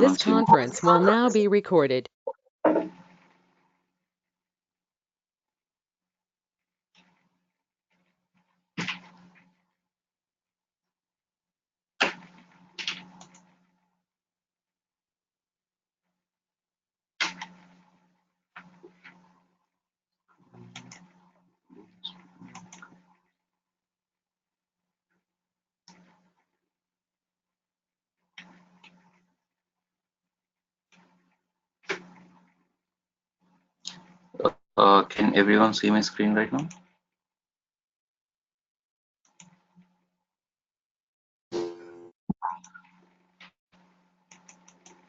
everyone This see my conference will now be recorded. Can everyone see my screen right now?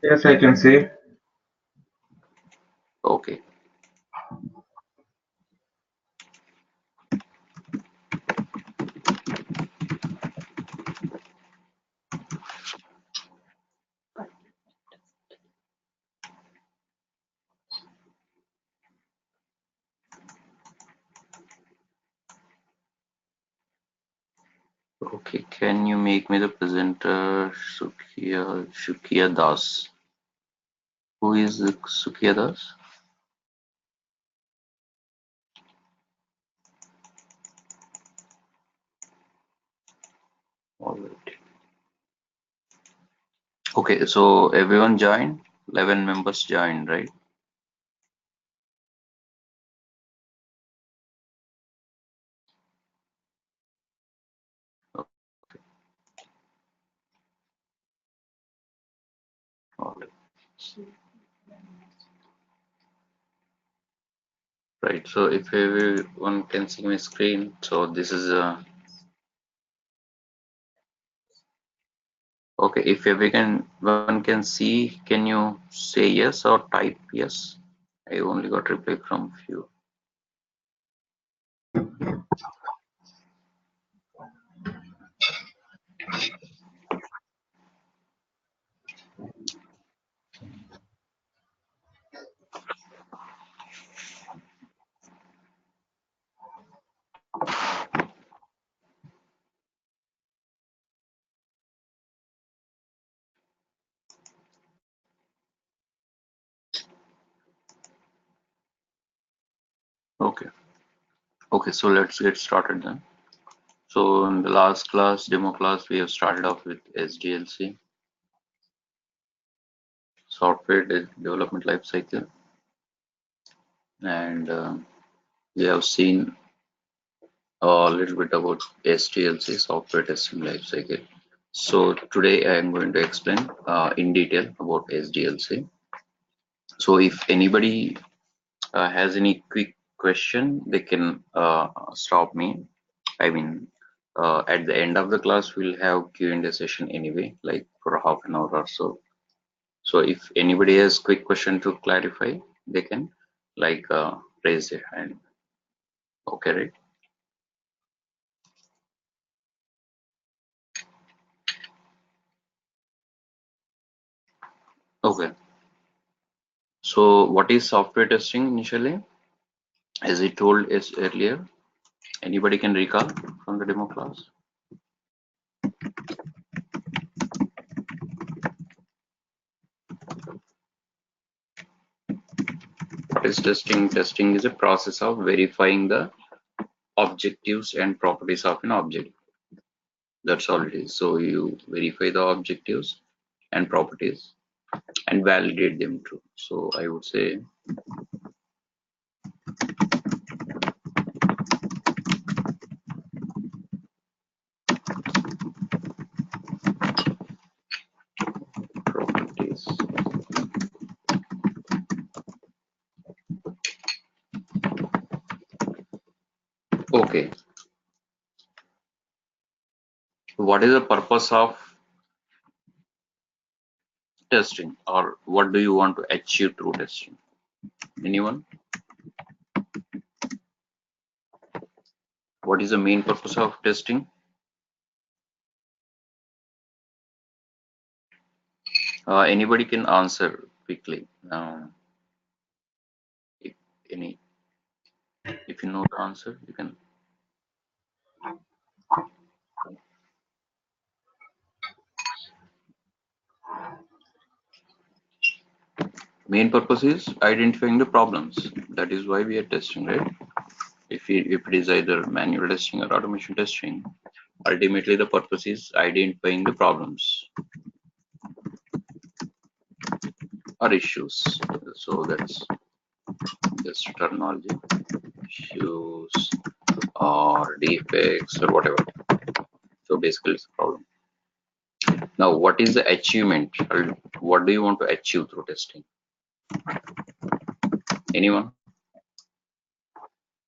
Yes, I can see. Okay. Okay, can you make me the presenter, Shukia Das? Who is Shukia Das? All right. Okay, so everyone joined. 11 members joined, right? Okay. All right. Right. So if everyone can see my screen, so this is okay. If everyone can see, can you say yes or type yes? I only got reply from few. Okay. Okay. So let's get started then. So in the last class, demo class, we have started off with SDLC, software development lifecycle, and we have seen a little bit about SDLC, software testing lifecycle. So today I am going to explain in detail about SDLC. So if anybody has any quick question, they can stop me. I mean, at the end of the class, we'll have Q&A session anyway, like for half an hour or so. So if anybody has quick question to clarify, they can like raise their hand. Okay, right? Okay. So what is software testing initially? As I told us earlier, anybody can recall from the demo class? What is testing? Testing is a process of verifying the objectives and properties of an object. That's all it is. So you verify the objectives and properties and validate them true. So I would say properties. Okay. What is the purpose of testing, or what do you want to achieve through testing? Anyone? What is the main purpose of testing? Anybody can answer quickly. If if you know the answer, you can. Main purpose is identifying the problems. That is why we are testing, right? If it is either manual testing or automation testing, ultimately the purpose is identifying the problems or issues. So that's this terminology, issues or defects or whatever. So basically it's a problem. Now, what is the achievement? Or what do you want to achieve through testing? Anyone?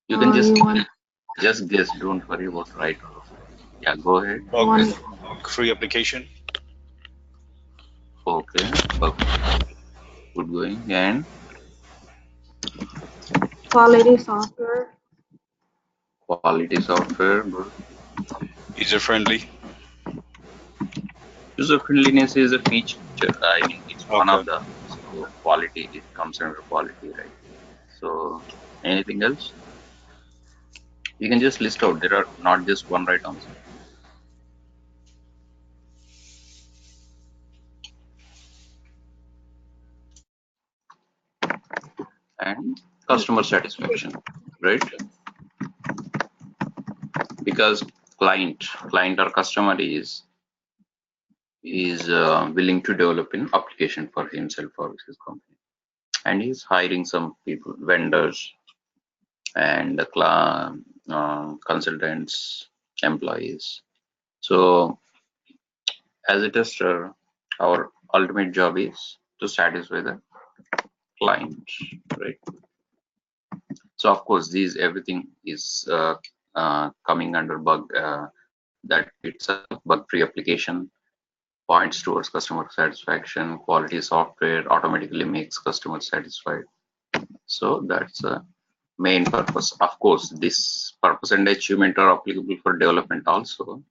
You can just guess. Don't worry about right or wrong. Yeah, go ahead. Bug-free application. Okay, bug. Good going. And quality software. quality software. Good. User-friendly. User friendliness is a feature. I mean, it's one Okay. of the. So quality, it comes under quality, right? So anything else? You can just list out. There are not just one right answer. And customer satisfaction, right? Because client or customer is willing to develop an application for himself or his company, and he's hiring some people, vendors and consultants, employees. So as a tester, our ultimate job is to satisfy the client, right? So of course, these everything is coming under bug. That it's a bug-free application, points towards customer satisfaction, quality software automatically makes customers satisfied. So that's the main purpose. Of course, this purpose and achievement are applicable for development also,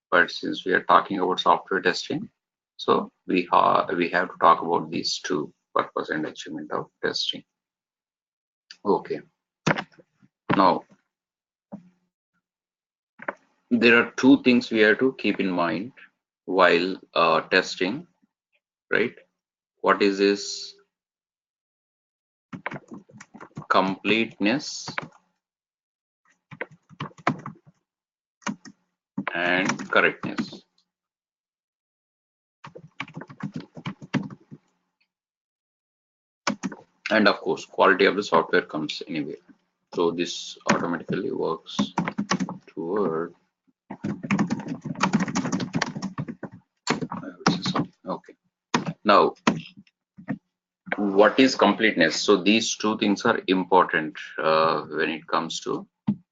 but since we are talking about software testing, so we have to talk about these two, purpose and achievement of testing. Okay. Now, there are two things we have to keep in mind while testing, right? What is this? Completeness and correctness. And of course, quality of the software comes anyway. So this automatically works toward. Okay. Now, what is completeness? So these two things are important when it comes to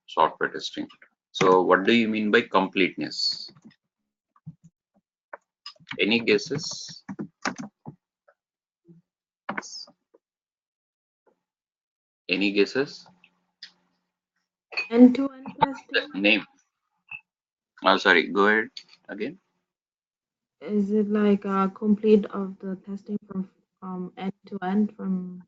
software testing. So what do you mean by completeness? Any guesses? Any guesses? End-to-end testing. Name. Oh, sorry. Go ahead again. Is it like complete of the testing from end to end from?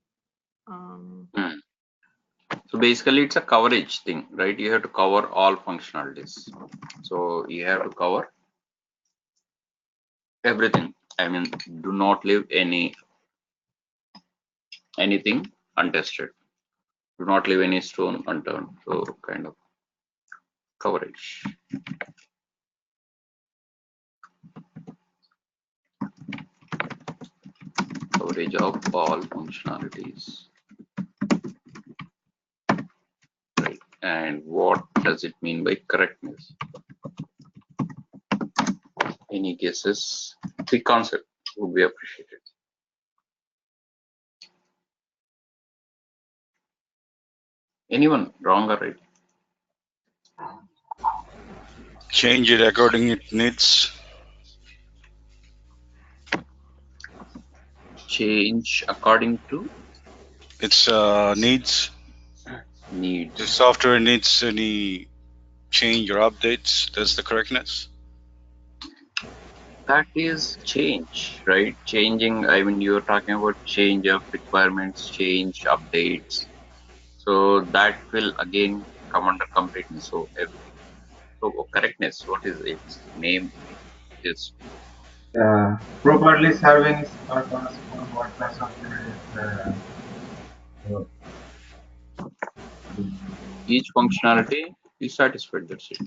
So basically, it's a coverage thing, right? You have to cover all functionalities. So you have to cover everything. I mean, do not leave anything untested. Do not leave any stone unturned. So kind of coverage. Coverage of all functionalities. Right. And what does it mean by correctness? Any guesses? The concept would be appreciated. Anyone wrong or right? Change it according it needs. Change according to Its needs. needs. The software needs any change or updates. That's the correctness. That is change, right? Changing, I mean, you're talking about change of requirements, change updates. So that will again come under completeness. So everything. So correctness, what is its name? Is properly serving its purpose for what Each functionality is satisfied. That's it.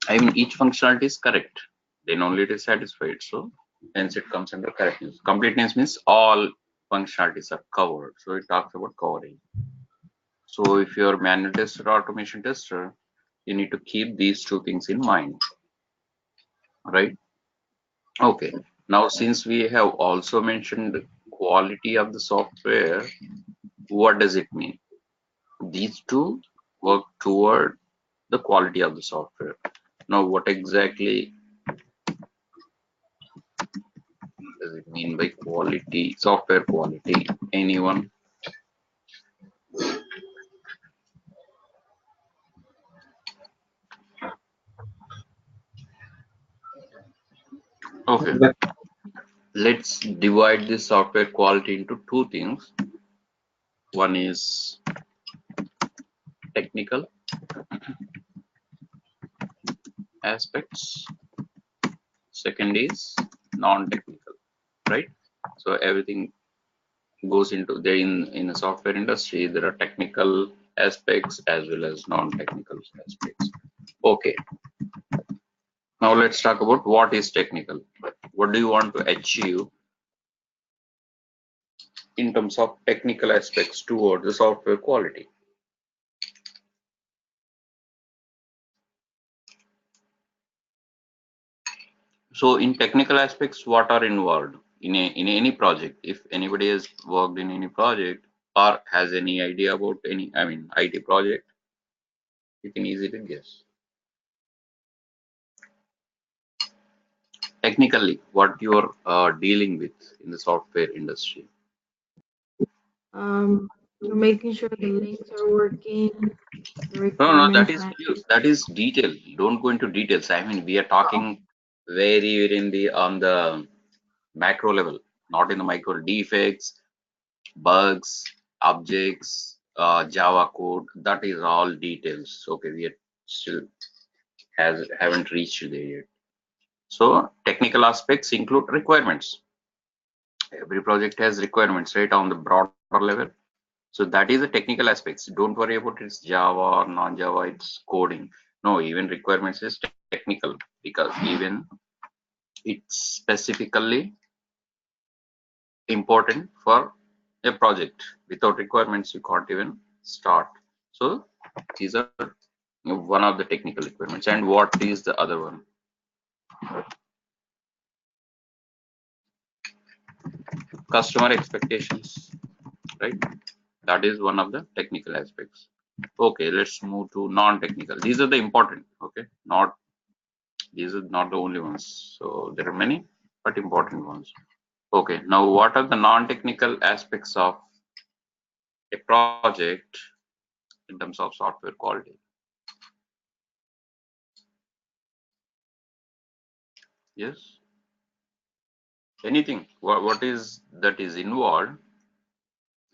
I mean, each functionality is correct. Then only it is satisfied. So hence it comes under correctness. Completeness means all functionalities are covered. So it talks about covering. So if you're a manual tester or automation tester, you need to keep these two things in mind, right? Okay. Now, since we have also mentioned quality of the software, what does it mean? These two work toward the quality of the software. Now, what exactly does it mean by quality, software quality? Anyone? Okay. Let's divide this software quality into two things. One is technical aspects. Second is non-technical, right? So everything goes into there in the software industry. There are technical aspects as well as non-technical aspects. Okay. Now let's talk about what is technical. What do you want to achieve in terms of technical aspects toward the software quality? So in technical aspects, what are involved in any project? If anybody has worked in any project or has any idea about any, I mean, IT project, you can easily guess. Technically, what you're dealing with in the software industry. You're making sure the links are working, the No, requirements match. that is detail. Don't go into details. I mean, we are talking very in the on the macro level, not in the micro. Defects, bugs, objects, Java code. That is all details. Okay, we are still haven't reached there yet. So technical aspects include requirements. Every project has requirements, right, on the broader level. So that is the technical aspects. Don't worry about it's Java or non-Java, it's coding. No, even requirements is technical because even it's specifically important for a project. Without requirements, you can't even start. So these are one of the technical requirements. And what is the other one? Customer expectations, right? That is one of the technical aspects. Okay, let's move to non-technical. These are the important, okay? Not These are not the only ones. So there are many, but important ones. Okay, now what are the non-technical aspects of a project in terms of software quality? Yes, anything. What is that is involved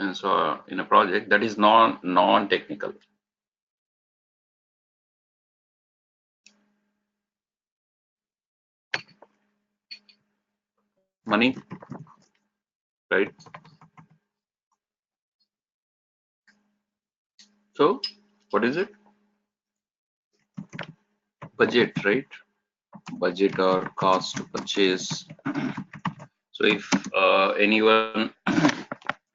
in so in a project that is non-technical? Money, right? So what is it? Budget, right? Budget or cost to purchase. So if anyone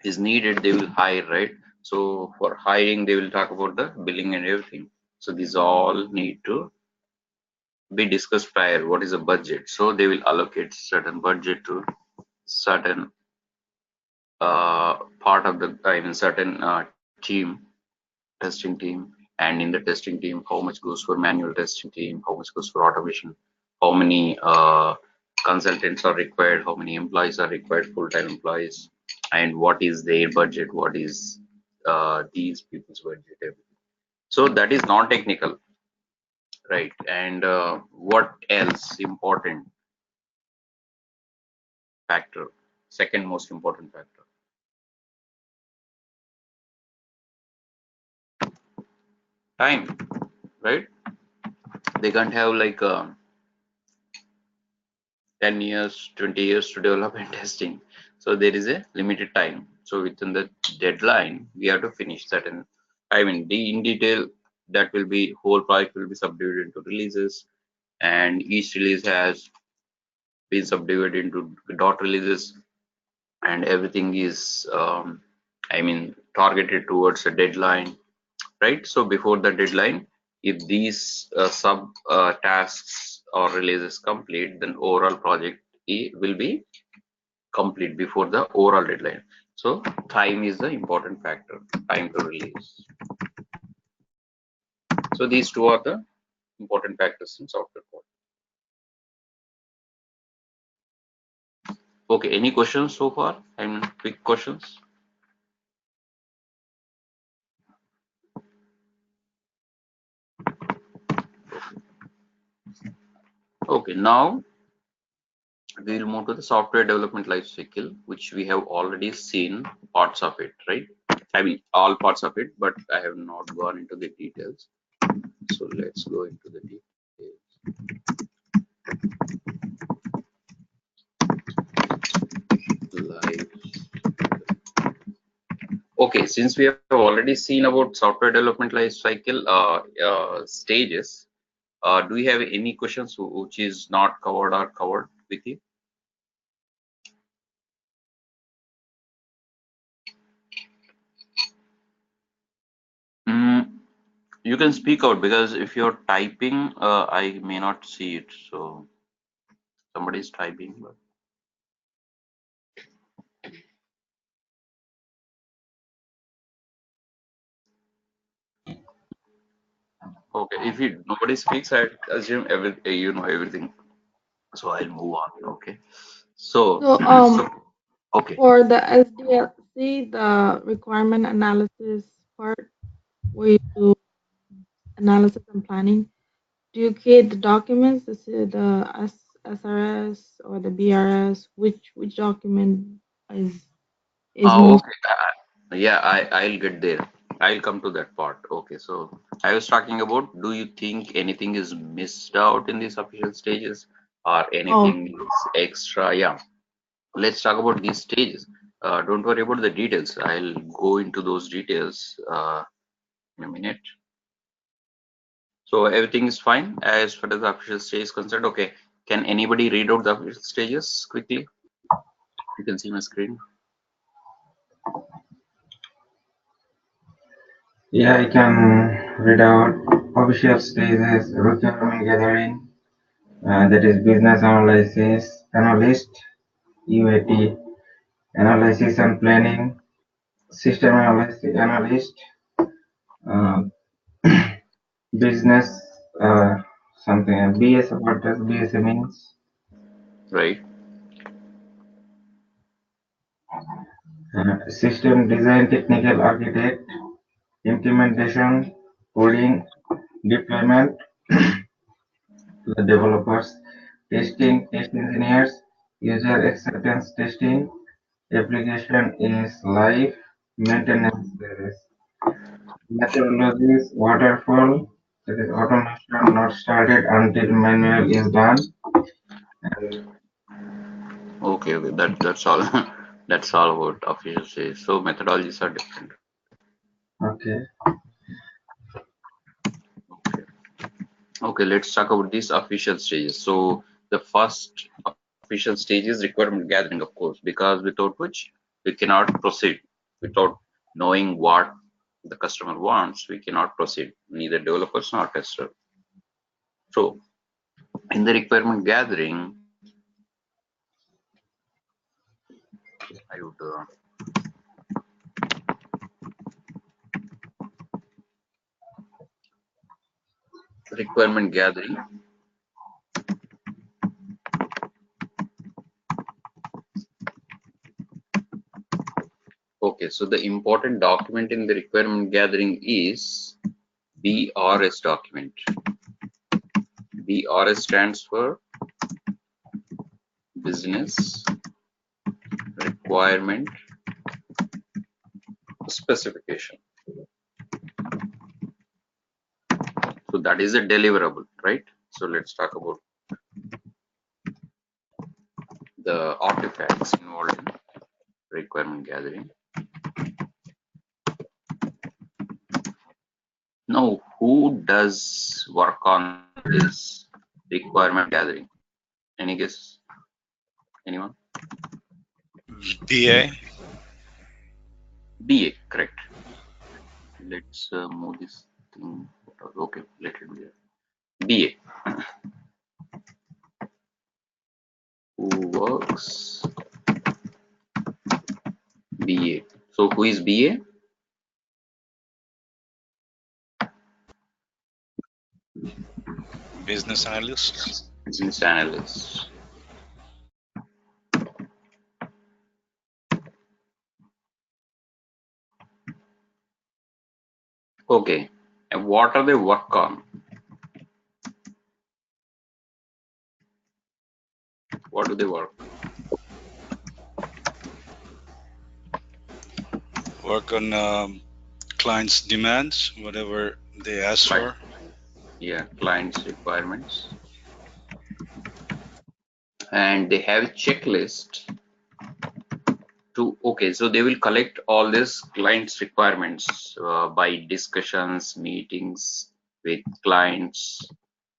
is needed, they will hire, right? So for hiring, they will talk about the billing and everything. So these all need to be discussed prior. What is a budget? So they will allocate certain budget to certain part of the, I mean, certain team, testing team, and in the testing team, how much goes for manual testing team, how much goes for automation, how many consultants are required, how many employees are required, full-time employees, and what is their budget, what is these people's budget, everything. So that is non-technical, right? And what else important factor? Second most important factor, time, right? They can't have like 10 years, 20 years to develop and testing. So there is a limited time. So within the deadline, we have to finish that. And I mean, in detail, that will be whole project will be subdivided into releases, and each release has been subdivided into dot releases, and everything is, I mean, targeted towards a deadline, right? So before the deadline, if these sub tasks or releases complete, then overall project will be complete before the overall deadline. So time is the important factor, time to release. So these two are the important factors in software code. Okay, any questions so far? I mean, quick questions. Okay, now we will move to the software development life cycle, which we have already seen parts of it, right? I mean, all parts of it, but I have not gone into the details. So let's go into the details. Life. Okay, since we have already seen about software development life cycle stages, do you have any questions which is not covered or covered with you? You can speak out, because if you're typing, I may not see it. So somebody is typing. But... Okay, if nobody speaks, I assume you know everything. So I'll move on. Okay. So, So okay. for the SDLC, the requirement analysis part where you do analysis and planning, do you create the documents? Is it the SRS or the BRS? Which document is most? Okay. Yeah, I'll get there. I'll come to that part. Okay. So I was talking about, do you think anything is missed out in these official stages, or Oh, anything is extra? Yeah. Let's talk about these stages. Don't worry about the details. I'll go into those details in a minute. So everything is fine as far as the official stage is concerned. Okay. Can anybody read out the official stages quickly? You can see my screen. Yeah, I can read out official stages: requirement gathering, that is business analysis, analyst, UAT, analysis and planning, system analyst, uh, business, something, BS, what does BS means? Right. System design technical architect, implementation, coding, deployment, the developers, testing, test engineers, user acceptance testing, application is live, maintenance there is. Methodologies, waterfall, that is automation not started until manual is done. And Okay. Okay. That's all. That's all about official stage. So methodologies are different. okay, Okay. Okay. Let's talk about these official stages. So the first official stage is requirement gathering, of course, because without which we cannot proceed. Without knowing what the customer wants, we cannot proceed. Neither developers nor tester. So in the requirement gathering, I would requirement gathering. Okay, so the important document in the requirement gathering is BRS document. BRS stands for Business Requirement Specification. So that is a deliverable, right? So let's talk about the artifacts involved in requirement gathering. Now, who does work on this requirement gathering? Any guess? Anyone? BA. BA, correct. Let's move this thing. Okay, let it be there. BA. Who works? BA. So who is BA? Business analyst. Business analyst. Okay. And what are they work on? What do they work? Work on clients' demands, whatever they ask for. Yeah, clients' requirements. And they have a checklist to, okay, so they will collect all these clients' requirements by discussions, meetings with clients,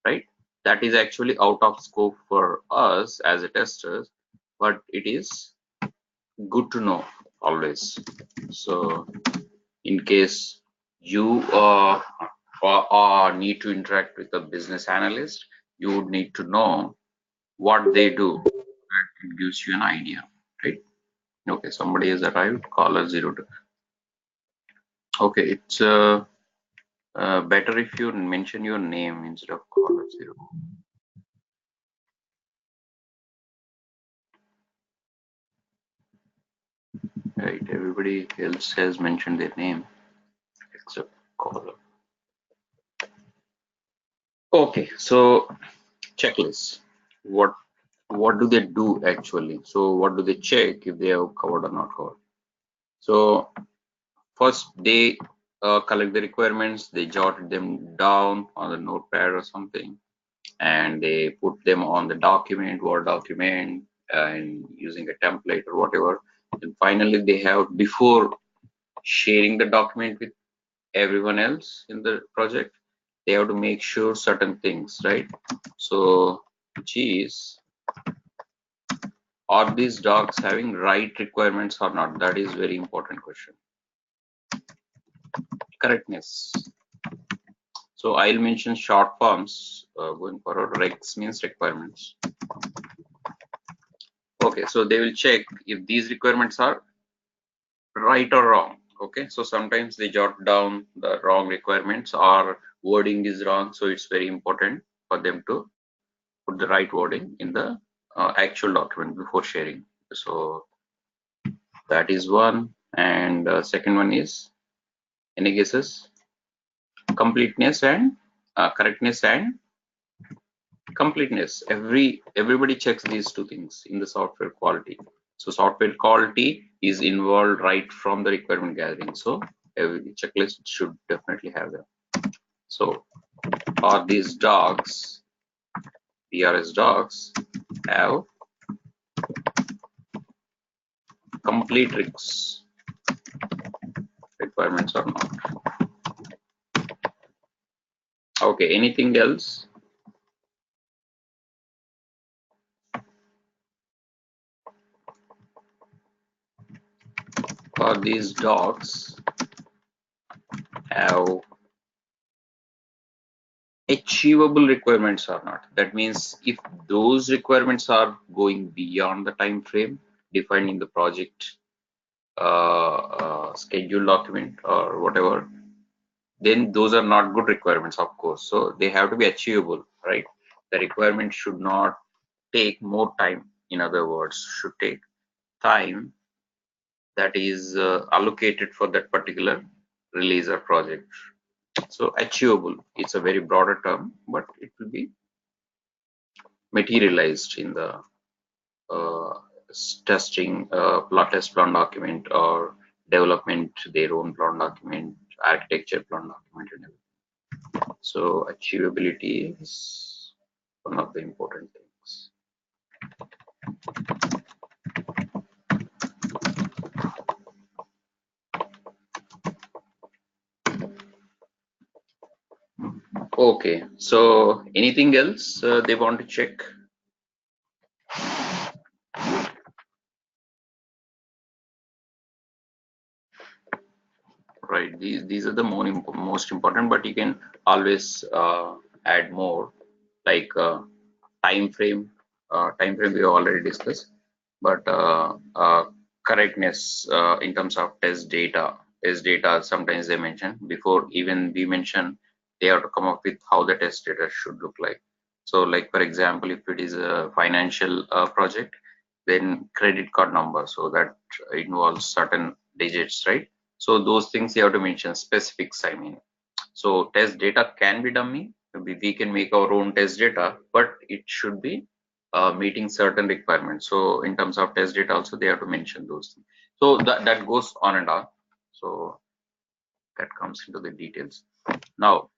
right? That is actually out of scope for us as a testers, but it is good to know always. So in case you need to interact with a business analyst, you would need to know what they do. It gives you an idea, right? Okay, somebody has arrived. Caller 02. Okay, it's better if you mention your name instead of caller 0. Right, everybody else has mentioned their name except caller. Okay, so checklist. What do they do actually? So what do they check if they have covered or not covered? So first they collect the requirements, they jot them down on the notepad or something, and they put them on the document, Word document, and using a template or whatever. And finally they have, before sharing the document with everyone else in the project, they have to make sure certain things, right? So geez, are these docs having right requirements or not? That is very important question. Correctness. So I'll mention short forms going forward. Regs means requirements. Okay, so they will check if these requirements are right or wrong. Okay, so sometimes they jot down the wrong requirements or wording is wrong. So it's very important for them to put the right wording in the actual document before sharing. So that is one. And second one is, any guesses? Completeness and correctness and completeness. Everybody checks these two things in the software quality. So software quality is involved right from the requirement gathering. So every checklist should definitely have them. So are these docs, PRS docs, have complete requirements or not? Okay, anything else? Are these docs have achievable requirements or not? That means if those requirements are going beyond the time frame defined in the project schedule document or whatever, then those are not good requirements, of course. So they have to be achievable, right? The requirement should not take more time. In other words, should take time that is allocated for that particular release or project. So achievable, it's a very broader term, but it will be materialized in the testing test plan document or development their own plan document, architecture plan document, and everything. So achievability is one of the important things. Okay, so anything else they want to check? Right, these are the most important, but you can always add more, like time frame. Time frame we have already discussed, but correctness in terms of test data. Test data sometimes they mention before even we mention, they have to come up with how the test data should look like. So like for example, if it is a financial project, then credit card number, so that involves certain digits, right? So those things you have to mention specifics, I mean. So test data can be dummy. We can make our own test data, but it should be meeting certain requirements. So in terms of test data also, they have to mention those things. So that goes on and on. So that comes into the details. Now,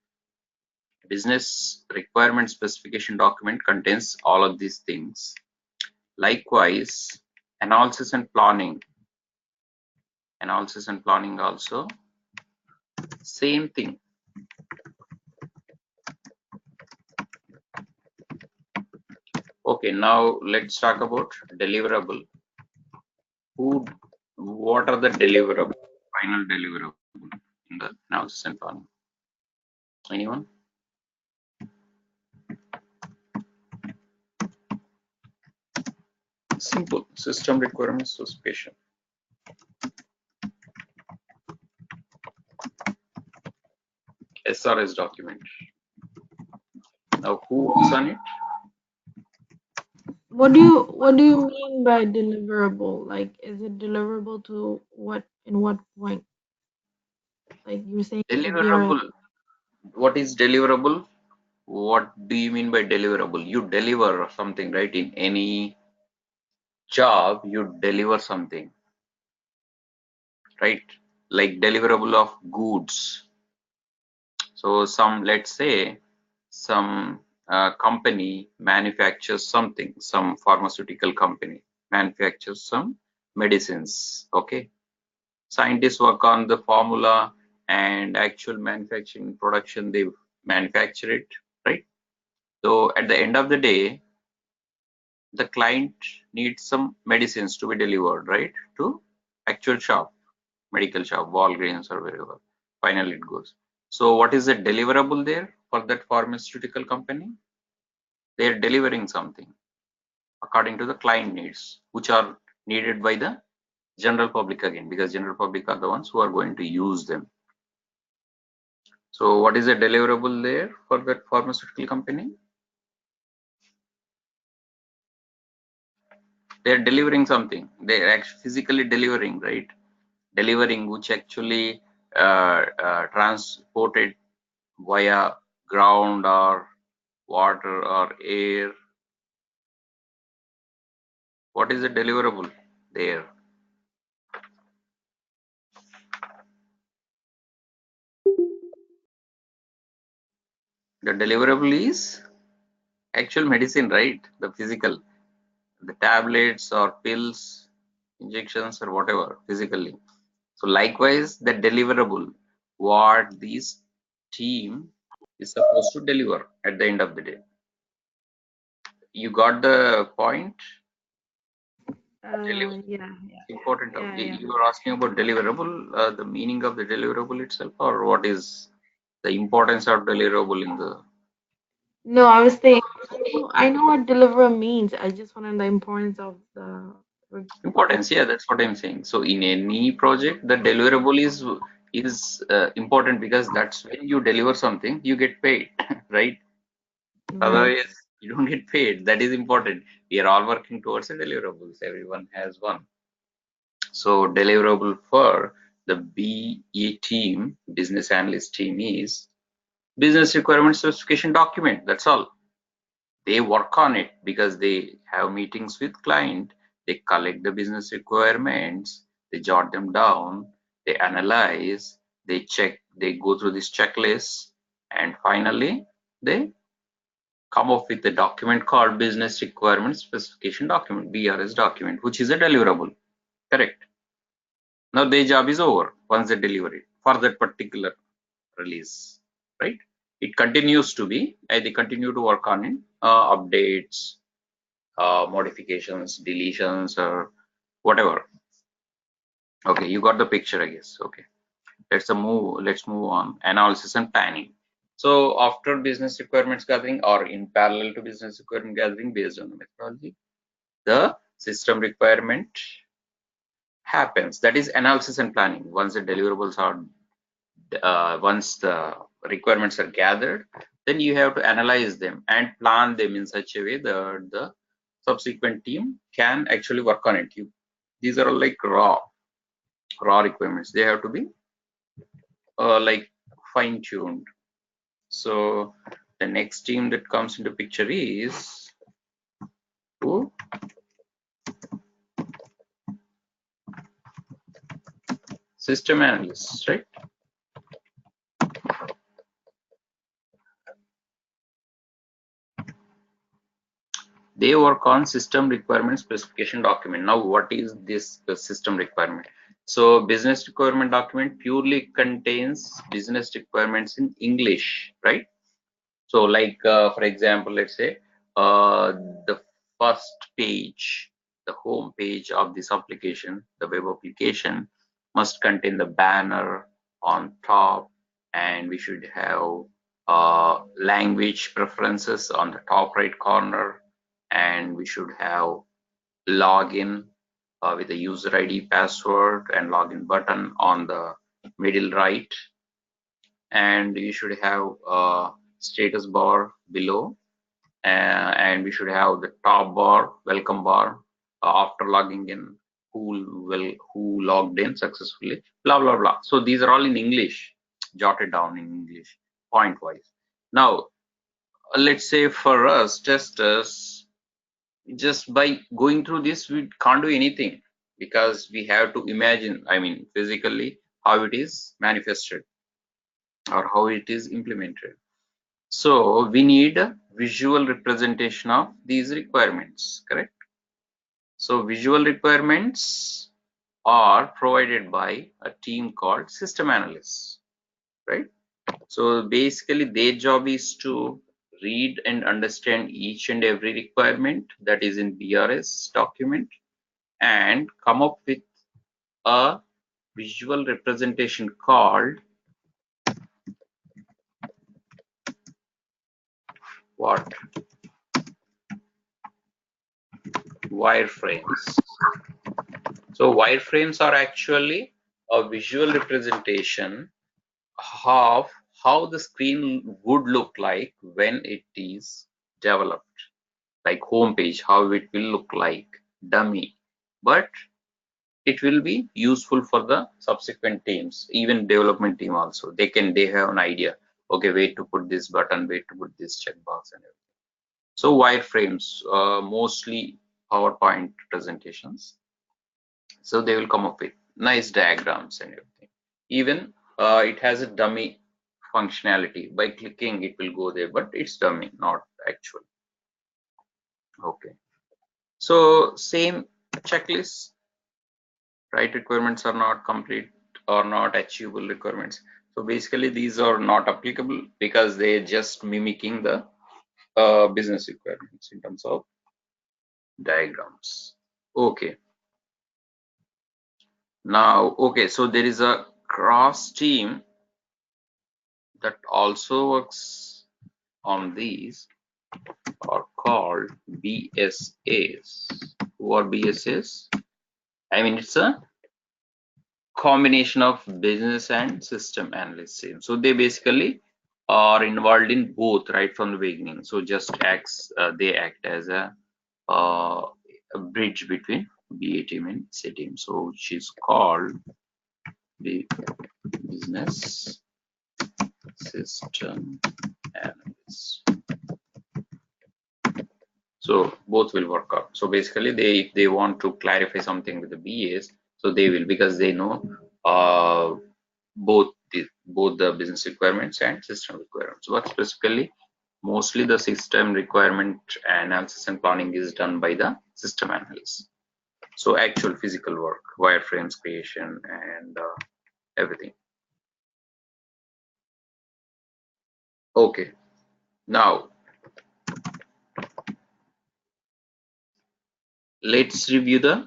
business requirement specification document contains all of these things. Likewise, analysis and planning. Analysis and planning also, same thing. Okay, now let's talk about deliverable. What are the deliverable, final deliverable in the analysis and planning? Anyone? Simple, system requirements specification. SRS document. Now who works on it? What do you mean by deliverable? Like, is it deliverable to what, in what point? Like you're saying the BRS. Deliverable. What is deliverable? What do you mean by deliverable? You deliver something, right? In any job, you deliver something, right? Like deliverable of goods. So let's say some company manufactures something, some pharmaceutical company manufactures some medicines. Okay, scientists work on the formula and actual manufacturing production, they manufacture it, right? So at the end of the day, the client needs some medicines to be delivered, right, to actual shop, medical shop, Walgreens or wherever finally it goes. So what is the deliverable there for that pharmaceutical company? They are delivering something according to the client needs, which are needed by the general public again, because general public are the ones who are going to use them. So what is the deliverable there for that pharmaceutical company? They are delivering something. They are actually physically delivering, right? Delivering, which actually transported via ground or water or air. What is the deliverable there? The deliverable is actual medicine, right? The physical, the tablets or pills, injections or whatever physically. So likewise, the deliverable, what this team is supposed to deliver at the end of the day. You got the point? Yeah. Important. Yeah. You are asking about deliverable, the meaning of the deliverable itself, or what is the importance of deliverable in the No, I was saying, I know what deliver means. I just wanted the importance of the importance? Yeah, that's what I'm saying. So in any project, the deliverable is important, because that's when you deliver something, you get paid, right? right. Otherwise, you don't get paid. That is important. We are all working towards a deliverables. Everyone has one. So deliverable for the BE team, business analyst team, is business requirement specification document. That's all. They work on it because they have meetings with client. They collect the business requirements. They jot them down. They analyze. They check. They go through this checklist, and finally they come up with a document called business requirement specification document, BRS document, which is a deliverable. Correct. Now their job is over once they deliver it for that particular release, right? it continues to be, they continue to work on it, updates, modifications, deletions, or whatever. Okay, you got the picture, I guess. Okay, let's move on. Analysis and planning. So after business requirements gathering, or in parallel to business requirement gathering based on the methodology, the system requirement happens. That is analysis and planning. Once the deliverables are once the requirements are gathered, then you have to analyze them and plan them in such a way that the subsequent team can actually work on it. These are all like raw requirements. They have to be like fine-tuned. So the next team that comes into picture is who? System analysts, right? They work on system requirement specification document. Now, what is this system requirement? So business requirement document purely contains business requirements in English, right? So like, for example, let's say the first page, the home page of this application, the web application, must contain the banner on top, and we should have language preferences on the top right corner, and we should have login with the user ID, password, and login button on the middle right, and you should have a status bar below, and we should have the top bar, welcome bar, after logging in, who logged in successfully, blah blah blah. So these are all in English, jotted down in English, point wise. Now let's say for us testers, just by going through this, we can't do anything, because we have to imagine, I mean physically, how it is manifested or how it is implemented. So we need a visual representation of these requirements, correct? So visual requirements are provided by a team called system analysts, right? So basically their job is to read and understand each and every requirement that is in BRS document and come up with a visual representation called what? Wireframes. So wireframes are actually a visual representation of how the screen would look like when it is developed, like home page, how it will look like, dummy, but it will be useful for the subsequent teams, even development team also. They have an idea, okay, where to put this button, where to put this checkbox and everything. So wireframes, mostly PowerPoint presentations. So they will come up with nice diagrams and everything. Even it has a dummy functionality. By clicking, it will go there, but it's dummy, not actual. Okay. So same checklist, right? Requirements are not complete or not achievable requirements. So basically, these are not applicable because they're just mimicking the business requirements in terms of diagrams. Okay. Now, okay, so there is a cross team that also works on these, are called BSAs. Who are BSAs? I mean, it's a combination of business and system analysts. So they basically are involved in both right from the beginning. So just they act as a bridge between BA team and C team. So which is called the business system analysts. So both will work out. So basically, if they want to clarify something with the BAs, so they will, because they know both the business requirements and system requirements. But specifically, mostly the system requirement analysis and planning is done by the system analysts. So actual physical work, wireframes creation, and everything. Okay, now let's review the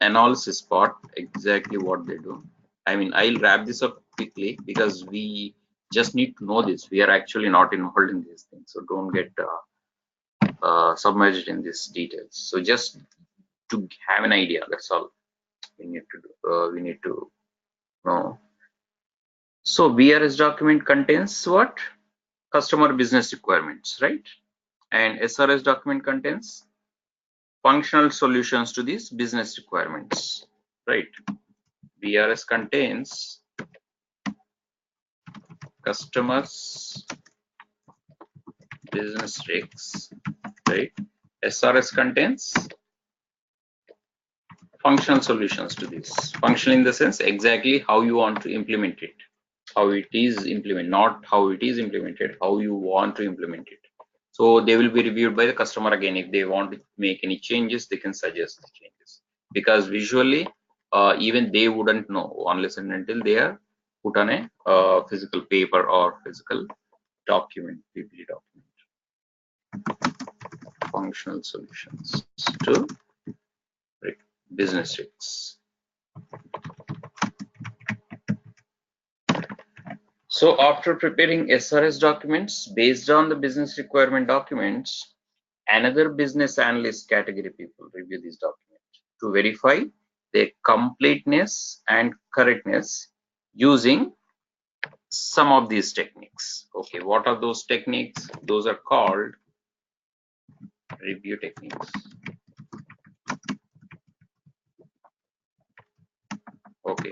analysis part, exactly what they do. I mean, I'll wrap this up quickly because we just need to know this. We are actually not involved in these things, so don't get submerged in these details. So just to have an idea, that's all we need to do. We need to know. So BRS document contains what? Customer business requirements, right? And SRS document contains functional solutions to these business requirements, right? BRS contains customers business regs, right? SRS contains functional solutions to this. Functional in the sense exactly how you want to implement it, how it is implemented, not how it is implemented, how you want to implement it. So they will be reviewed by the customer again. If they want to make any changes, they can suggest the changes, because visually even they wouldn't know unless and until they are put on a physical paper or physical document, PPT document. Functional solutions to business risks. So after preparing SRS documents based on the business requirement documents, another business analyst category people review these documents to verify their completeness and correctness using some of these techniques. Okay, what are those techniques? Those are called review techniques. Okay,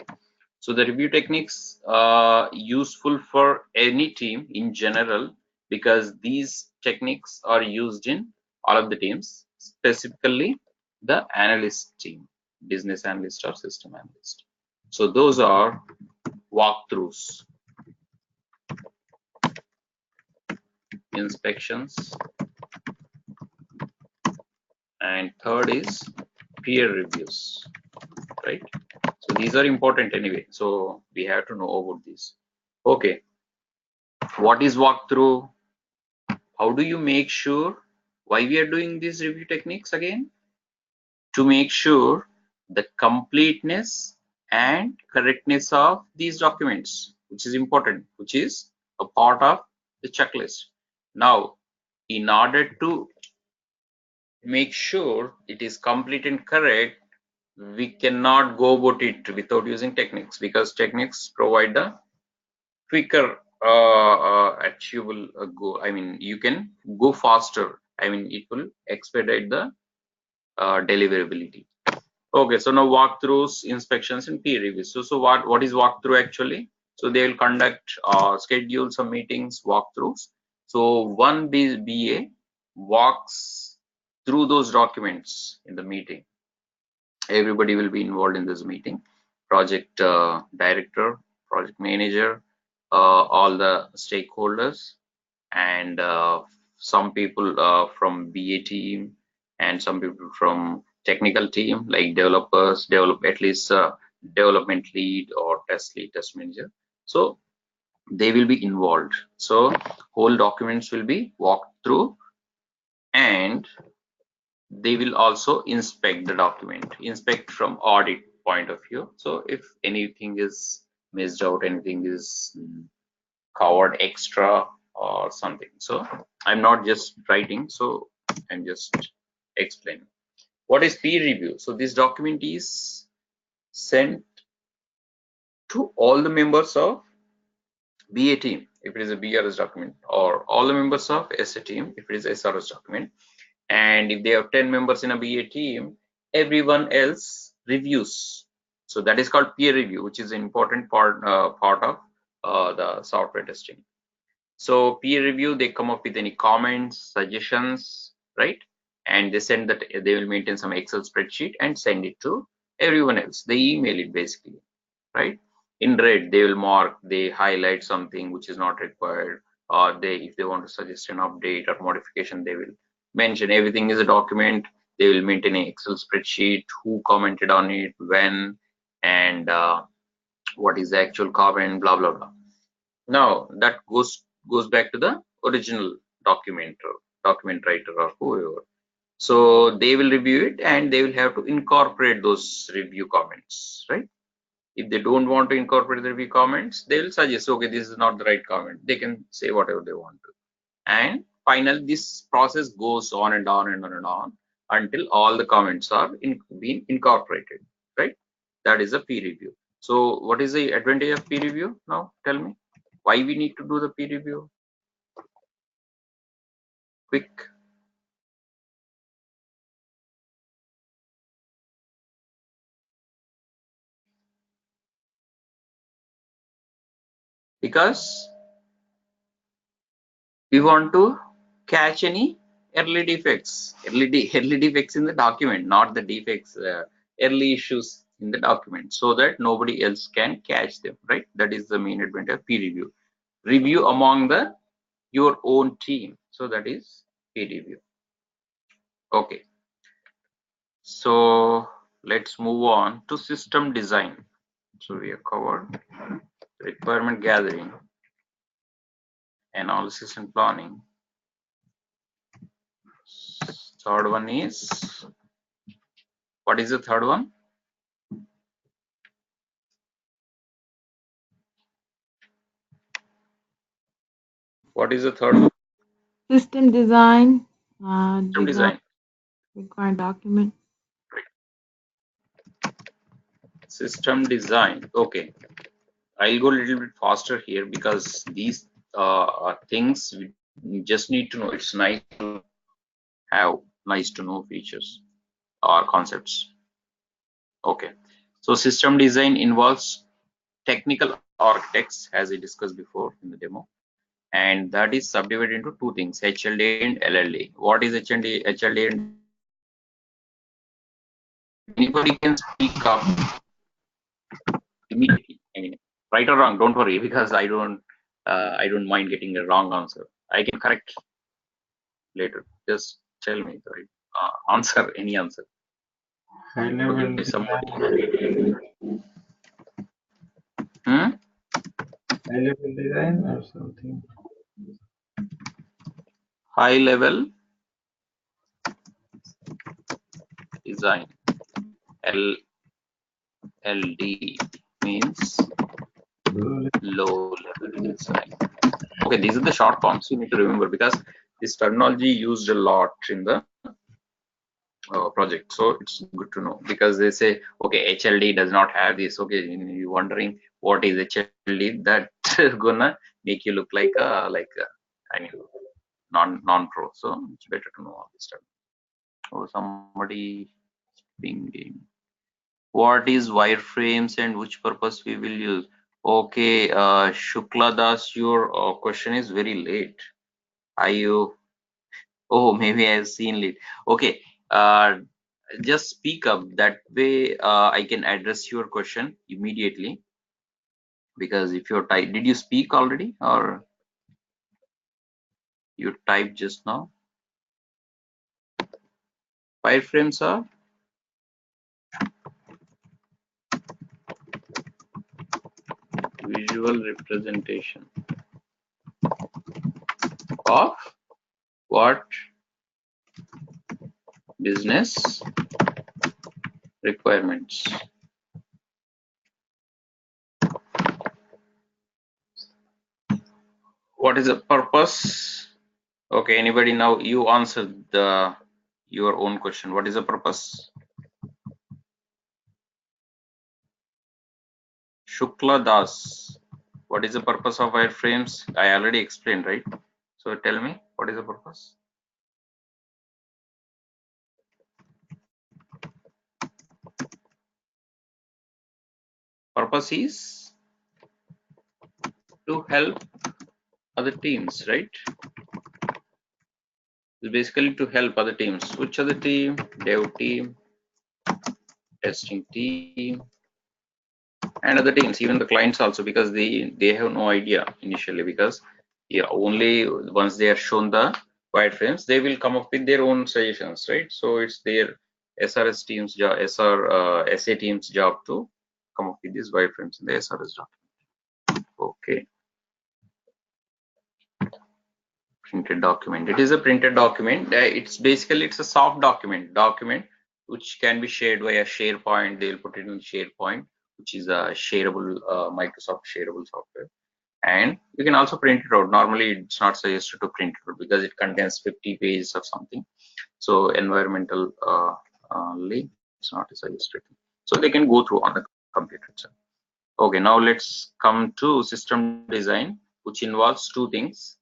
so the review techniques are useful for any team in general, because these techniques are used in all of the teams, specifically the analyst team, business analyst or system analyst. So those are walkthroughs, inspections, and third is peer reviews, right? So these are important anyway, so we have to know about these. Okay, what is walkthrough? How do you make sure? Why we are doing these review techniques again? To make sure the completeness and correctness of these documents, which is important, which is a part of the checklist. Now, in order to make sure it is complete and correct, we cannot go about it without using techniques, because techniques provide the quicker achievable go. I mean, you can go faster. I mean, it will expedite the deliverability. Okay, so now walkthroughs, inspections, and peer reviews. So what is walkthrough actually? So they will conduct schedule some meetings, walkthroughs. So one BA walks through those documents in the meeting. Everybody will be involved in this meeting. Project director, project manager, all the stakeholders, and some people from BA team, and some people from technical team like developers, at least development lead or test lead, test manager. So they will be involved. So whole documents will be walked through, and they will also inspect the document, inspect from audit point of view. So if anything is missed out, anything is covered extra or something. So I'm not just writing, so I'm just explaining. What is peer review? So this document is sent to all the members of BA team if it is a BRS document, or all the members of SA team if it is SRS document. And if they have 10 members in a BA team, everyone else reviews. So that is called peer review, which is an important part of the software testing. So peer review, they come up with any comments, suggestions, right? And they send that, they will maintain some Excel spreadsheet and send it to everyone else. They email it basically, right? In red, they will mark, they highlight something which is not required, or if they want to suggest an update or modification, they will mention everything is a document. They will maintain an Excel spreadsheet, who commented on it, when, and what is the actual comment, blah, blah, blah. Now that goes goes back to the original document or document writer or whoever. So they will review it and they will have to incorporate those review comments, right? If they don't want to incorporate the review comments, they will suggest, okay, this is not the right comment. They can say whatever they want to. And finally, this process goes on and on and on and on until all the comments are being incorporated, right? That is a peer review. So what is the advantage of peer review? Now tell me why we need to do the peer review. Quick. Because we want to catch any early defects, early defects in the document, not the defects, early issues in the document, so that nobody else can catch them, right? That is the main advantage of peer review. Review among your own team, so that is peer review. Okay, so let's move on to system design. So we have covered requirement gathering, analysis and planning. Third one is, what is the third one? What is the third one? System design. System design. Required document. System design. Okay, I'll go a little bit faster here because these are things we just need to know. It's nice to have nice to know features or concepts. Okay, so system design involves technical architects, as I discussed before in the demo, and that is subdivided into two things: HLD and LLD. What is HLD and anybody can speak up immediately. I mean, right or wrong, don't worry, because I don't mind getting a wrong answer. I can correct later. Just tell me the right answer, any answer. High So level give me somebody. high level design or something. High level design. LLD means low level design. Okay, these are the short forms you need to remember because this terminology used a lot in the project, so it's good to know because they say, okay, HLD does not have this. Okay, you're wondering what is HLD, that gonna make you look like I mean non-pro. So it's better to know all this stuff. Oh, somebody thinking, what is wireframes and which purpose we will use? Okay, Shukla Das, your question is very late. Are you? Oh, maybe I've seen it. Okay, just speak up. That way, I can address your question immediately. Because if you're type, did you speak already or you typed just now? Wireframes are visual representation of what business requirements. What is the purpose? Okay, anybody now? You answered your own question. What is the purpose? Shukla Das, what is the purpose of wireframes? I already explained, right? So tell me, what is the purpose? Purpose is to help other teams, right? It's basically to help other teams. Which other team? Dev team, testing team, and other teams, even the clients also, because they have no idea initially, because only once they are shown the wireframes, they will come up with their own suggestions, right? So it's their SRS team's job, SA team's job to come up with these wireframes in the SRS document. Okay. Printed document. It is a printed document. It's basically it's a soft document which can be shared via SharePoint. They'll put it in SharePoint, which is a shareable Microsoft shareable software. And you can also print it out. Normally, it's not suggested to print it out because it contains 50 pages of something. So environmental it's not suggested. So they can go through on the computer itself. Okay, now let's come to system design, which involves two things: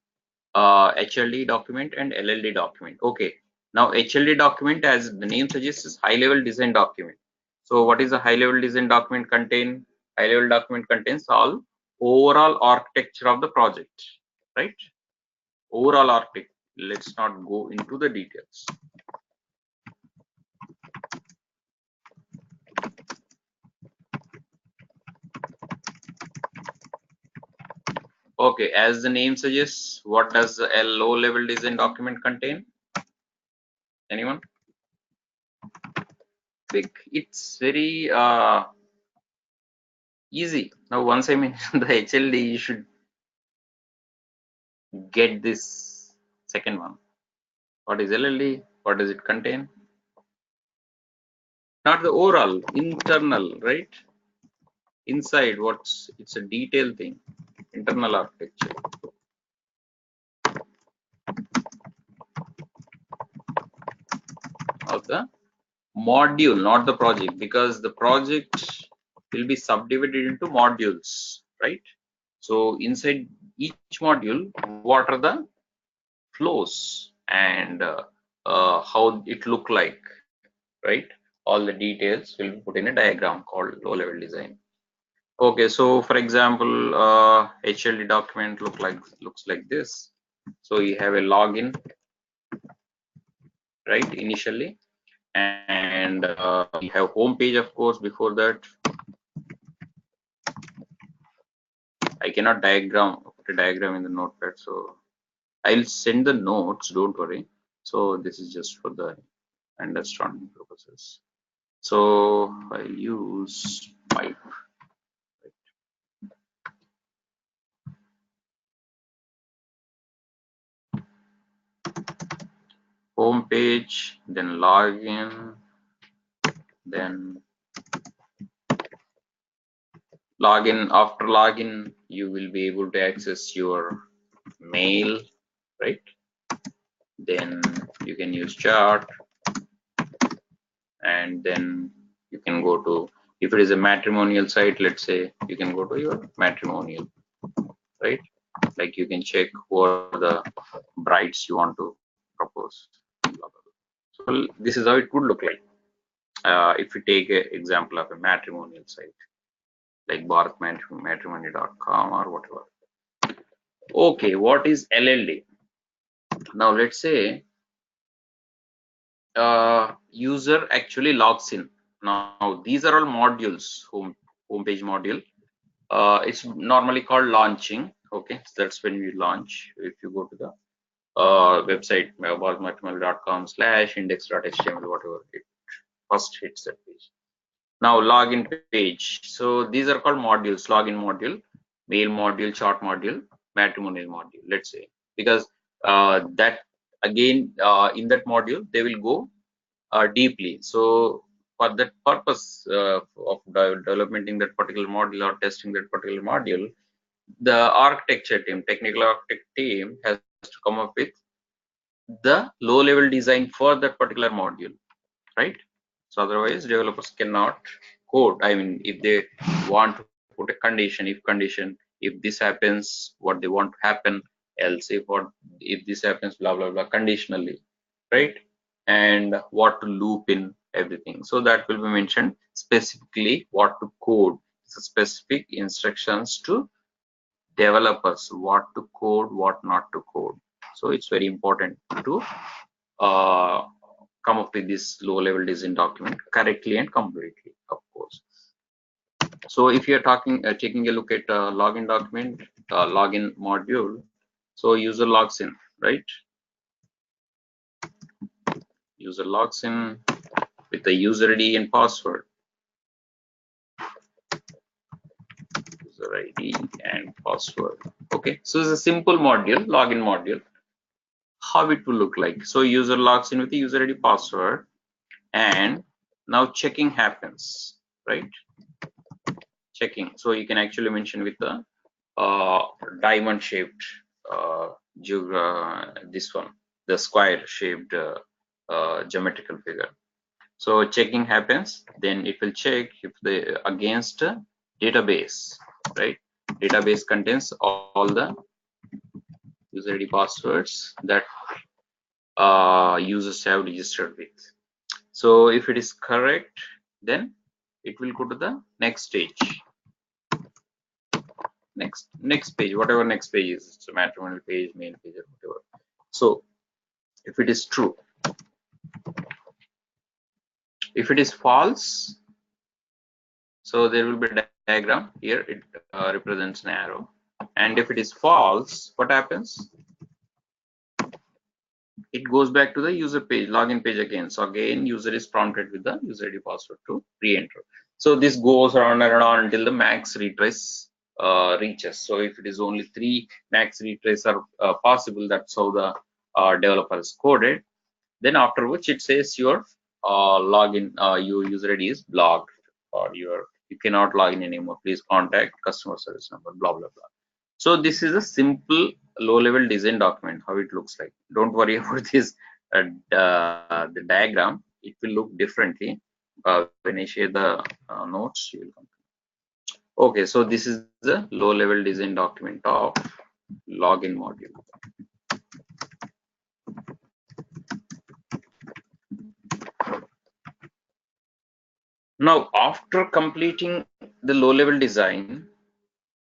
HLD document and LLD document. Okay, now HLD document, as the name suggests, is high-level design document. So what is a high-level design document contain? High-level document contains all overall architecture of the project, right? Overall architecture. Let's not go into the details. Okay, as the name suggests, what does a low-level design document contain? Anyone? It's very easy. Now, once I mention the HLD, you should get this second one. What is LLD? What does it contain? Not the overall, internal, right? Inside, it's a detailed thing, internal architecture of the module, not the project, because the project will be subdivided into modules, right? So inside each module, what are the flows and how it look like, right? All the details will be put in a diagram called low-level design. Okay, so for example, HLD document looks like this. So you have a login, right, initially, and you have home page, of course. Before that, I cannot put a diagram in the notepad, so I'll send the notes, don't worry. So this is just for the understanding purposes. So I'll use pipe. Home page, then login, then login. After login, you will be able to access your mail, right? Then you can use chart, and then you can go to, if it is a matrimonial site, let's say, you can go to your matrimonial, right? Like you can check who are the brides you want to propose. So this is how it would look like if you take an example of a matrimonial site like bharatmatrimony.com or whatever. Okay, what is LLD? Now let's say user actually logs in. Now these are all modules, homepage module. It's normally called launching. Okay, so that's when we launch. If you go to the website bharatmatrimony.com/index.html, whatever, it first hits that page. Now login page. So these are called modules: login module, mail module, chart module, matrimonial module. Let's say, because that again in that module they will go deeply. So for that purpose of developing that particular module or testing that particular module, the architecture team, technical architect team, has to come up with the low-level design for that particular module, right? So otherwise, developers cannot code. I mean, if they want to put a condition, if this happens, what they want to happen, else if this happens, blah blah blah, conditionally, right? And what to loop in everything. So that will be mentioned specifically what to code. So specific instructions to developers, what to code, what not to code. So it's very important to come up with this low-level design document correctly and completely, of course. So if you're taking a look at login document, login module, so user logs in, right? User logs in with the user ID and password. User ID and password. Okay, so it's a simple module, login module. how it will look like. So user logs in with the user ID password, and now checking happens, right? Checking. So you can actually mention with the diamond shaped this one, the square shaped geometrical figure. So checking happens, then it will check if the against a database, right? Database contains all the user ID passwords that users have registered with. So if it is correct, then it will go to the next stage. Next page, whatever next page is, it's a matrimonial page, main page, or whatever. So if it is true, if it is false, so there will be a diagram here. It represents an arrow, and if it is false, what happens? It goes back to the user page, login page again. So again, user is prompted with the user ID password to re-enter. So this goes on and on until the max retrace reaches. So if it is only 3 max retrace are possible, that's how the developer is coded. Then after which it says your login, your user ID is blocked, or you cannot log in anymore. Please contact customer service number, blah blah blah. So this is a simple low-level design document, how it looks like. Don't worry about this the diagram. It will look differently when I share the notes. You will come. Okay, so this is the low-level design document of login module. Now, after completing the low-level design,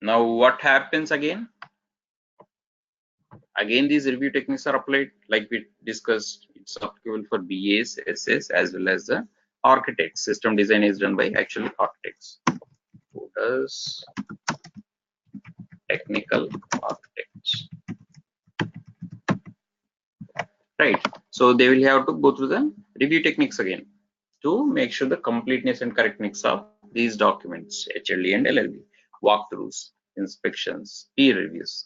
now what happens again? Again, these review techniques are applied, like we discussed. It's applicable for BAs, SS, as well as the architects. System design is done by actually architects. Who does technical architects? Right. So they will have to go through the review techniques again to make sure the completeness and correctness of these documents, HLD and LLD, walkthroughs, inspections, peer reviews.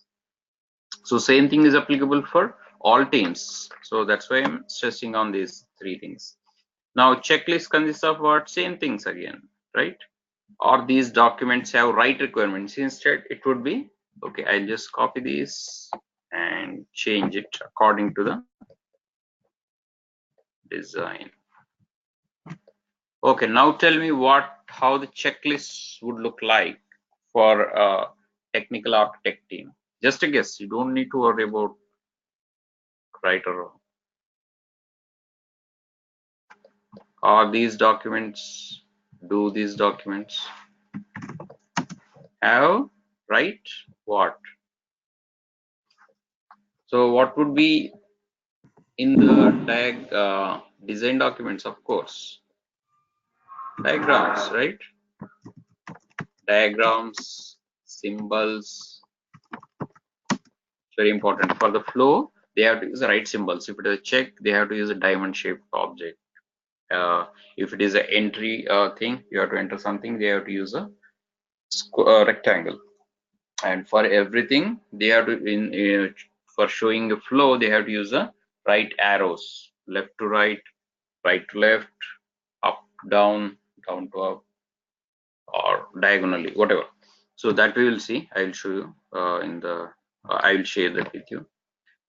So same thing is applicable for all teams. So that's why I'm stressing on these 3 things. Now checklist consists of what? Same things again, right? Or these documents have right requirements. Instead, it would be, okay, I'll just copy this and change it according to the design. Okay, now tell me how the checklists would look like for a technical architect team. Just a guess. You don't need to worry about right or wrong. Are these documents, do these documents have right what? So what would be in the design documents? Of course, diagrams, right? Diagrams, symbols. Very important for the flow. They have to use the right symbols. If it is a check, they have to use a diamond shaped object. If it is an entry thing, you have to enter something, they have to use a rectangle. And for everything, they have to for showing the flow, they have to use the right arrows, left to right, right to left, up down, down to up, or diagonally, whatever. So that we will see. I will show you in the. I will share that with you.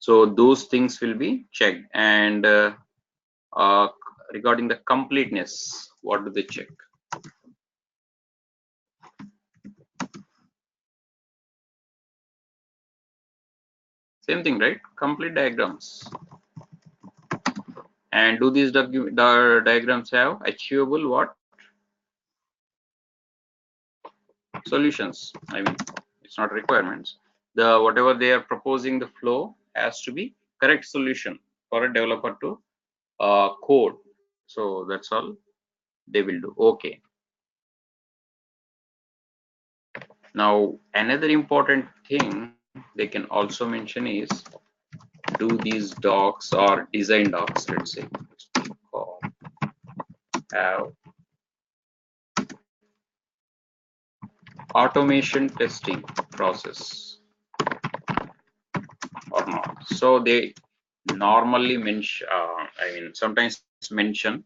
So those things will be checked. And regarding the completeness, what do they check? Same thing, right? Complete diagrams. And do these diagrams have achievable what? Solutions. I mean, it's not requirements. The whatever they are proposing, the flow has to be correct solution for a developer to code. So that's all they will do. Okay. Now another important thing they can also mention is, do these docs or design docs, let's say, have automation testing process or not? So normally sometimes mention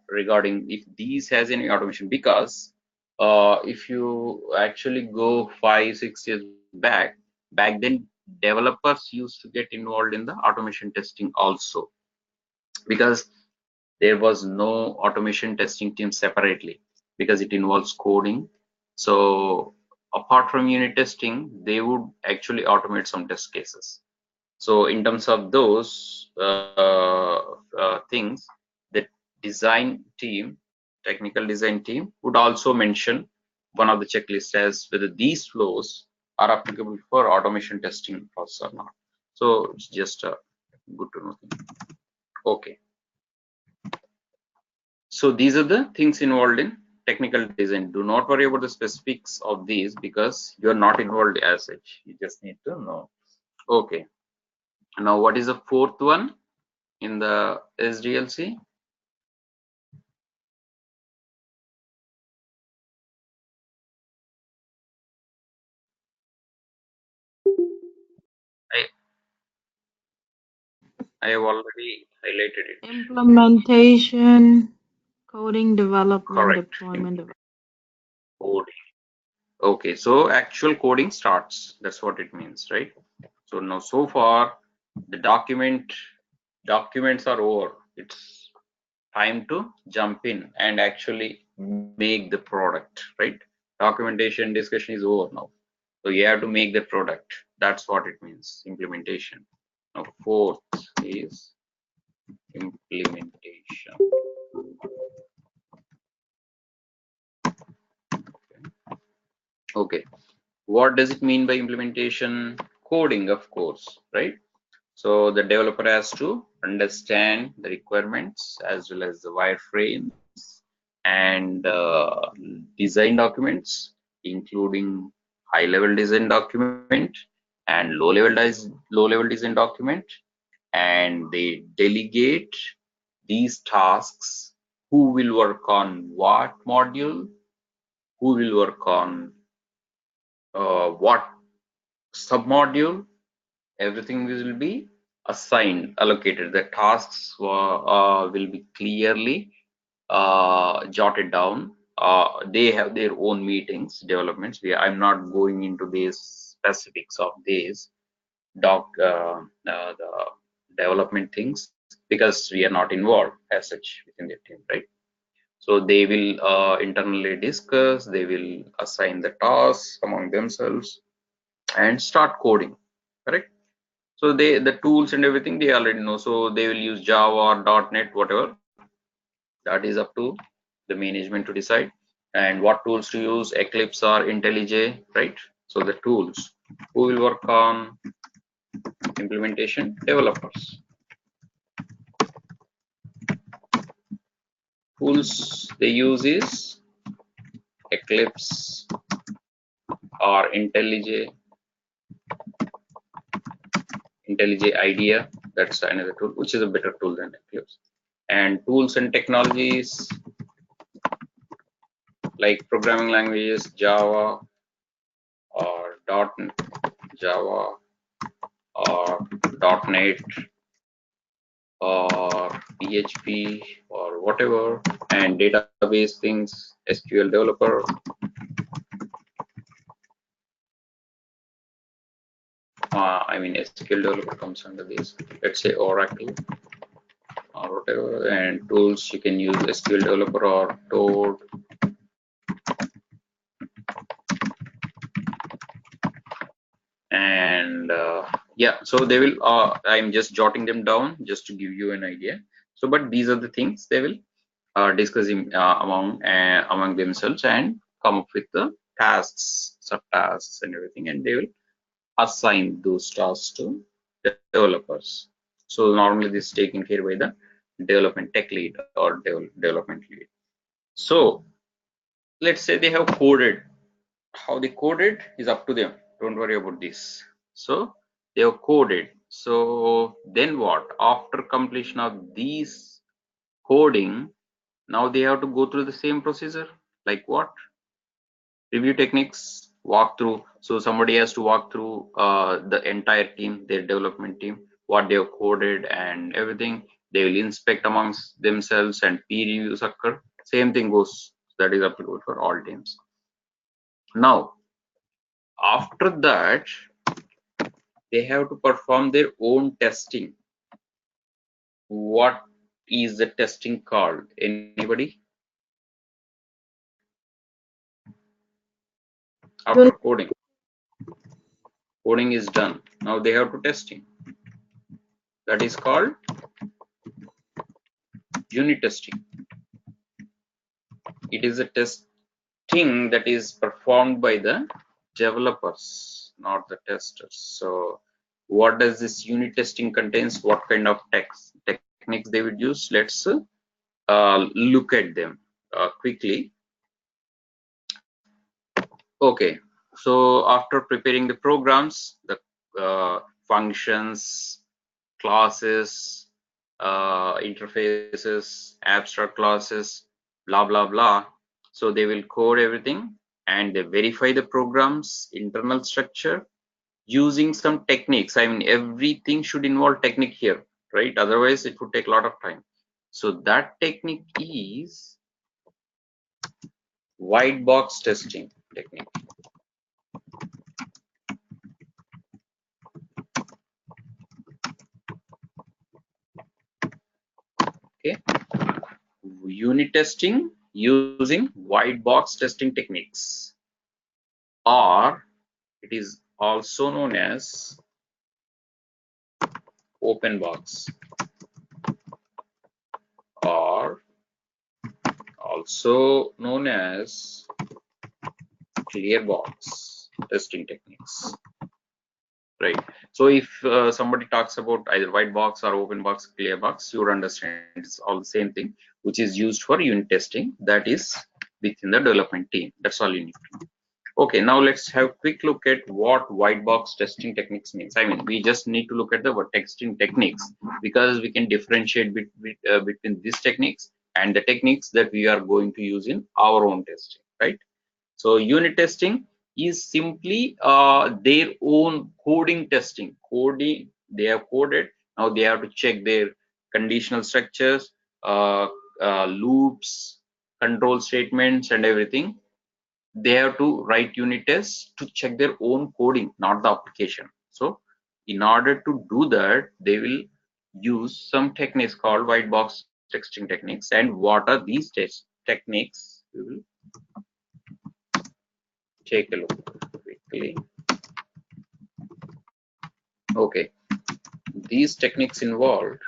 regarding if these has any automation, because if you actually go 5-6 years back then developers used to get involved in the automation testing also, because there was no automation testing team separately, because it involves coding. So apart from unit testing, they would actually automate some test cases. So in terms of those things, the design team, technical design team would also mention one of the checklists as whether these flows are applicable for automation testing process or not. So it's just a good to know thing. Okay. So these are the things involved in technical design. Do not worry about the specifics of these because you're not involved as such. You just need to know. Okay. Now what is the fourth one in the SDLC? I have already highlighted it. Implementation, coding, development, Correct. deployment. Coding. Okay, so actual coding starts. That's what it means, right? So now so far the documents are over. It's time to jump in and actually make the product, right? Documentation discussion is over now. So you have to make the product. That's what it means, implementation. Now fourth is implementation. Okay, what does it mean by implementation? Coding, of course, right? So the developer has to understand the requirements as well as the wireframes and design documents, including high-level design document and low-level design document, and they delegate these tasks. Who will work on what module? Who will work on what submodule? Everything will be assigned, allocated. The tasks will be clearly jotted down. They have their own meetings, developments. I'm not going into these specifics of these the development things because we are not involved as such within the team, right? So they will internally discuss, they will assign the tasks among themselves and start coding, correct? So the tools and everything they already know. So they will use Java or .NET, whatever. That is up to the management to decide. And what tools to use, Eclipse or IntelliJ, right? So the tools. Who will work on implementation? Developers. Tools they use is Eclipse or IntelliJ IDEA. That's another tool, which is a better tool than Eclipse. And tools and technologies like programming languages, Java or Java or .NET or PHP or whatever, and database things, SQL developer. SQL developer comes under this. Let's say Oracle or whatever, and tools you can use SQL developer or Toad. And yeah, so they will I'm just jotting them down just to give you an idea. So but these are the things they will discuss among themselves and come up with the tasks, subtasks and everything, and they will assign those tasks to the developers. So normally this is taken care by the development tech lead or development lead. So let's say they have coded. How they coded is up to them. Don't worry about this. So they have coded. So then what? After completion of these coding, now they have to go through the same procedure. Like what? Review techniques, walk through. So somebody has to walk through the entire team, their development team. what they have coded and everything. They will inspect amongst themselves and peer reviews occur. Same thing goes, that is applicable for all teams. Now, after that, they have to perform their own testing. What is the testing called? Anybody? After coding is done. Now they have to testing. That is called unit testing. It is a testing that is performed by the developers, not the testers. So what does this unit testing contains? What kind of techniques they would use? Let's look at them quickly. Okay, so after preparing the programs, the functions, classes, interfaces, abstract classes, blah blah blah. So they will code everything and they verify the program's internal structure using some techniques. I mean, everything should involve technique here, right? Otherwise it would take a lot of time. So that technique is white box testing technique. Okay, unit testing using white box testing techniques, or it is also known as open box, or also known as clear box testing techniques, right? So if somebody talks about either white box or open box, clear box, you would understand it's all the same thing, which is used for unit testing, that is within the development team. That's all you need to know. Okay, now let's have a quick look at what white box testing techniques means. I mean, we just need to look at the testing techniques because we can differentiate between these techniques and the techniques that we are going to use in our own testing, right? So unit testing is simply their own coding testing. Coding, they have coded, now they have to check their conditional structures, loops, control statements and everything. They have to write unit tests to check their own coding, not the application. So in order to do that, they will use some techniques called white box testing techniques. And what are these test techniques? We will take a look quickly. Okay, these techniques involved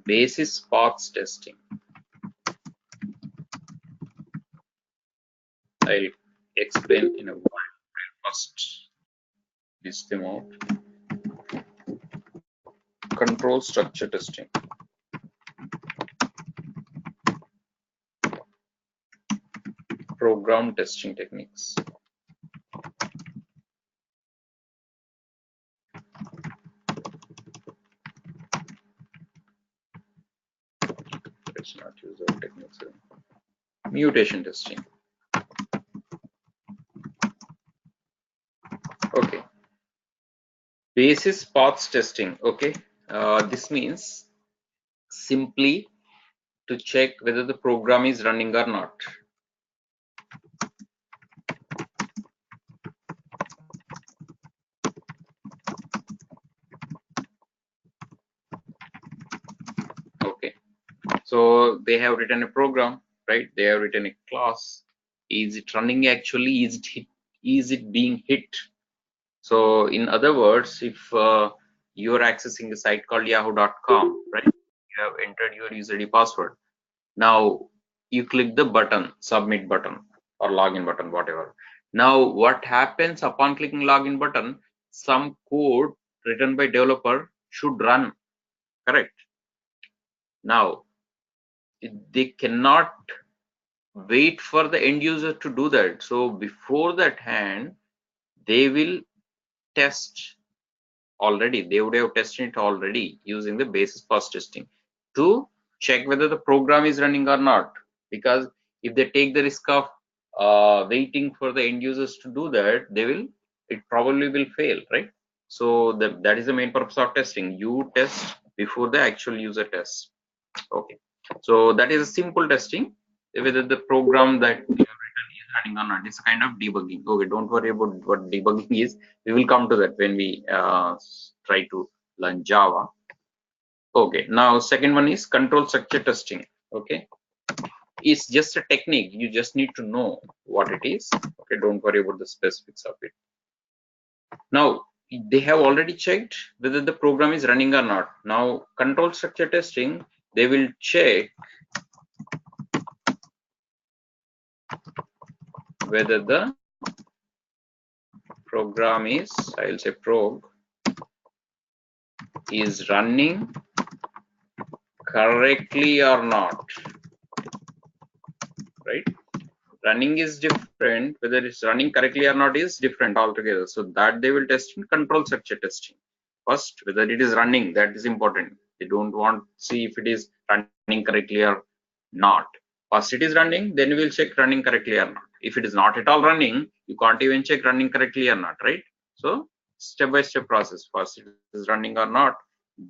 basis paths testing. I'll explain in a while. First, list them out. Control structure testing. Program testing techniques. Let's not use our techniques. Mutation testing. Okay. Basis paths testing. Okay. This means simply to check whether the program is running or not. Okay. So they have written a program, right? They have written a class. Is it running actually? Is it being hit? So in other words, if you're accessing a site called yahoo.com, right? You have entered your user ID password. Now you click the button, submit button or login button, whatever. Now what happens upon clicking login button? Some code written by developer should run, correct? Now they cannot wait for the end user to do that. So before that hand, they will test already. They would have tested it already using the basis paths testing to check whether the program is running or not. Because if they take the risk of waiting for the end users to do that, they will it probably will fail, right? So that is the main purpose of testing. You test before the actual user tests. Okay, so that is a simple testing, whether the program that you have written is running or not. It's kind of debugging. Okay, don't worry about what debugging is. We will come to that when we try to learn Java. Okay, now second one is control structure testing. Okay, it's just a technique. You just need to know what it is. Okay, don't worry about the specifics of it. Now they have already checked whether the program is running or not. Now control structure testing, they will check whether the program is, I'll say prog, is running correctly or not, right? Running is different, whether it's running correctly or not is different altogether. So that they will test in control structure testing. First, whether it is running, that is important. They don't want to see if it is running correctly or not. First it is running, then we will check running correctly or not. If it is not at all running, you can't even check running correctly or not, right? So step-by-step process. First it is running or not,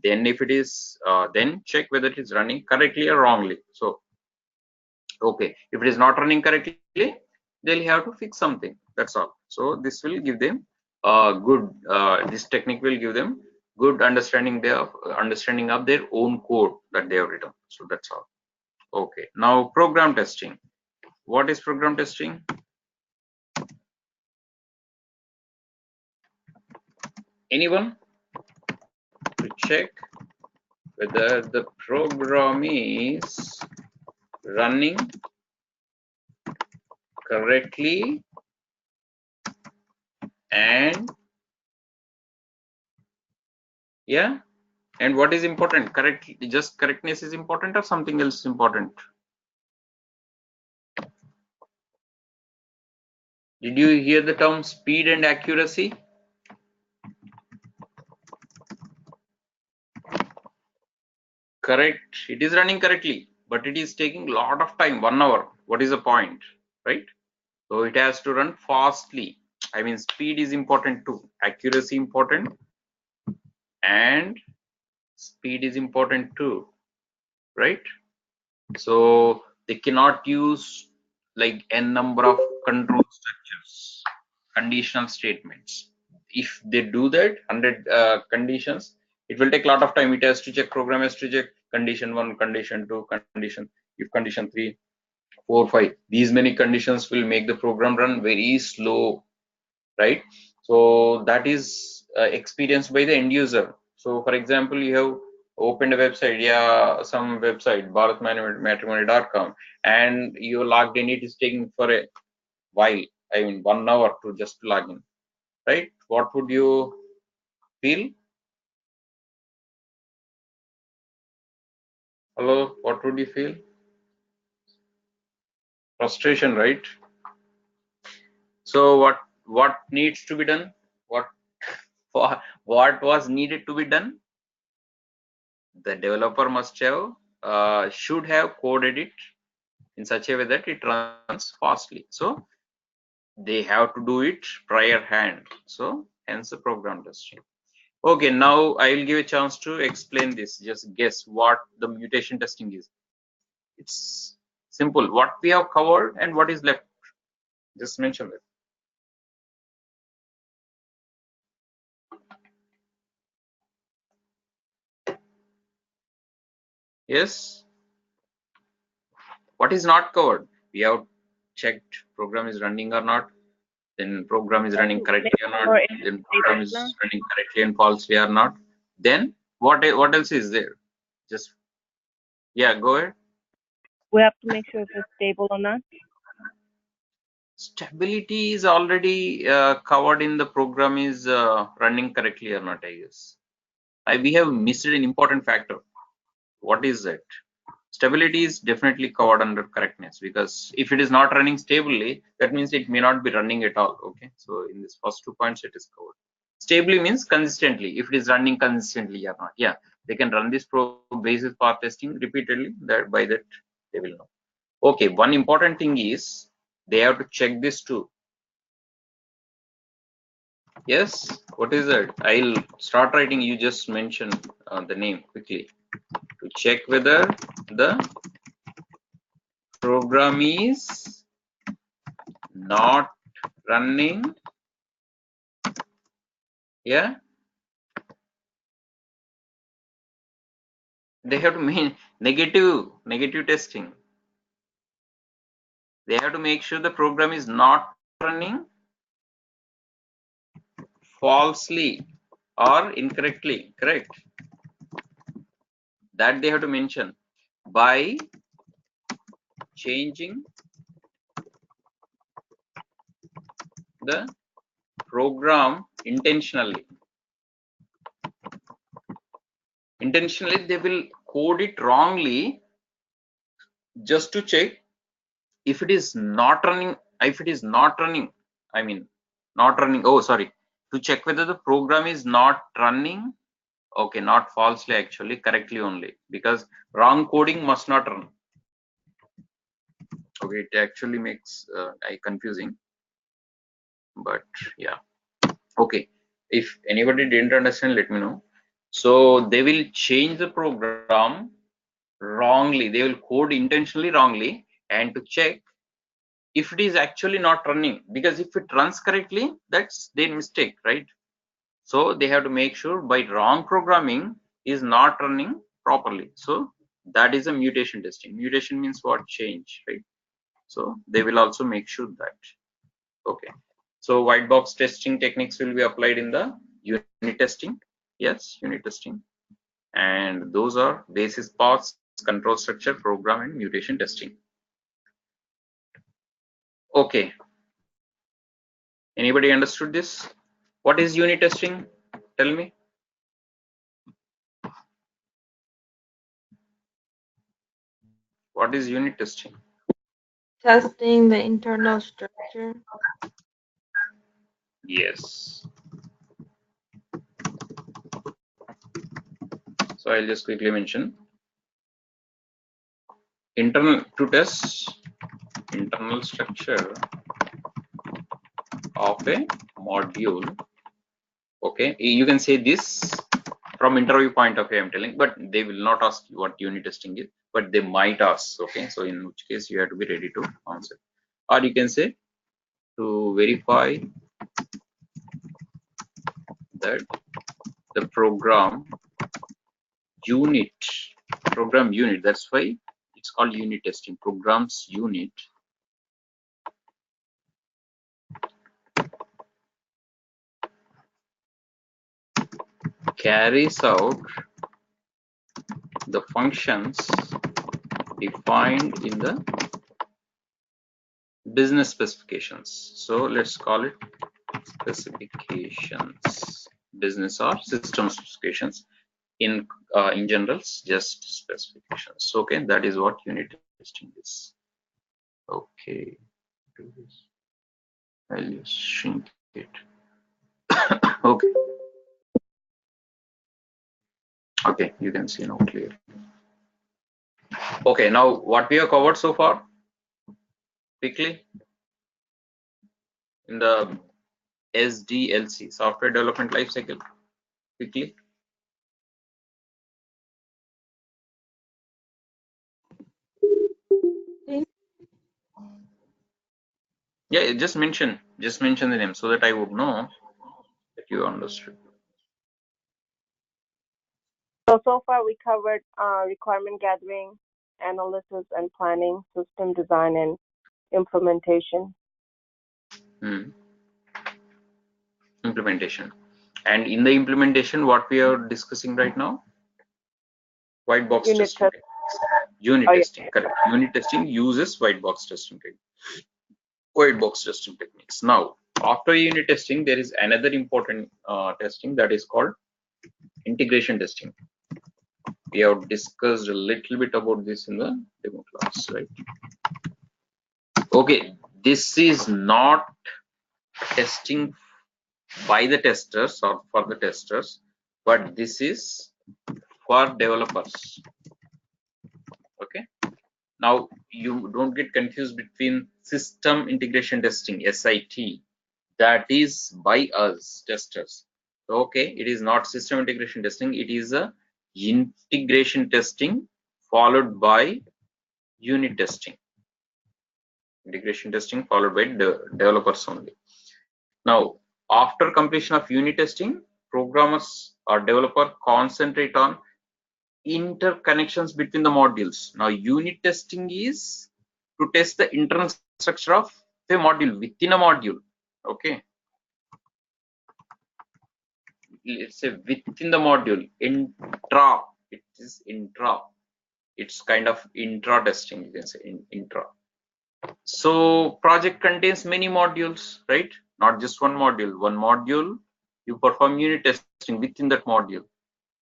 then if it is, then check whether it is running correctly or wrongly. So okay, if it is not running correctly, they'll have to fix something. That's all. So this will give them good. This technique will give them good understanding of their own code that they have written. So that's all. Okay. Now program testing. What is program testing? Anyone to check whether the program is running correctly and yeah, and what is important? Just correctness is important or something else is important? Did you hear the term speed and accuracy? Correct, it is running correctly, but it is taking a lot of time, 1 hour. What is the point, right? So it has to run fastly. I mean, speed is important too, accuracy important, and speed is important too, right? So they cannot use like n number of control structures, conditional statements. If they do that 100 conditions, it will take a lot of time. It has to check, program has to check condition 1, condition 2, condition, if condition 3, 4, 5, these many conditions will make the program run very slow, right? So that is experienced by the end user. So for example, you have opened a website, yeah, some website, bharatmatrimony.com, and you logged in, it is taking for a while, I mean 1 hour to just log in, right? What would you feel? Hello, what would you feel? Frustration, right? So what needs to be done? What was needed to be done? The developer must have should have coded it in such a way that it runs fastly. So they have to do it prior hand. So hence the program testing. Okay, now I will give a chance to explain this. Just guess what the mutation testing is. It's simple. What we have covered and what is left. Just mention it. Yes. What is not covered? We have checked program is running or not. Then program is running correctly or not. Then program is running correctly and falsely or not. Then what else is there? Just yeah, go ahead. We have to make sure if it's stable or not. Stability is already covered in the program is running correctly or not, I guess. We have missed an important factor. What is that? Stability is definitely covered under correctness, because if it is not running stably, that means it may not be running at all. Okay, so in this first 2 points it is covered. Stably means consistently, if it is running consistently or not. Yeah, they can run this basis path testing repeatedly, that by that they will know. Okay, one important thing is they have to check this too. Yes, what is that? I'll start writing. You just mention the name quickly to check whether the program is not running. Yeah, they have to mean negative testing. They have to make sure the program is not running falsely or incorrectly. Correct. That they have to mention by changing the program intentionally. Intentionally, they will code it wrongly just to check if it is not running. If it is not running, I mean, not running. Oh, sorry. To check whether the program is not running. Okay, not falsely, actually, correctly only, because wrong coding must not run. Okay, it actually makes confusing, but yeah. Okay, if anybody didn't understand, let me know. So they will change the program wrongly. They will code intentionally wrongly, and to check if it is actually not running, because if it runs correctly, that's their mistake, right? So they have to make sure by wrong programming is not running properly. So that is a mutation testing. Mutation means what? Change, right? So they will also make sure that. Okay, so white box testing techniques will be applied in the unit testing. Yes, unit testing, and those are basis parts, control structure, program, and mutation testing. Okay, anybody understood this? What is unit testing? Tell me. What is unit testing? Testing the internal structure. Yes. So I'll just quickly mention internal to test internal structure of a module. Okay, you can say this from interview point of view, I'm telling, but they will not ask you what unit testing is, but they might ask. Okay, so in which case you have to be ready to answer, or you can say to verify that the program unit, that's why it's called unit testing. Programs unit carries out the functions defined in the business specifications. So let's call it specifications, business or system specifications. In generals, just specifications. Okay, that is what unit testing is. Okay, do this. I'll just shrink it. Okay. Okay, you can see now clear. Okay, now what we have covered so far, quickly, in the SDLC, software development lifecycle, quickly. Yeah, just mention the name so that I would know that you understood. So far we covered requirement gathering, analysis and planning, system design, and implementation. Implementation. And in the implementation, what we are discussing right now, white box Unit testing. test. Unit testing, correct. Unit testing uses white box testing techniques. White box testing techniques. Now, after unit testing, there is another important testing that is called integration testing. We have discussed a little bit about this in the demo class, right? Okay, this is not testing by the testers or for the testers, but this is for developers. Okay, now you don't get confused between system integration testing, SIT, that is by us testers. Okay, it is not system integration testing, it is a integration testing followed by unit testing. Integration testing followed by developers only. Now, after completion of unit testing, programmers or developer concentrate on interconnections between the modules. Now, unit testing is to test the internal structure of a module within a module. Okay, let's say within the module, intra. It is intra. It's kind of intra testing. You can say intra. So project contains many modules, right? Not just one module. One module, you perform unit testing within that module.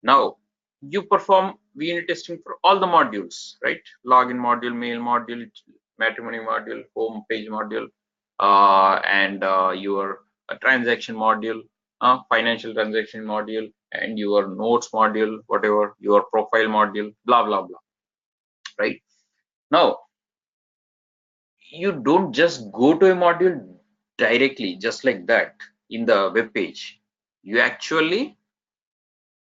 Now you perform unit testing for all the modules, right? Login module, mail module, matrimony module, home page module, and your transaction module, financial transaction module, and your notes module, whatever, your profile module, blah blah blah, right? Now you don't just go to a module directly just like that in the web page. You actually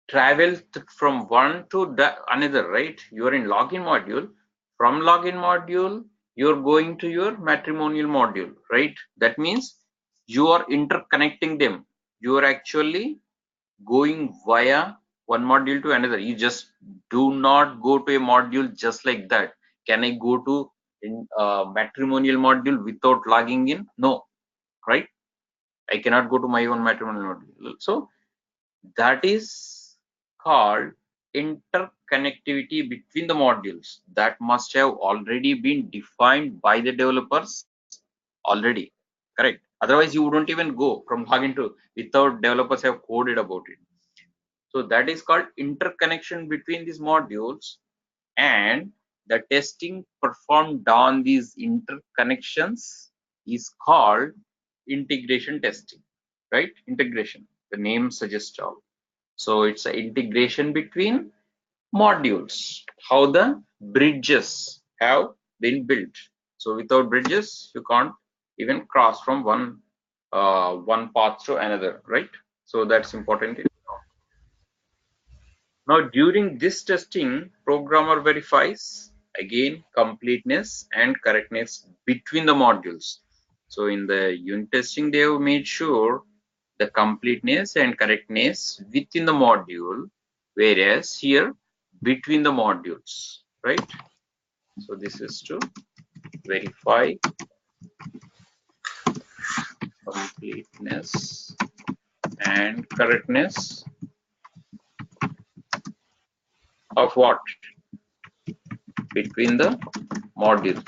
travel from one to the another, right? You're in login module. From login module, you're going to your matrimonial module, right? That means you are interconnecting them. You are actually going via one module to another. You just do not go to a module just like that. Can I go to matrimonial module without logging in? No, right? I cannot go to my own matrimonial module. So that is called interconnectivity between the modules. That must have already been defined by the developers already, correct? Otherwise you wouldn't even go from login to without developers have coded about it. So that is called interconnection between these modules, and the testing performed on these interconnections is called integration testing, right? Integration, the name suggests all. So it's an integration between modules, how the bridges have been built. So without bridges, you can't even cross from one path to another, right? So that's important. Now, during this testing, programmer verifies again completeness and correctness between the modules. So in the unit testing, they have made sure the completeness and correctness within the module, whereas here between the modules, right? So this is to verify completeness and correctness of what? Between the modules.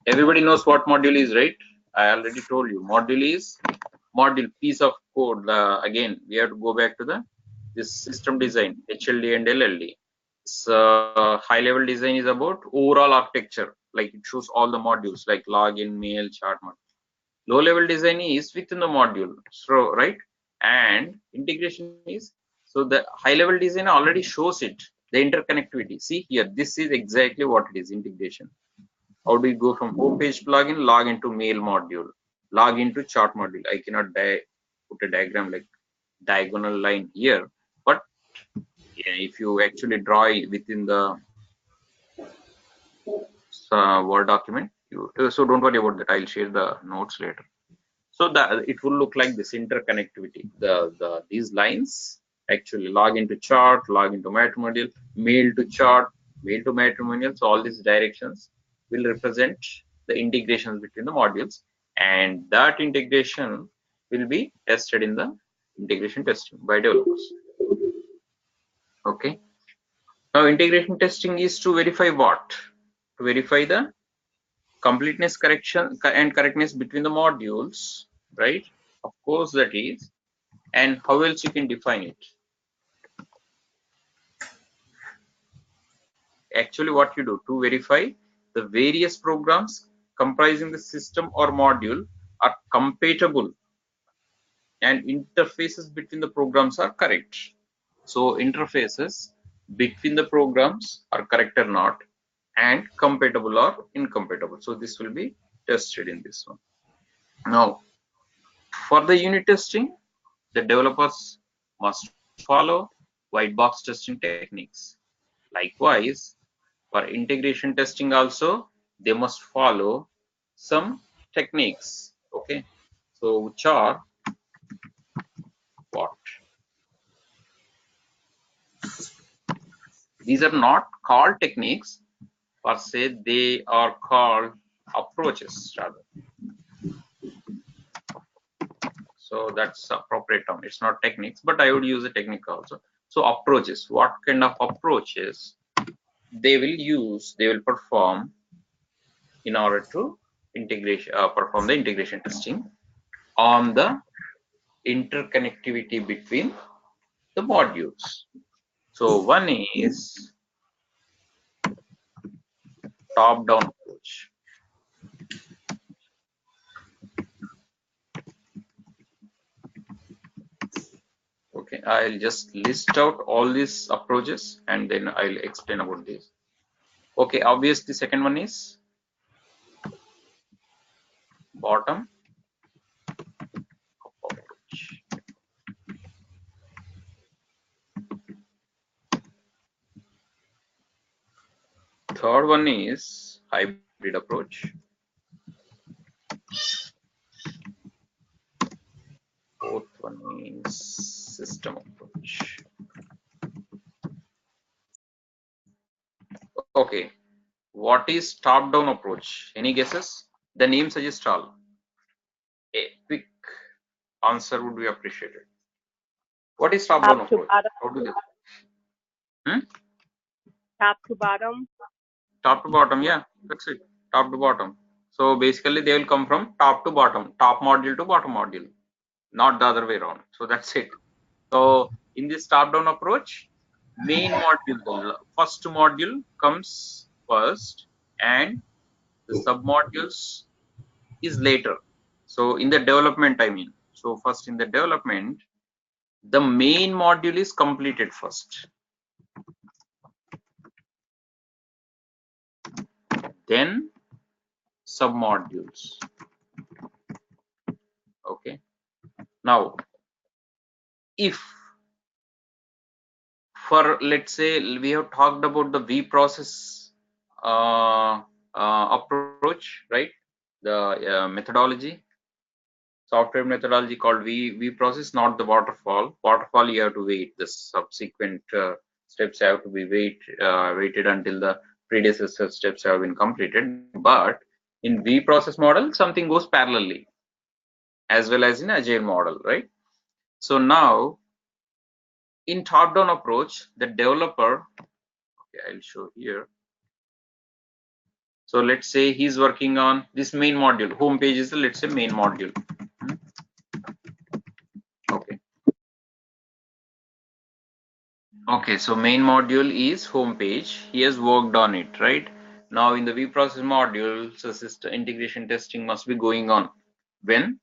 Everybody knows what module is, right? I already told you. Module is module, piece of code. Again, we have to go back to this system design, HLD and LLD. High level design is about overall architecture, like it shows all the modules like login, mail, chart module. Low level design is within the module, so right, and integration is, so the high level design already shows it, the interconnectivity. See here, this is exactly what it is, integration. How do you go from home page plugin, log into mail module, log into chart module? I cannot put a diagram like diagonal line here, but yeah, if you actually draw it within the Word document, so don't worry about that. I'll share the notes later. So that it will look like this interconnectivity. These lines actually log into chart, log into matrimonial, mail to chart, mail to matrimonial. So all these directions will represent the integrations between the modules, and that integration will be tested in the integration testing by developers. Okay. Now integration testing is to verify what? To verify the completeness, correction and correctness between the modules, right? Of course that is. And how else you can define it? Actually what you do to verify the various programs comprising the system or module are compatible and interfaces between the programs are correct. So interfaces between the programs are correct or not, and compatible or incompatible. So this will be tested in this one. Now For the unit testing, the developers must follow white box testing techniques. Likewise, for integration testing also, they must follow some techniques. Okay, so which are what? These are not called techniques per se, they are called approaches rather. So that's appropriate term. It's not techniques, but I would use a technique also. So approaches, what kind of approaches they will use, they will perform in order to perform the integration testing on the interconnectivity between the modules. So one is top-down approach. Okay, I'll just list out all these approaches and then I'll explain about this. Okay, obviously second one is bottom approach. Third one is hybrid approach. Fourth one is system approach. Okay, what is top-down approach? Any guesses? The name suggests all. A quick answer would be appreciated. What is top-down Top to approach? bottom. How do they? Top to bottom. Top to bottom, yeah, that's it. Top to bottom. So basically, they will come from top to bottom, top module to bottom module, not the other way around. So that's it. So in this top-down approach, main module, the first module comes first, and the sub-modules is later. So in the development, I mean, so first in the development, the main module is completed first. Then sub-modules. Okay. Now, if for let's say we have talked about the V process approach, right? The methodology, software methodology called V process, not the waterfall. Waterfall, you have to wait. The subsequent steps have to be waited until the predecessor steps have been completed. But in V process model, something goes parallelly, as well as in Agile model, right? So now, in top-down approach, the developer, okay, I'll show here. So let's say he's working on this main module. Home page is the, let's say, main module. Okay. Okay, so main module is home page. He has worked on it, right? Now in the vProcess module, so system integration testing must be going on when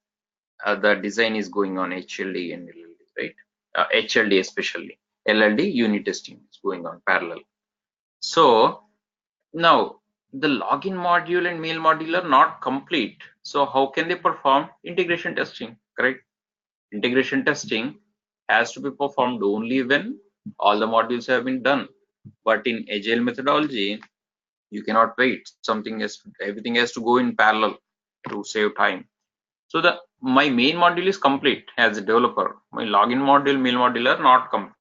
the design is going on HLD and LLD, right? HLD especially. LLD unit testing is going on parallel. So now the login module and mail module are not complete. So how can they perform integration testing, correct? Integration testing has to be performed only when all the modules have been done. But in Agile methodology, you cannot wait. Everything has to go in parallel to save time. So my main module is complete as a developer. My login module, mail module are not complete.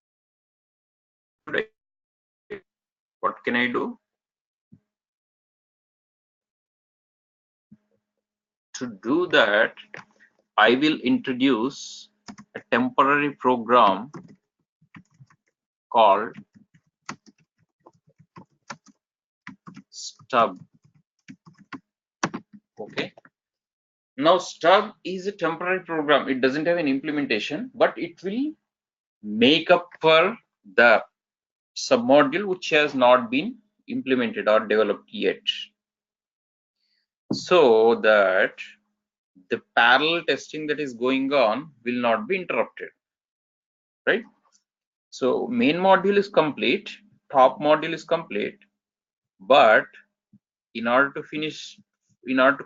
What can I do? To do that, I will introduce a temporary program called stub. Okay. Now stub is a temporary program. It doesn't have an implementation, but it will make up for the submodule which has not been implemented or developed yet, so that the parallel testing that is going on will not be interrupted, right? So main module is complete, top module is complete, but in order to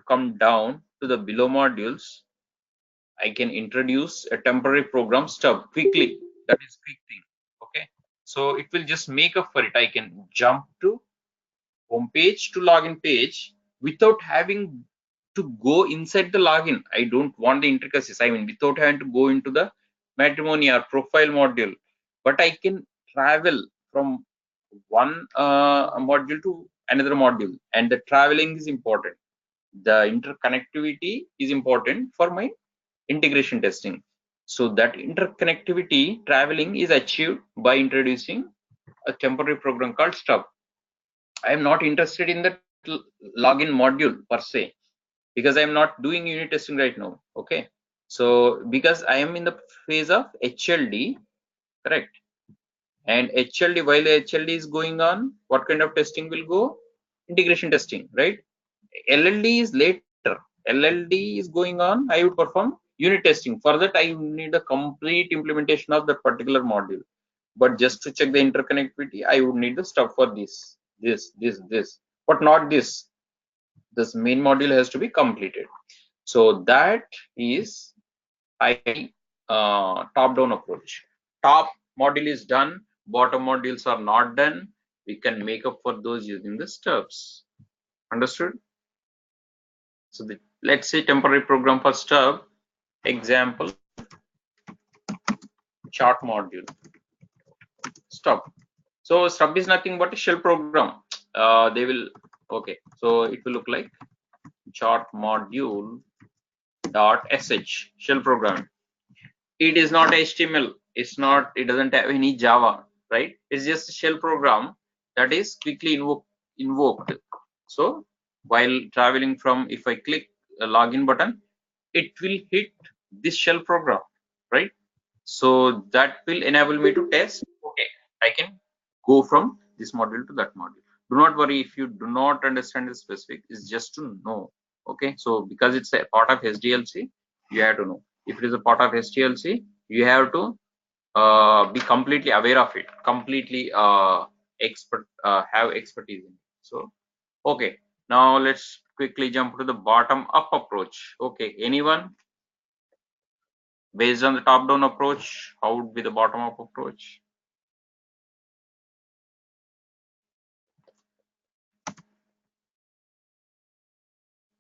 come down to the below modules, I can introduce a temporary program stub quickly. That is quick thing. Okay. So it will just make up for it. I can jump to home page to login page without having to go inside the login. I don't want the intricacies. I mean, without having to go into the matrimony or profile module, but I can travel from one module to another module, and the traveling is important. The interconnectivity is important for my integration testing. So that interconnectivity traveling is achieved by introducing a temporary program called stub. I am not interested in that login module per se, because I am not doing unit testing right now. Okay. So because I am in the phase of HLD, correct? And HLD, while HLD is going on, what kind of testing will go? Integration testing, right? LLD is later. LLD is going on. I would perform unit testing. For that, I need a complete implementation of that particular module. But just to check the interconnectivity, I would need the stuff for this, but not this. This main module has to be completed. So that is top-down approach. Top module is done, bottom modules are not done. We can make up for those using the stubs. Understood? So let's say temporary program for stub. Example, chart module, stub. So stub is nothing but a shell program. Okay, so it will look like chart module dot sh, shell program. It is not HTML. It doesn't have any Java, right? It's just a shell program that is quickly invoked. So while traveling from, if I click a login button, it will hit this shell program, right? So that will enable me to test. Okay, I can go from this module to that module. Do not worry if you do not understand the specific. It's just to know. Okay, so because it's a part of SDLC, you have to know. If it is a part of SDLC, you have to be completely aware of it, completely have expertise in it. So okay, now let's quickly jump to the bottom up approach. Okay, anyone? Based on the top down approach, how would be the bottom up approach?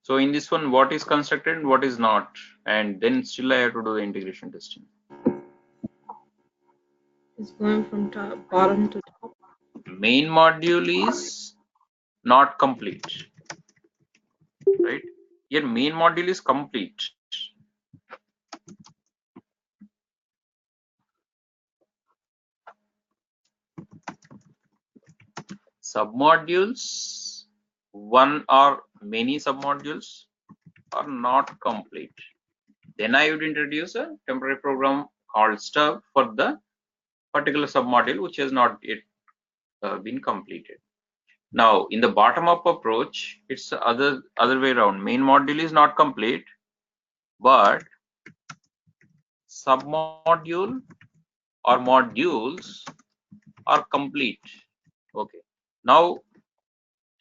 So in this one, what is constructed and what is not, and then still I have to do the integration testing. It's going from top, bottom to top. Main module is not complete, right? Here main module is complete. Submodules, one or many submodules are not complete. Then I would introduce a temporary program called stub for the particular submodule which has not yet been completed. Now in the bottom up approach, it's the other way around. Main module is not complete, but submodule or modules are complete. Okay, now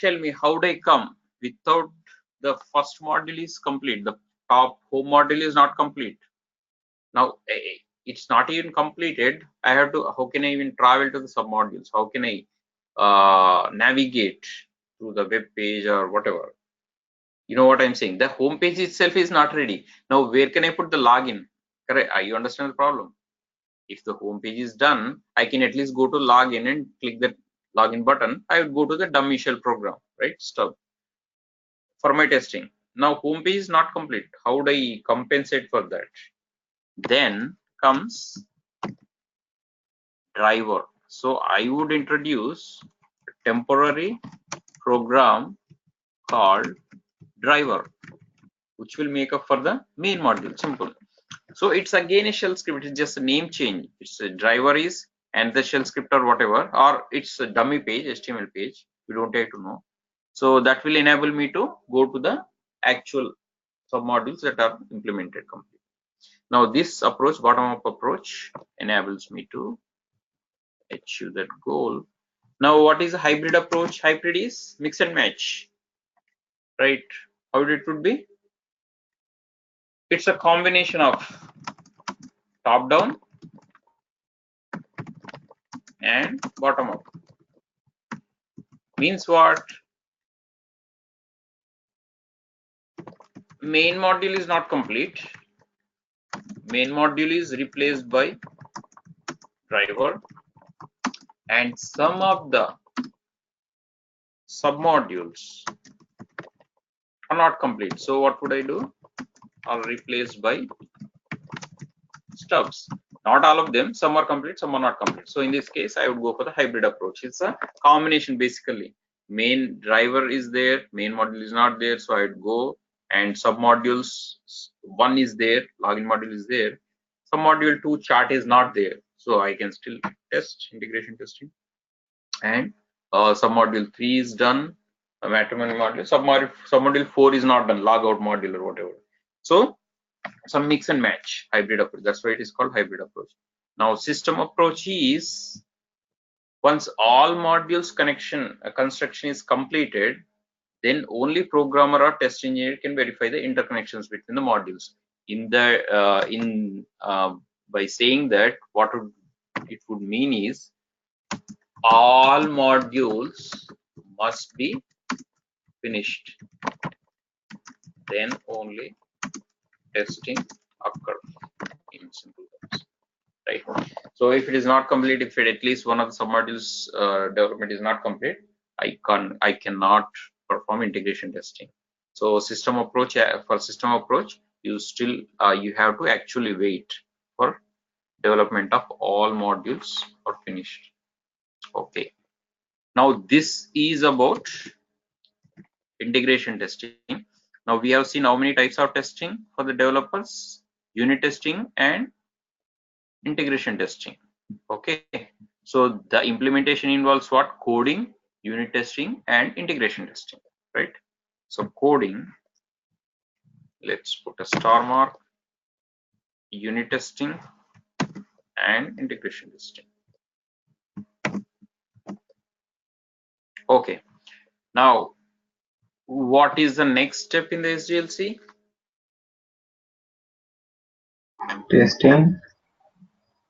tell me, how do I come without the first module is complete? The top home module is not complete. Now it's not even completed. I have to, how can I even travel to the submodules? How can I navigate through the web page or whatever? You know what I'm saying? The home page itself is not ready. Now where can I put the login? Correct? You understand the problem? If the home page is done, I can at least go to login and click the login button. I would go to the dummy shell program, right? Stub for my testing. Now home page is not complete. How do I compensate for that? Then comes driver. So I would introduce a temporary program called driver, which will make up for the main module. Simple. So it's again a shell script. It's just a name change. It's a driver is and the shell script or whatever, or it's a dummy page, HTML page. We don't have to know. So that will enable me to go to the actual submodules that are implemented completely. Now this approach, bottom up approach, enables me to achieve that goal. Now what is a hybrid approach? Hybrid is mix and match, right? How it would be? It's a combination of top down and bottom up. Means what? Main module is not complete. Main module is replaced by driver, and some of the submodules are not complete. So what would I do? I'll replace by stubs. Not all of them, some are complete, some are not complete. So in this case, I would go for the hybrid approach. It's a combination basically. Main driver is there, main module is not there, so I would go, and submodules, one is there, login module is there, some module 2 chart is not there, so I can still test integration testing, and submodule 3 is done, matrimony module, submodule 4 is not done, logout module or whatever. So some mix and match hybrid approach. That's why it is called hybrid approach. Now system approach is once all modules construction is completed, then only programmer or test engineer can verify the interconnections between the modules. By saying that, what it would mean is all modules must be finished, then only testing occurs, in simple terms, right? So if it is not complete, if at least one of the submodules development is not complete, I cannot perform integration testing. So system approach, for system approach, you still you have to actually wait for development of all modules are finished. Okay, now this is about integration testing. Now we have seen how many types of testing for the developers: unit testing and integration testing. Okay, so the implementation involves what? Coding, unit testing, and integration testing, right? So coding, let's put a star mark, unit testing and integration testing. Okay, now what is the next step in the SDLC?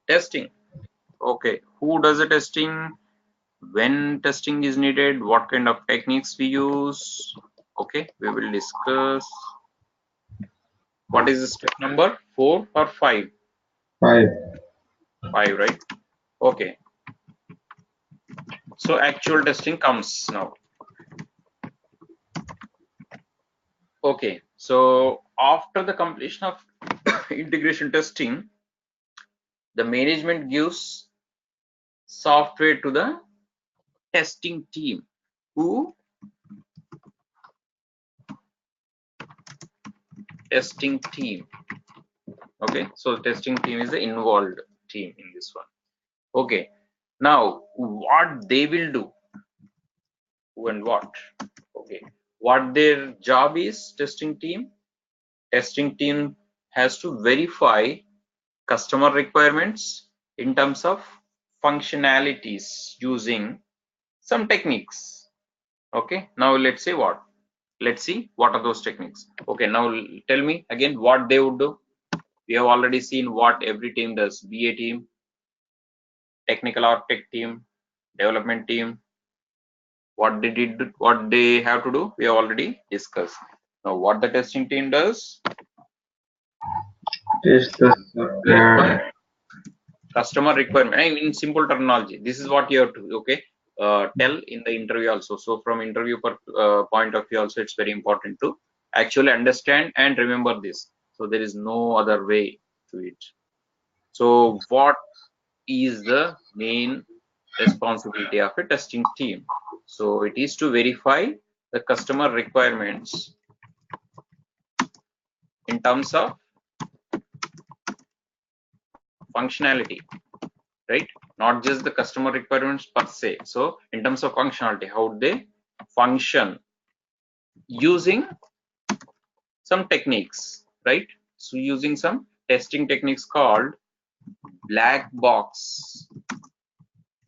Testing. Okay, who does the testing? When testing is needed? What kind of techniques we use? Okay, we will discuss. What is the step number? 4 or 5? 5. 5, right? Okay. So actual testing comes now. Okay, so after the completion of integration testing, the management gives software to the testing team, who testing team. Okay, so testing team is the involved team in this one. Okay, now what they will do, who and what? Okay, what their job is, testing team has to verify customer requirements in terms of functionalities using some techniques. Okay, now let's see what are those techniques. Okay, now tell me again what they would do. We have already seen what every team does: BA team, technical architect team, development team. What they have to do, we have already discussed. Now what the testing team does: Test the software. Customer requirement. I mean, in simple terminology, this is what you have to tell in the interview also. So from interview point of view also, it's very important to actually understand and remember this. So there is no other way to it. So what is the main responsibility of a testing team? So it is to verify the customer requirements in terms of functionality, right? Not just the customer requirements per se. So in terms of functionality, how they function using some techniques, right? So using some testing techniques called black box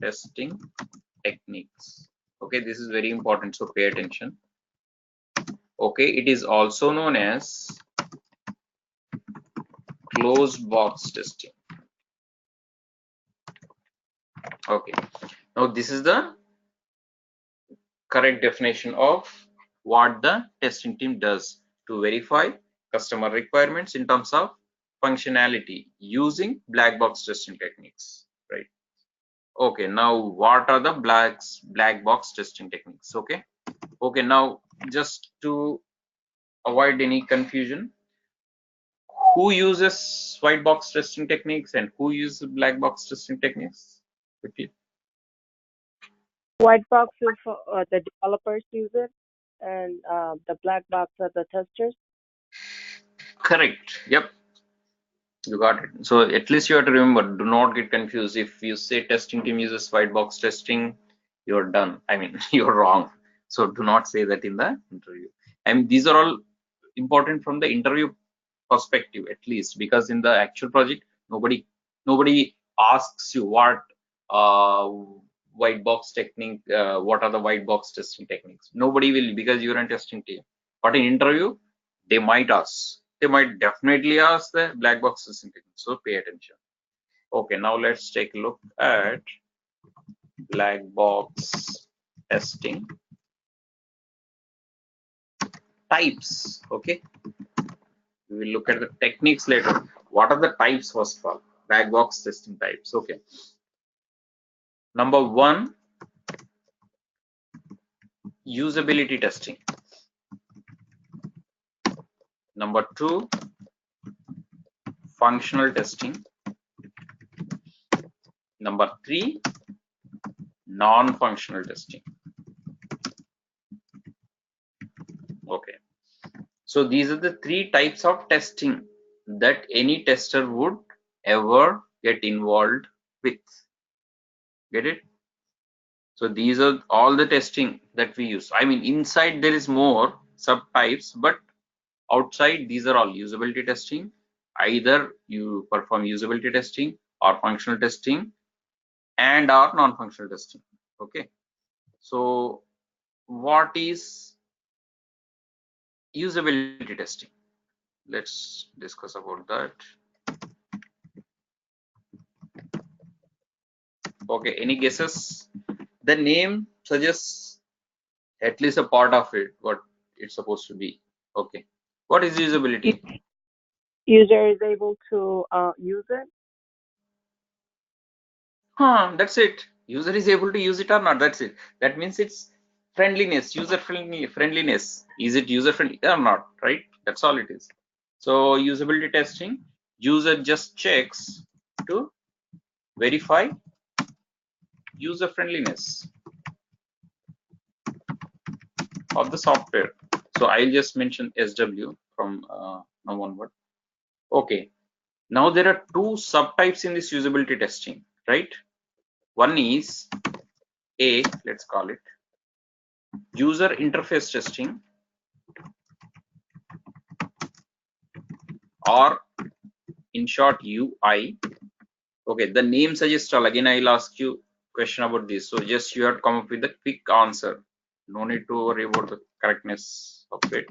testing techniques. Okay, this is very important, so pay attention. Okay, it is also known as closed box testing. Okay, now this is the correct definition of what the testing team does to verify customer requirements in terms of functionality using black box testing techniques, right? Okay, now what are the black box testing techniques? Okay, now just to avoid any confusion, who uses white box testing techniques and who uses black box testing techniques? Okay. White box is for the developers use it, and the black box are the testers. Correct. Yep. You got it. So at least you have to remember, do not get confused. If you say testing team uses white box testing, you're done. I mean, you're wrong. So do not say that in the interview. I mean, these are all important from the interview perspective, at least, because in the actual project, nobody asks you what white box technique, what are the white box testing techniques. Nobody will, because you're in testing team. But in interview, they might ask. They might definitely ask the black box testing technique. So pay attention. Okay, now let's take a look at black box testing types. Okay, we will look at the techniques later. What are the types first of all? Black box testing types. Okay. Number one, usability testing. Number two, functional testing. Number three, non-functional testing. Okay. So these are the three types of testing that any tester would ever get involved with. Get it? So these are all the testing that we use. I mean, inside there is more subtypes, but outside these are all usability testing. Either you perform usability testing or functional testing and or non-functional testing. Okay. So what is usability testing? Let's discuss about that. Okay, any guesses? The name suggests at least a part of it, what it's supposed to be. Okay, what is usability? User is able to use it. That's it. User is able to use it or not. That's it. That means it's friendliness, user friendliness. Is it user friendly or not? Right? That's all it is. So usability testing, user just checks to verify user friendliness of the software. So I'll just mention SW from now onward. Okay. Now there are two subtypes in this usability testing, right? One is A, let's call it user interface testing, or in short UI. Okay, the name suggests all. Again, I'll ask you question about this. So just you have to come up with a quick answer. No need to worry about the correctness of it.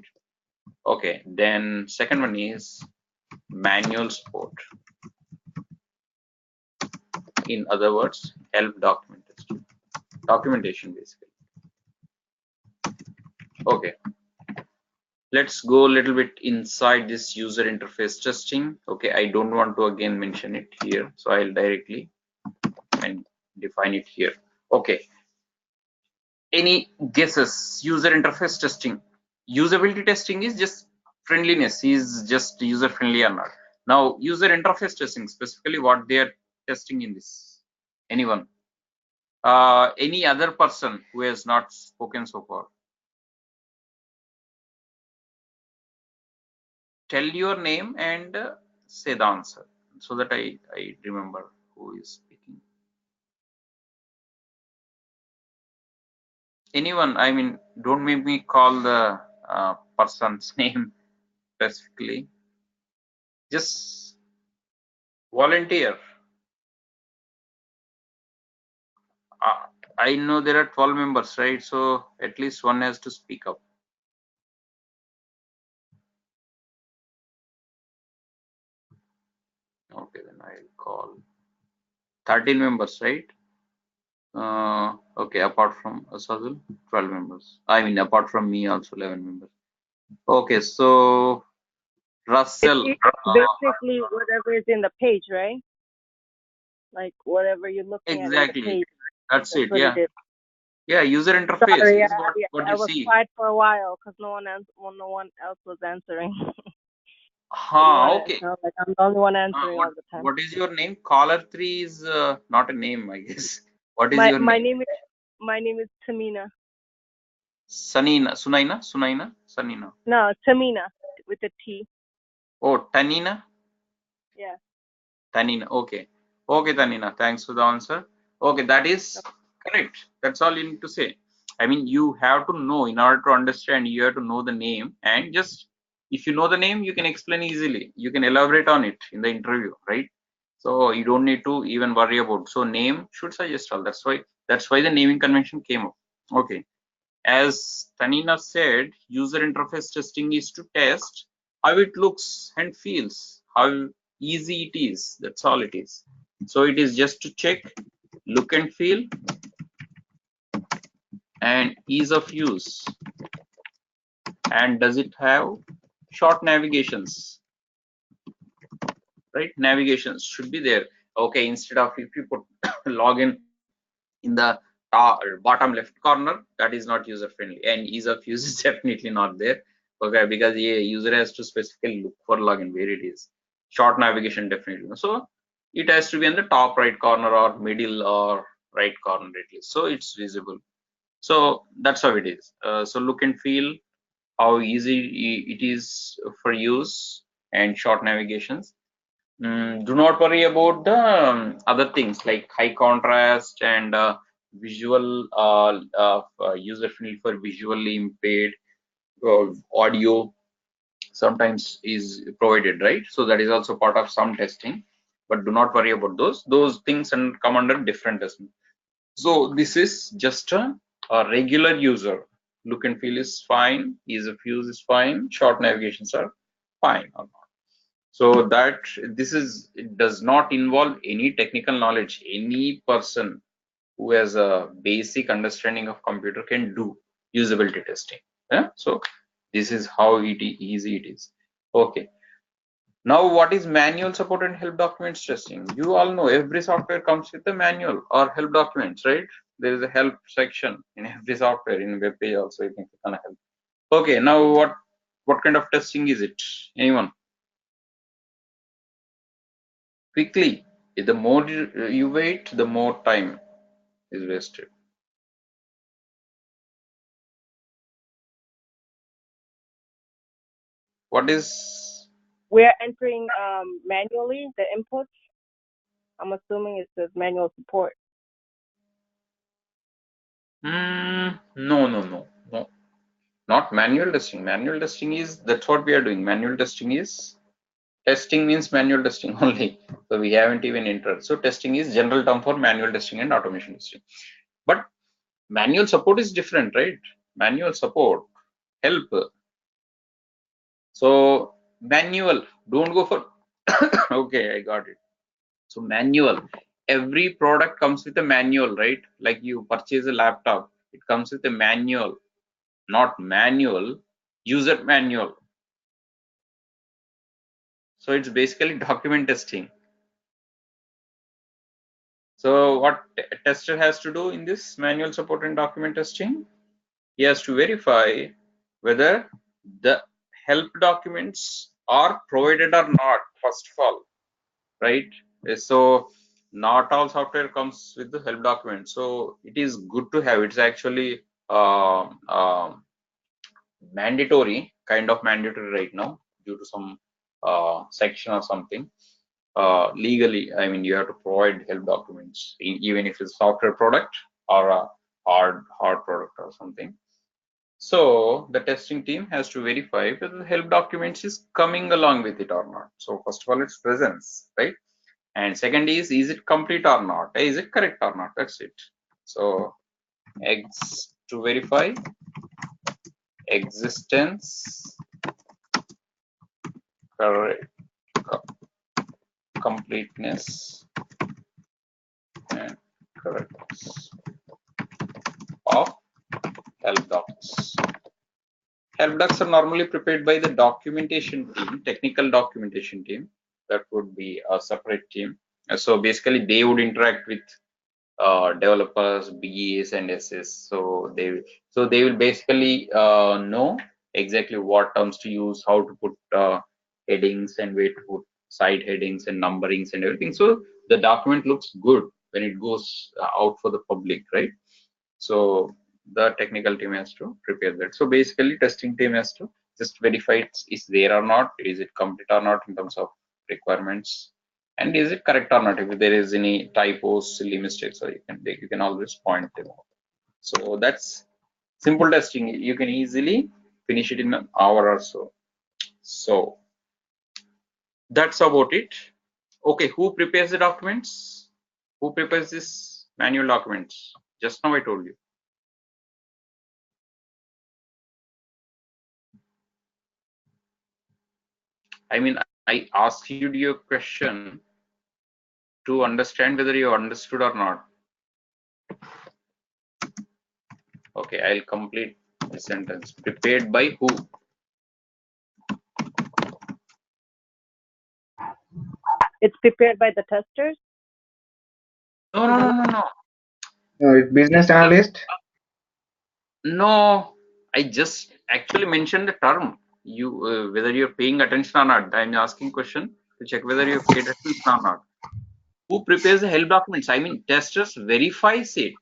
Okay, then second one is manual support. In other words, help documentation basically. Okay, let's go a little bit inside this user interface testing. Okay, I don't want to again mention it here, so I'll directly define it here. Okay, any guesses? User interface testing, usability testing is just friendliness, is just user friendly or not. Now user interface testing, specifically what they are testing in this, anyone? Any other person who has not spoken so far? Tell your name and say the answer so that I remember who is speaking. Anyone? I mean, don't make me call the person's name specifically. Just volunteer. I know there are 12 members, right? So at least one has to speak up. Okay, then I'll call 13 members, right? Okay, apart from Asazul, 12 members. I mean, apart from me, also 11 members. Okay, so Russell. Basically whatever is in the page, right? Like whatever you're looking at in the Exactly. page, That's that's it. what it Yeah. is. Yeah. User interface Sorry, is what I you was see. quiet for a while because no one else was answering. Didn't Ha. want to Okay. sound like I'm the only one answering What all the time. What is your name? Caller 3 is not a name, I guess. What is My your my name? name is my name is Tamina. Sanina. Sunaina. Sunaina. Sanina. No, Tamina with a T. Oh, Tanina. Yeah. Tanina. Okay. Okay, Tanina. Thanks for the answer. Okay, that is correct. That's all you need to say. I mean, you have to know, in order to understand, you have to know the name, and just if you know the name, you can explain easily. You can elaborate on it in the interview, right? So you don't need to even worry about. So name should suggest all. That's why the naming convention came up. Okay. As Tanina said, user interface testing is to test how it looks and feels, how easy it is. That's all it is. So it is just to check look and feel and ease of use. And does it have short navigations? Right? Navigations should be there. Okay, instead of if you put login in the bottom left corner, that is not user friendly, and ease of use is definitely not there. Okay, because a user has to specifically look for login where it is. Short navigation definitely. So it has to be in the top right corner or middle or right corner at least, so it's visible. So that's how it is. So look and feel, how easy it is for use, and short navigations. Do not worry about the other things like high contrast and visual user friendly for visually impaired. Audio sometimes is provided, right? So that is also part of some testing, but do not worry about those things and come under different testing. So this is just a regular user. Look and feel is fine, ease of use is fine, short navigations are fine. So that it does not involve any technical knowledge. Any person who has a basic understanding of computer can do usability testing. Yeah? So this is how easy it is. Okay. Now what is manual support and help documents testing? You all know every software comes with a manual or help documents, right? There is a help section in every software. In web page also you can click on a help. Okay, now what kind of testing is it? Anyone? Quickly. The more you wait, the more time is wasted. What is We're entering manually the inputs. I'm assuming it says manual support. no, not manual testing. Manual testing is, that's what we are doing. Manual testing is, testing means manual testing only. So we haven't even entered. So testing is general term for manual testing and automation testing. But manual support is different, right? Manual support, help. So manual, don't go for okay, I got it. So manual, every product comes with a manual, right? Like you purchase a laptop, it comes with a manual, not manual, user manual. So it's basically document testing. So what tester has to do in this manual support and document testing? He has to verify whether the help documents are provided or not, first of all, right? So not all software comes with the help document. So it is good to have. It's actually mandatory, kind of mandatory right now due to some section or something. Legally, I mean, you have to provide help documents, even if it's a software product or a hard product or something. So the testing team has to verify whether the help documents is coming along with it or not. So first of all, its presence, right? And second is it complete or not? Is it correct or not? That's it. So to verify existence, completeness and correctness of help docs. Help docs are normally prepared by the documentation team, technical documentation team. That would be a separate team. So basically, they would interact with developers, BAs, and SS. So they will basically know exactly what terms to use, how to put headings, and where to put side headings and numberings and everything. So the document looks good when it goes out for the public, right? So the technical team has to prepare that. So basically, testing team has to just verify it's there or not, is it complete or not in terms of requirements, and is it correct or not. If there is any typos, silly mistakes, so you can always point them out. So that's simple testing. You can easily finish it in an hour or so. So that's about it. Okay, who prepares the documents? Who prepares this manual documents? Just now I told you. I mean, I asked you your question to understand whether you understood or not. Okay, I'll complete the sentence. Prepared by who? It's prepared by the testers. No. It's business analyst. No, I just actually mentioned the term. You whether you're paying attention or not. I'm asking question to check whether you paid attention or not. Who prepares the help documents? I mean, testers verifies it.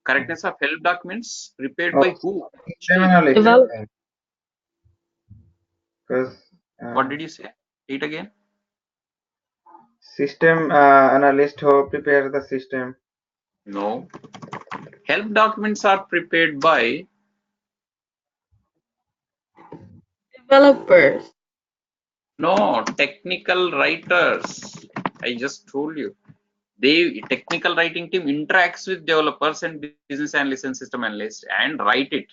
Correctness of help documents prepared by who? System analyst. Develop. Because What did you say? Say it again. system analyst who prepare the system. No. Help documents are prepared by Developers. no technical writers. I just told you. Technical writing team interacts with developers and business analysts and system analysts and write it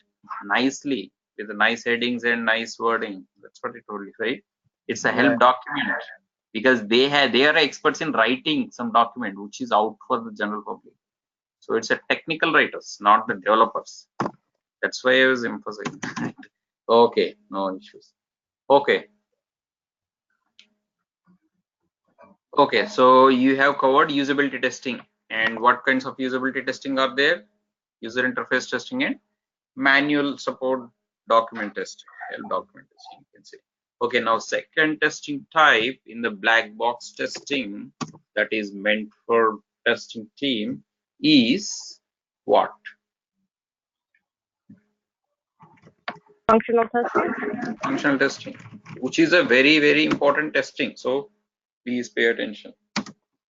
nicely with the nice headings and nice wording. That's what I told you, right? It's a help document because they are experts in writing some document which is out for the general public. So it's a technical writers, not the developers. That's why I was emphasizing. Okay, no issues. Okay. Okay, so you have covered usability testing, and what kinds of usability testing are there? User interface testing and manual support document testing, help document testing, you can say. Okay, now second testing type in the black box testing that is meant for testing team is what? Functional testing. Functional testing, which is a very, very important testing. So please pay attention.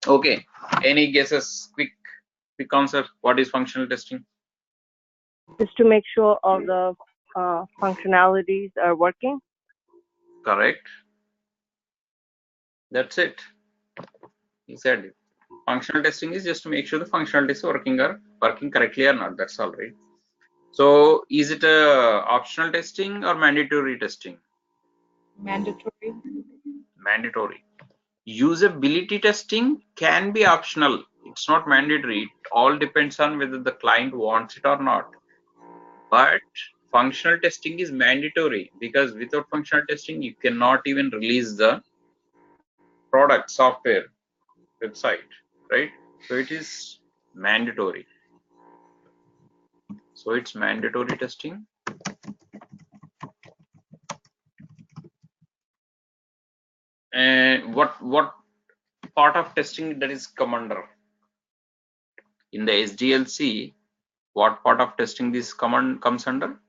Okay, any guesses? Quick answer. What is functional testing? Is to make sure all the functionalities are working. Correct. That's it. He said it. Functional testing is just to make sure the functionalities are working correctly or not. That's all, right? So is it a optional testing or mandatory testing? Mandatory. Mandatory. Usability testing can be optional. It's not mandatory. It all depends on whether the client wants it or not. But functional testing is mandatory because without functional testing, you cannot even release the product software website, right? So it is mandatory. So it's mandatory testing. And what part of testing that is come under? In the SDLC, what part of testing this comes under?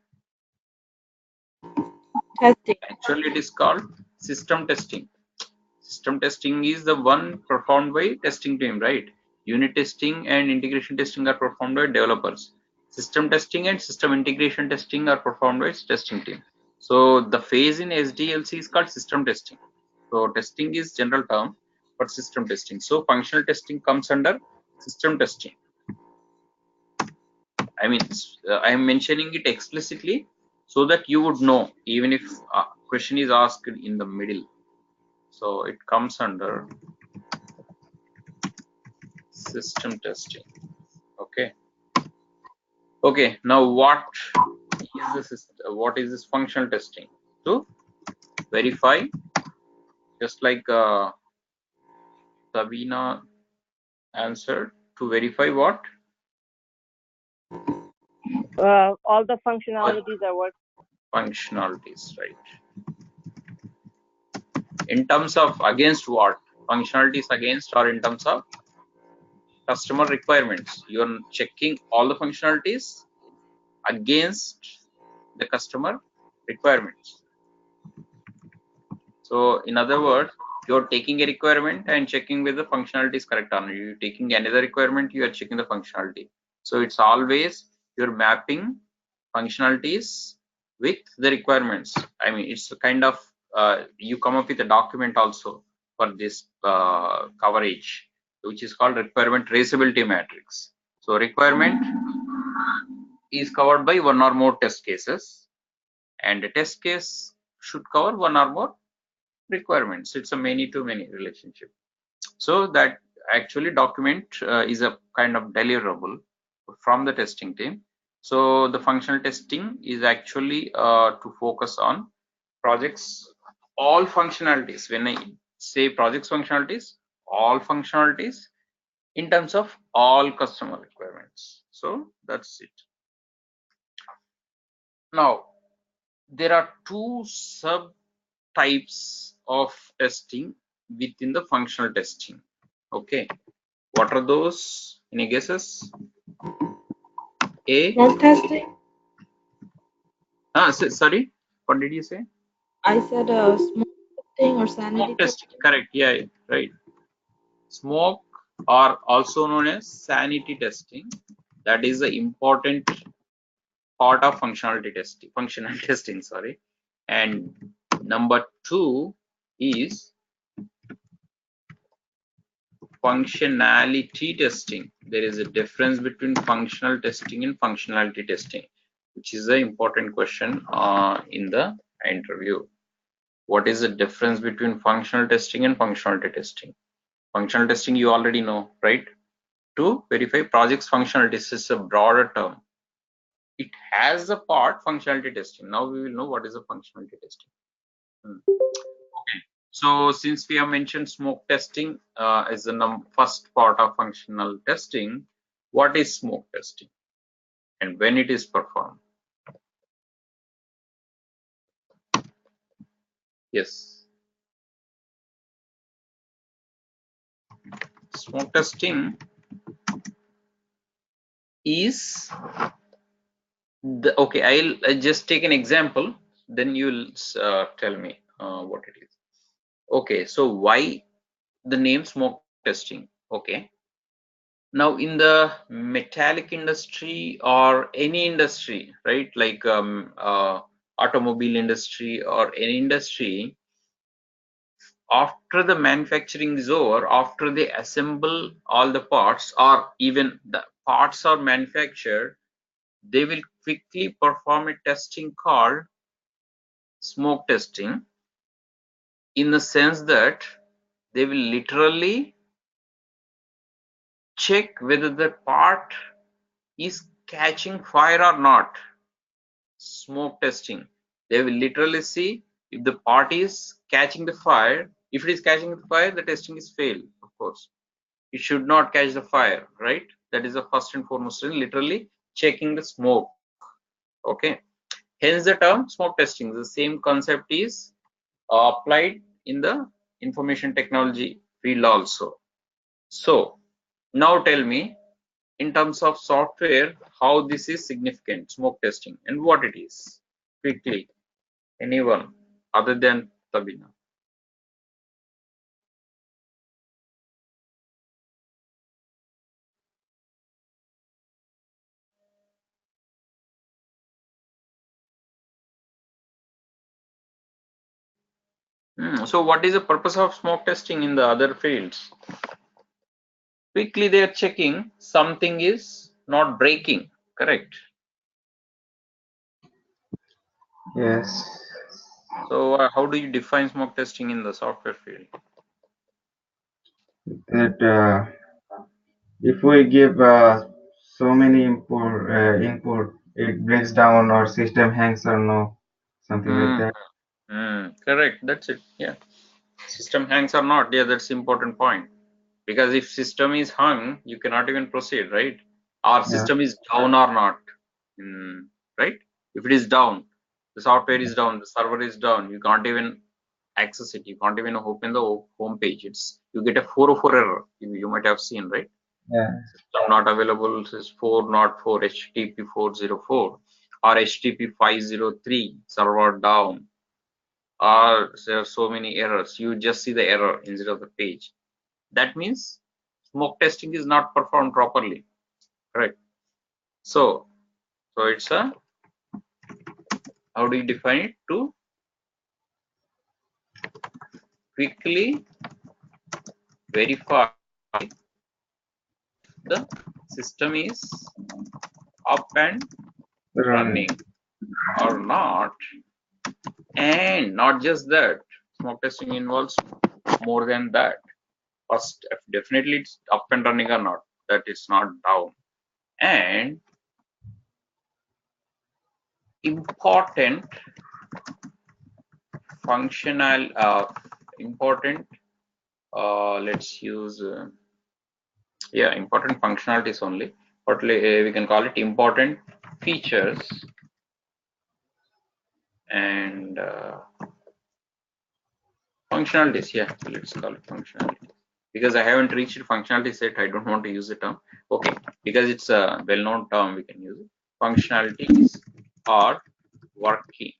Testing. Actually, it is called system testing. System testing is the one performed by testing team, right? Unit testing and integration testing are performed by developers. System testing and system integration testing are performed by testing team. So the phase in SDLC is called system testing. So testing is general term, but system testing. So functional testing comes under system testing. I mean, I am mentioning it explicitly so that you would know, even if a question is asked in the middle. So it comes under system testing. Okay. Okay. Now what is this? What is this functional testing? To verify, just like Sabina answered, to verify what? All the functionalities are working. Functionalities, right? In terms of against what? Functionalities against, or in terms of customer requirements? You're checking all the functionalities against the customer requirements. So in other words, you're taking a requirement and checking whether the functionality is correct or not. You're taking another requirement, you are checking the functionality. So it's always you're mapping functionalities with the requirements. I mean, it's a kind of you come up with a document also for this coverage, which is called requirement traceability matrix. So requirement is covered by one or more test cases, and a test case should cover one or more requirements. It's a many-to-many relationship. So that actually document is a kind of deliverable from the testing team. So the functional testing is actually to focus on projects, all functionalities. When I say projects functionalities, all functionalities in terms of all customer requirements. So that's it. Now there are two subtypes of testing within the functional testing. Okay, what are those? Any guesses? A. Smoke testing? Sorry, what did you say? I said smoke testing or sanity Smoke testing. testing. Correct. Yeah, right. Smoke, or also known as sanity testing, that is the important part of functionality testing. Functional testing, sorry. And number two is functionality testing. There is a difference between functional testing and functionality testing, which is an important question in the interview. What is the difference between functional testing and functionality testing? Functional testing you already know, right? To verify project's functionalities is a broader term. It has a part functionality testing. Now we will know what is a functionality testing. Okay. So since we have mentioned smoke testing as the first part of functional testing, what is smoke testing and when it is performed? Yes. Smoke testing is okay. I'll just take an example, then you'll tell me what it is. Okay, so why the name smoke testing? Okay, now in the metallic industry or any industry, right, like automobile industry or any industry, after the manufacturing is over, after they assemble all the parts or even the parts are manufactured, they will quickly perform a testing called smoke testing, in the sense that they will literally check whether the part is catching fire or not. Smoke testing, they will literally see if the part is catching the fire. If it is catching the fire, the testing is failed. Of course, it should not catch the fire, right? That is the first and foremost thing, literally checking the smoke. Okay, hence the term smoke testing. The same concept is applied in the information technology field also. So now tell me, in terms of software, how this is significant, smoke testing, and what it is. Quickly, anyone other than Sabina? So what is the purpose of smoke testing in the other fields? Quickly they are checking something is not breaking, correct? Yes. So how do you define smoke testing in the software field? That if we give so many input, it breaks down or system hangs or no, something like that. Correct. That's it. Yeah. System hangs or not. Yeah, that's important point. Because if system is hung, you cannot even proceed, right? Our Yeah, system is down or not, right? If it is down, the software is down, the server is down, you can't even access it. You can't even open the home page. You get a 404 error. You might have seen, right? yeah, System not available is 4 not 4 HTTP 404 or HTTP 503 server down, or there are so many errors. You just see the error instead of the page. That means smoke testing is not performed properly, correct? So it's a, how do you define it? To quickly verify the system is up and run. running or not. And not just that, smoke testing involves more than that. First, definitely it's up and running or not, that it's not down. And important functional, important, let's use, yeah, important functionalities only, but we can call it important features and functionalities. Yeah, so let's call it functionality, because I haven't reached functionality set. I don't want to use the term. Okay, because it's a well-known term, we can use it. Functionalities are working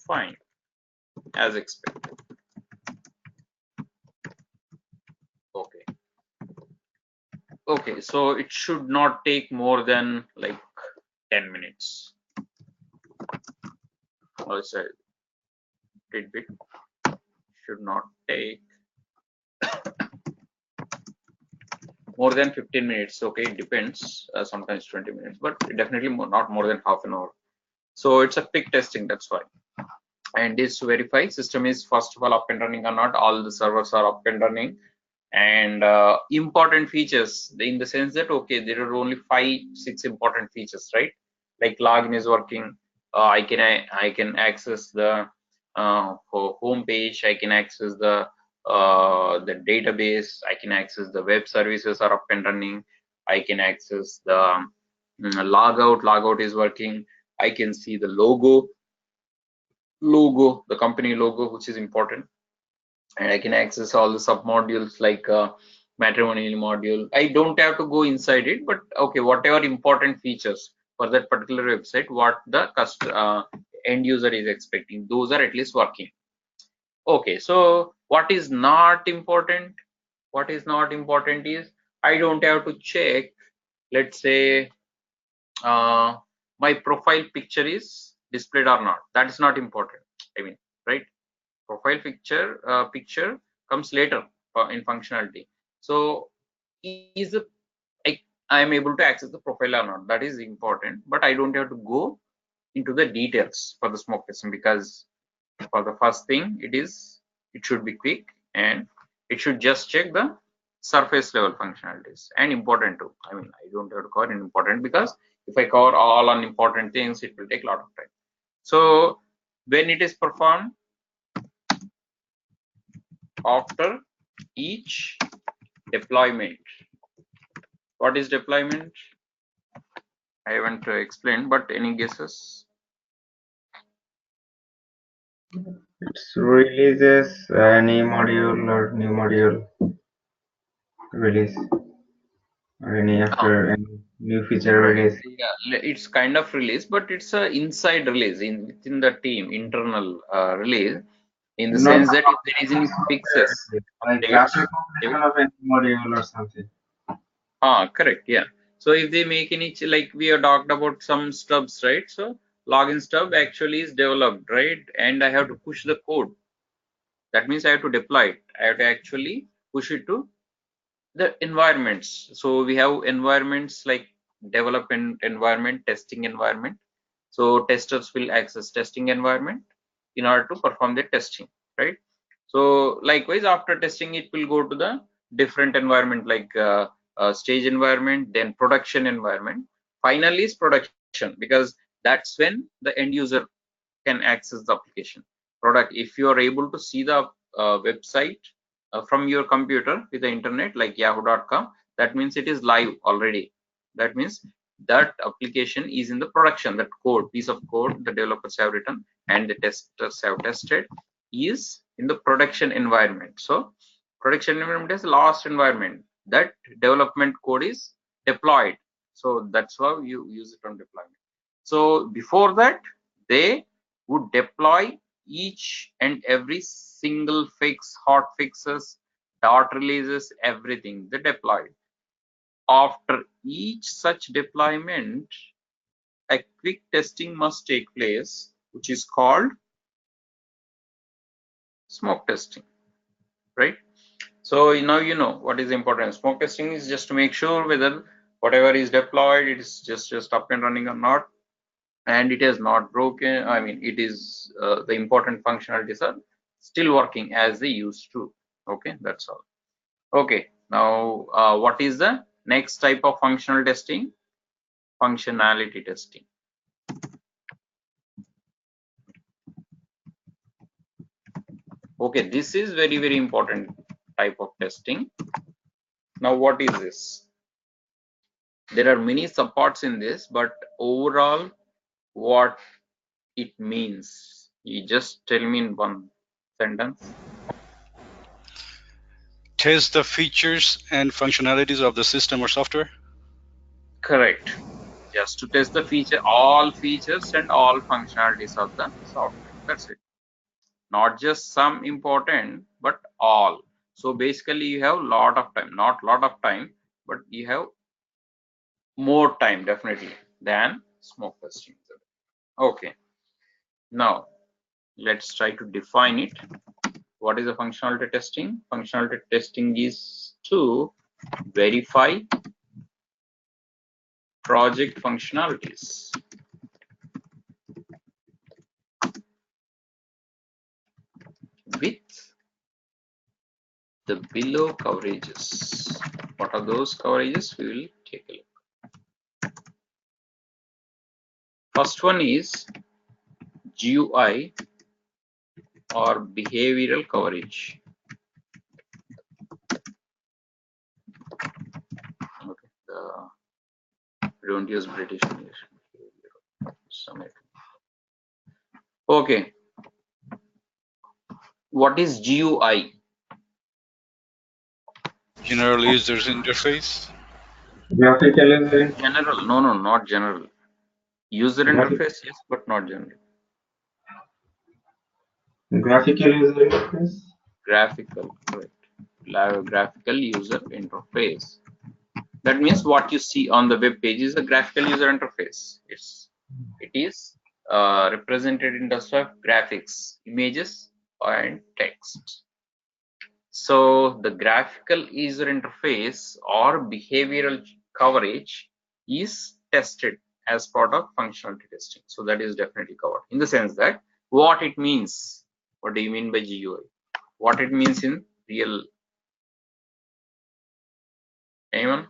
fine as expected. Okay, so it should not take more than like 10 minutes. Also, tidbit should not take more than 15 minutes. Okay, it depends. Sometimes 20 minutes, but definitely not more than half an hour. So it's a quick testing. That's why. And this to verify system is first of all up and running or not. All the servers are up and running. And important features in the sense that, okay, there are only 5-6 important features, right? Like login is working. I can access the home page. I can access the database. I can access the web services are up and running. I can access the logout is working. I can see the logo, the company logo, which is important. And I can access all the sub modules like matrimonial module. I don't have to go inside it, but okay, whatever important features for that particular website, what the end user is expecting, those are at least working. Okay, so what is not important? What is not important is I don't have to check, let's say, my profile picture is displayed or not. That is not important. I mean, right? Profile picture comes later in functionality. So is I am able to access the profile or not, that is important, but I don't have to go into the details for the smoke testing, because for the first thing it should be quick, and it should just check the surface level functionalities. And important too, I mean, I don't have to cover important, because if I cover all unimportant things, it will take a lot of time. So when it is performed after each deployment. What is deployment? I haven't explained, but any guesses? It's releases any module or new module release or any after any new feature Right. release. Yeah, it's kind of release, but it's a inside release within the team, internal release, in the Not sense the that if there is any software fixes, release, like updates, after they will. completion of any module or something. Correct. Yeah. So if they make any, like we have talked about some stubs, right? So login stub actually is developed, right? And I have to push the code. That means I have to deploy it. I have to actually push it to the environments. So we have environments like development environment, testing environment. So testers will access testing environment, in order to perform the testing, right? So likewise, after testing, it will go to the different environment like stage environment, then production environment. Finally is production, because that's when the end user can access the application product. If you are able to see the website from your computer with the internet like yahoo.com, that means it is live already. That means that application is in the production. That code, piece of code the developers have written and the testers have tested, is in the production environment. So production environment is last environment. That development code is deployed. So that's how you use it on deployment. So before that, they would deploy each and every single fix, hot fixes, dot releases, everything they deployed. After each such deployment, a quick testing must take place, which is called smoke testing, right? So now you know what is important. Smoke testing is just to make sure whether whatever is deployed, it is just up and running or not, and it is not broken. I mean, it is the important functionalities are still working as they used to. Okay, that's all. Okay, now what is the next type of functional testing? Functionality testing. Okay, this is very important type of testing. Now what is this? There are many subparts in this, but overall what it means, you just tell me in one sentence. Test the features and functionalities of the system or software. Correct. Just to test the feature, all features and all functionalities of the software. That's it. Not just some important, but all. So basically you have lot of time, not lot of time, but you have more time definitely than smoke testing. Okay. Now let's try to define it. What is a functionality testing? Functionality testing is to verify project functionalities with the below coverages. What are those coverages? We will take a look. First one is GUI or behavioral coverage. Okay, we don't use British English. Okay, what is GUI? General user interface. Graphical user General? No, not general. User interface, yes, but not general. graphical user interface. Graphical, correct. Graphical user interface. That means what you see on the web page is a graphical user interface. It is represented in terms of graphics, images, and text. So the graphical user interface or behavioral coverage is tested as part of functionality testing. So that is definitely covered in the sense that what it means. What do you mean by GUI? What it means in real? Anyone?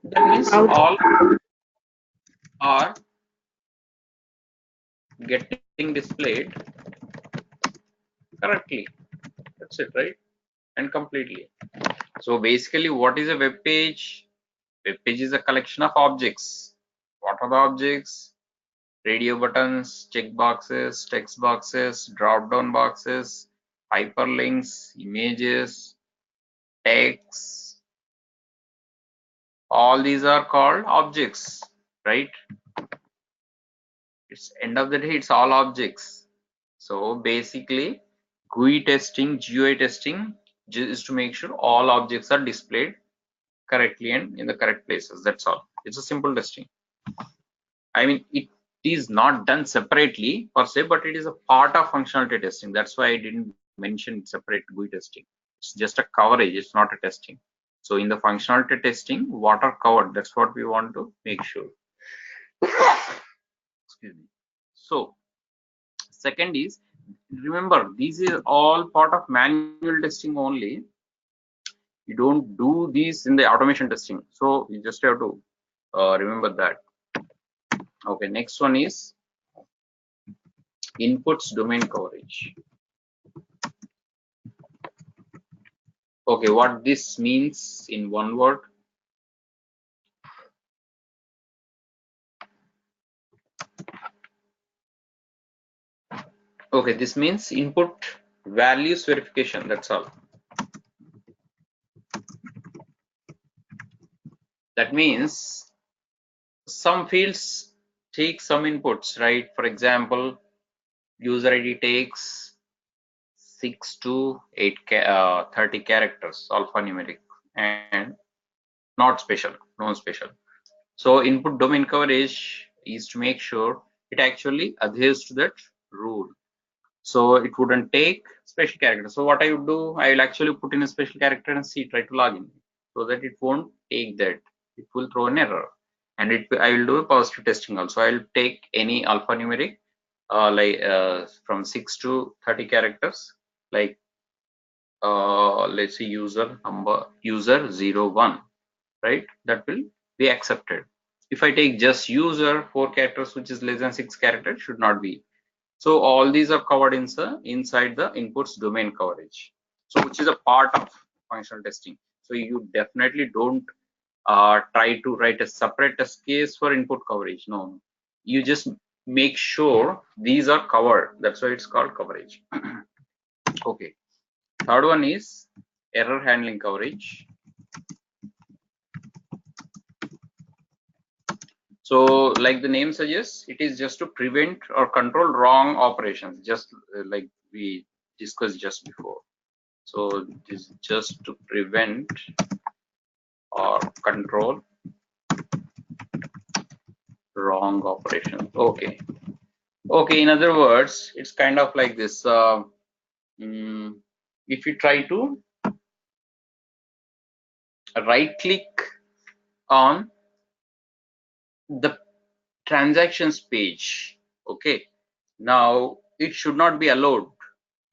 That means all are getting displayed correctly. That's it, right? And completely. So basically, what is a web page? Web page is a collection of objects. What are the objects? Radio buttons, check boxes, text boxes, drop down boxes, hyperlinks, images, text. All these are called objects, right? It's end of the day, it's all objects. So basically, GUI testing, GUI testing is to make sure all objects are displayed correctly and in the correct places. That's all. It's a simple testing. I mean, it is not done separately per se, but it is a part of functionality testing. That's why I didn't mention separate GUI testing. It's just a coverage, it's not a testing. So in the functionality testing, what are covered? That's what we want to make sure. Excuse me. So second is, remember these are all part of manual testing only. You don't do these in the automation testing. So you just have to remember that. Okay, next one is inputs domain coverage. Okay, what this means in one word? Okay, this means input values verification, that's all. That means some fields take some inputs, right? For example, user ID takes 6 to 8 30 characters alphanumeric and not special, non-special. So input domain coverage is to make sure it actually adheres to that rule. So it wouldn't take special character. So what I would do, I will actually put in a special character and see, try to log in, so that it won't take that. It will throw an error. And I will do a positive testing also. I will take any alphanumeric from 6 to 30 characters, like let's say user number, user 01, right? That will be accepted. If I take just user 4 characters, which is less than 6 characters, should not be. So all these are covered inside the inputs domain coverage. So which is a part of functional testing. So you definitely don't try to write a separate test case for input coverage. No, you just make sure these are covered. That's why it's called coverage. Okay. Third one is error handling coverage. So like the name suggests, it is just to prevent or control wrong operations, just like we discussed just before. So it is just to prevent or control wrong operations. Okay. Okay, in other words, it's kind of like this. If you try to right click on the transactions page, okay, now it should not be allowed,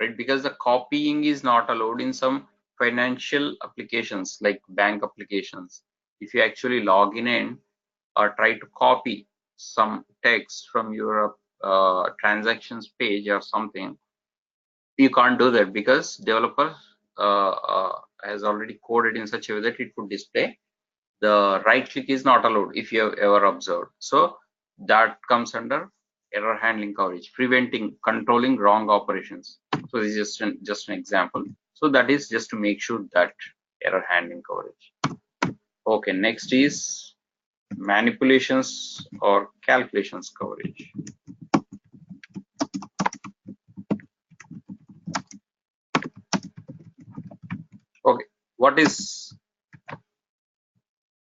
right? Because the copying is not allowed in some financial applications like bank applications. If you actually log in or try to copy some text from your transactions page or something, you can't do that because developer has already coded in such a way that it would display the right click is not allowed, if you have ever observed. So that comes under error handling coverage, preventing, controlling wrong operations. So this is just an example. So that is just to make sure that error handling coverage. Okay, next is manipulations or calculations coverage. Okay, what is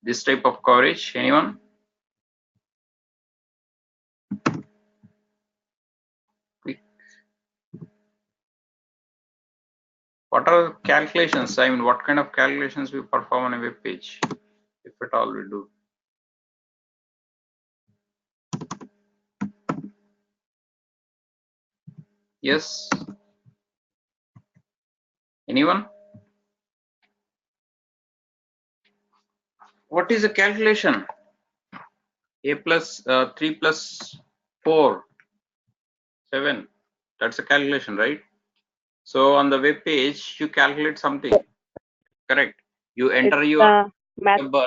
this type of coverage? Anyone? What are calculations? I mean, what kind of calculations we perform on a web page, if at all we do? Yes. Anyone? What is a calculation? A plus 3 plus 4, 7. That's a calculation, right? So on the web page, you calculate something, correct? You enter your number,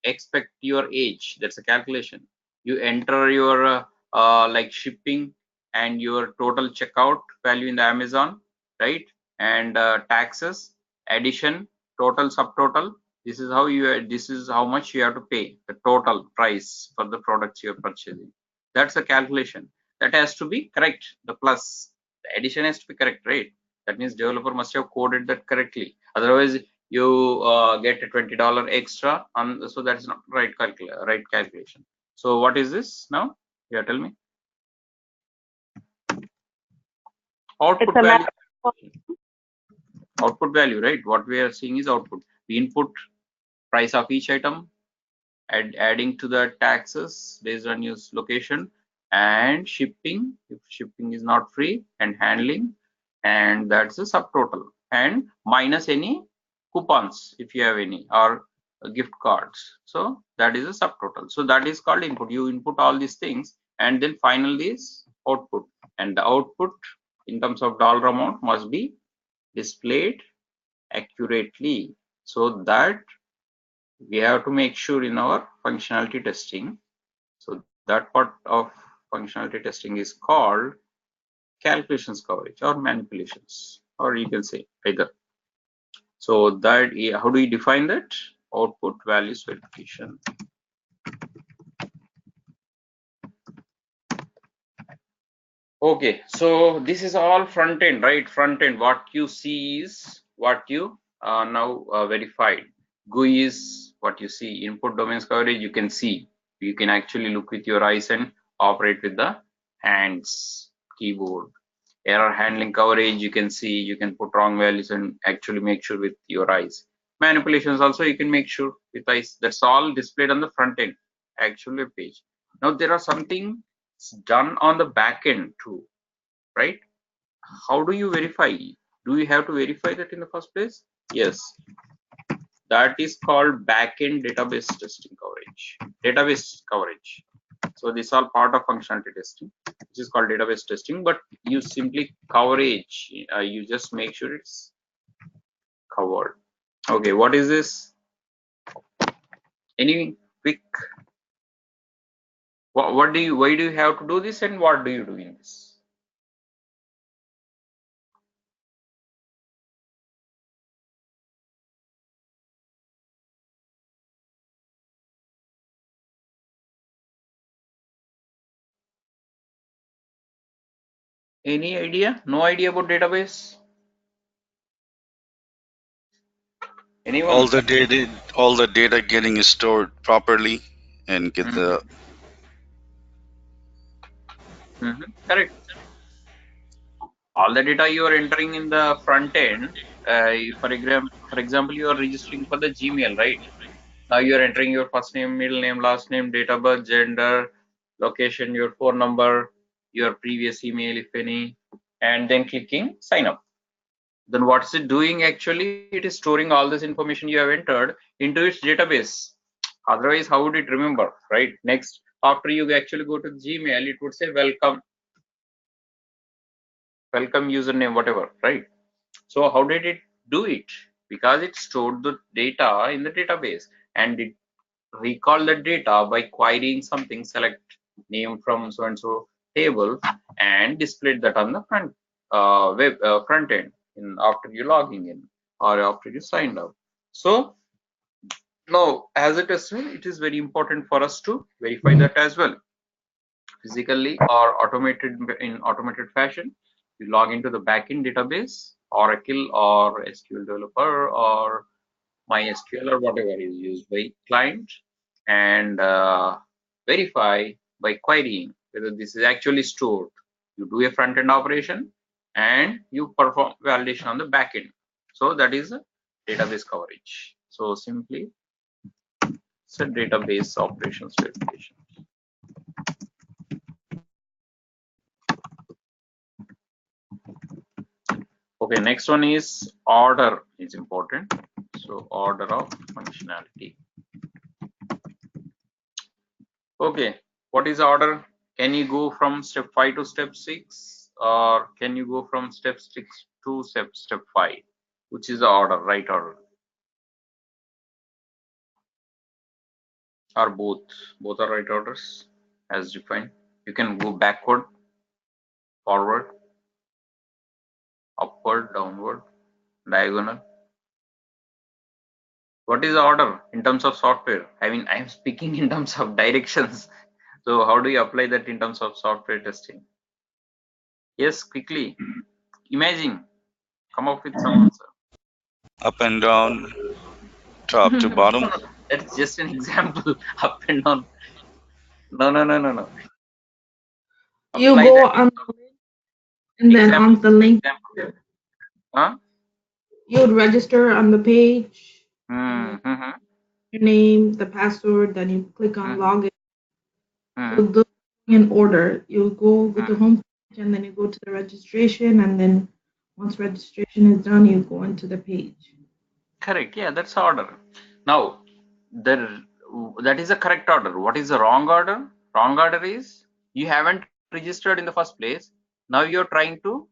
expect your age. That's a calculation. You enter your like shipping and your total checkout value in the Amazon, right? And taxes, addition, total, subtotal. This is how you. This is how much you have to pay. The total price for the products you are purchasing. That's a calculation. That has to be correct. The plus, the addition has to be correct, right? That means developer must have coded that correctly. Otherwise, you get a $20 extra, so that's not right calculation. So what is this now? Yeah, tell me. Output value. Output value, right? What we are seeing is output. We input price of each item, adding to the taxes based on your location, and shipping if shipping is not free, and handling, and that's the subtotal, and minus any coupons if you have any, or gift cards. So that is a subtotal. So that is called input. You input all these things, and then final is output, and the output in terms of dollar amount must be displayed accurately, so that we have to make sure in our functionality testing. So that part of functionality testing is called calculations coverage or manipulations, or you can say either. So that, how do you define that? Output values verification. Okay, so this is all front end, right? Front end, what you see is what you now verified. GUI is what you see. Input domains coverage, you can see. You can actually look with your eyes and operate with the hands, keyboard. Error handling coverage, you can see. You can put wrong values and actually make sure with your eyes. Manipulations also, you can make sure with eyes. That's all displayed on the front end, actually page. Now there are something done on the back end too, right? How do you verify? Do you have to verify that in the first place? Yes, that is called back-end database testing coverage. Database coverage. So these are part of functionality testing, which is called database testing, but you simply coverage, you just make sure it's covered. Okay, what is this? Any quick, what do you, why do you have to do this, and what do you do in this? Any idea? No idea about database? Anyone? All the data getting stored properly and get the Correct. All the data you are entering in the front end. For example, you are registering for the Gmail, right? Now you are entering your first name, middle name, last name, date of birth, gender, location, your phone number, your previous email, if any, and then clicking sign up. Then what's it doing actually? It is storing all this information you have entered into its database. Otherwise, how would it remember, right? Next, after you actually go to Gmail, it would say welcome username, whatever, right? So how did it do it? Because it stored the data in the database, and it recalled the data by querying something, select name from so and so table, and displayed that on the front front end after you logging in or after you signed up. So now, as a tester, it is very important for us to verify that as well, physically or automated fashion. You log into the backend database, Oracle or SQL Developer or MySQL or whatever is used by client, and verify by querying whether this is actually stored. You do a front-end operation and you perform validation on the backend. So that is a database coverage. So simply it's a database operations verification. Okay, next one is order is important. So order of functionality. Okay, what is order? Can you go from step 5 to step 6, or can you go from step 6 to step 5? Which is the order, right order? Or both? Both are right orders as defined. You can go backward, forward, upward, downward, diagonal. What is the order in terms of software? I mean, I'm speaking in terms of directions. So how do you apply that in terms of software testing? Yes, quickly. Imagine, come up with some answer. up and down, top to bottom. No, that's just an example. Up and down. No. You Apply go that on the link and then example. on the link, Example. Huh? you would register on the page. Mm-hmm. your name, the password, then you click on login. Mm. So those in order. You'll go to home page and then you go to the registration, and then once registration is done, you go into the page. Correct. Yeah, that's order. Now, that is a correct order. What is the wrong order? Wrong order is you haven't registered in the first place. Now you're trying to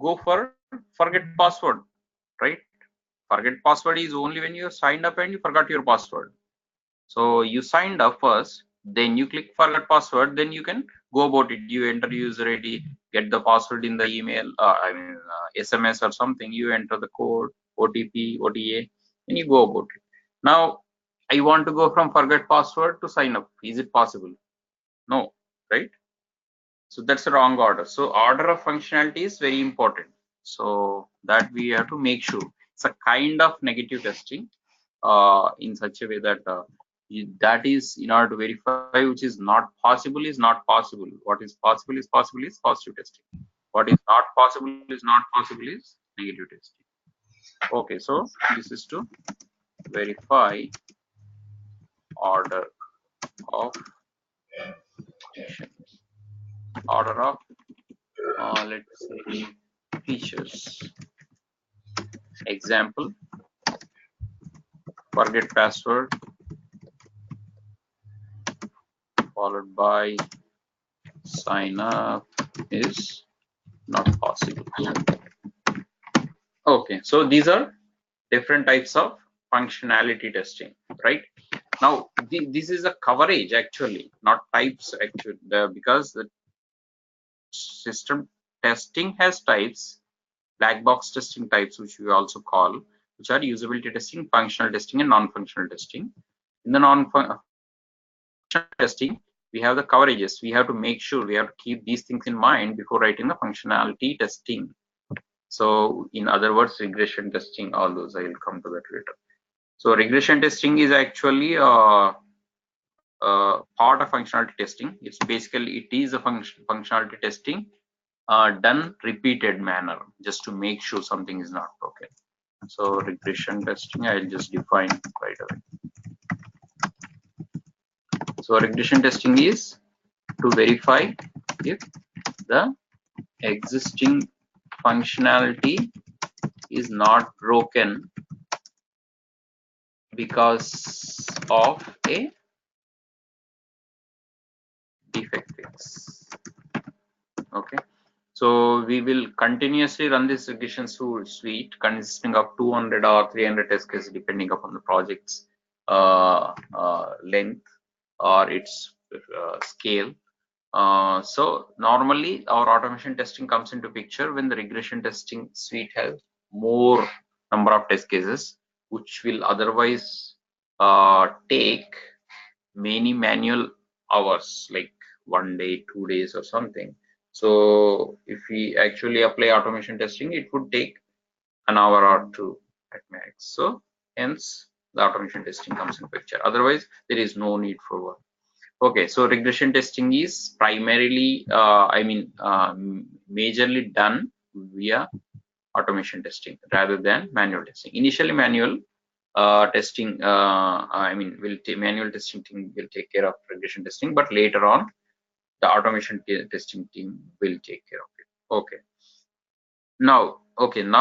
go for forget password, right? Forget password is only when you signed up and you forgot your password. So you signed up first, then you click forget password, then you can go about it. You enter user ID, get the password in the email, SMS or something. You enter the code, OTP, OTA, and you go about it. Now, I want to go from forget password to sign up. Is it possible? No, right? So that's the wrong order. So order of functionality is very important. So that we have to make sure. It's a kind of negative testing in such a way that that is in order to verify which is not possible is not possible. What is possible is positive testing. What is not possible is negative testing. Okay, so this is to verify order of let's say features. Example, forget password followed by sign up is not possible. Okay, so these are different types of functionality testing, right? Now, this is a coverage actually, not types actually, because the system testing has types, black box testing types, which we also call, which are usability testing, functional testing, and non-functional testing. In the non-functional testing, we have the coverages. We have to make sure we have to keep these things in mind before writing the functionality testing. So, in other words, regression testing, all those, I will come to that later. So regression testing is actually part of functionality testing. It's basically, it is a functionality testing done repeated manner just to make sure something is not broken. So regression testing, I'll just define right away. So regression testing is to verify if the existing functionality is not broken because of a defect fix. Okay, so we will continuously run this regression suite consisting of 200 or 300 test cases depending upon the project's length or its scale. So normally our automation testing comes into picture when the regression testing suite has more number of test cases, which will otherwise take many manual hours, like 1 day, 2 days or something. So if we actually apply automation testing, it would take an hour or two at max. So hence the automation testing comes in picture. Otherwise, there is no need for work. Okay, so regression testing is primarily, majorly done via automation testing rather than manual testing. Initially, manual testing, manual testing team will take care of regression testing, but later on, the automation testing team will take care of it. Okay. Now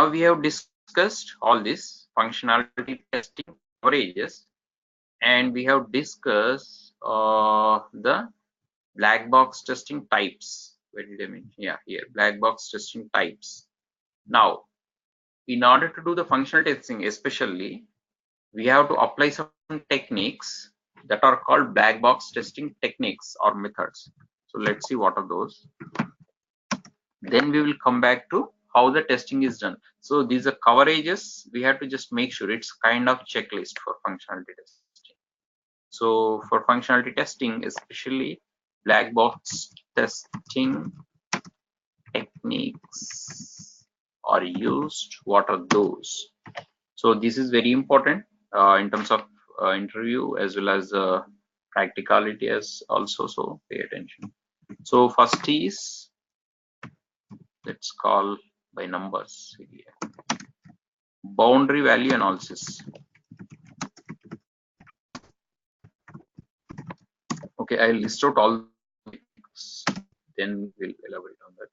we have discussed all this functionality testing coverages, and we have discussed the black box testing types. Where did I mean? Yeah, here, black box testing types. Now, in order to do the functional testing, especially, we have to apply some techniques that are called black box testing techniques or methods. So let's see what are those. Then we will come back to how the testing is done. So these are coverages. We have to just make sure it's kind of checklist for functionality testing. So for functionality testing, especially black box testing techniques are used. What are those? So this is very important in terms of interview as well as practicality as also. So pay attention. So first is, let's call by numbers here. Boundary value analysis. Okay, I'll list out all the techniques, then we'll elaborate on that.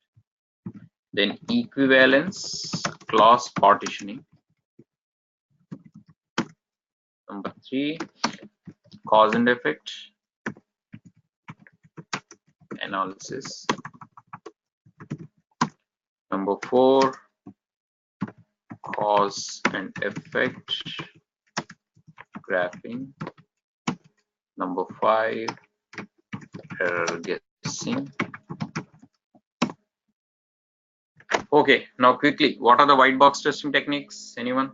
Then equivalence class partitioning. Number 3, cause and effect analysis. Number 4, cause and effect graphing. Number 5, error guessing. Okay, now quickly, what are the white box testing techniques? Anyone?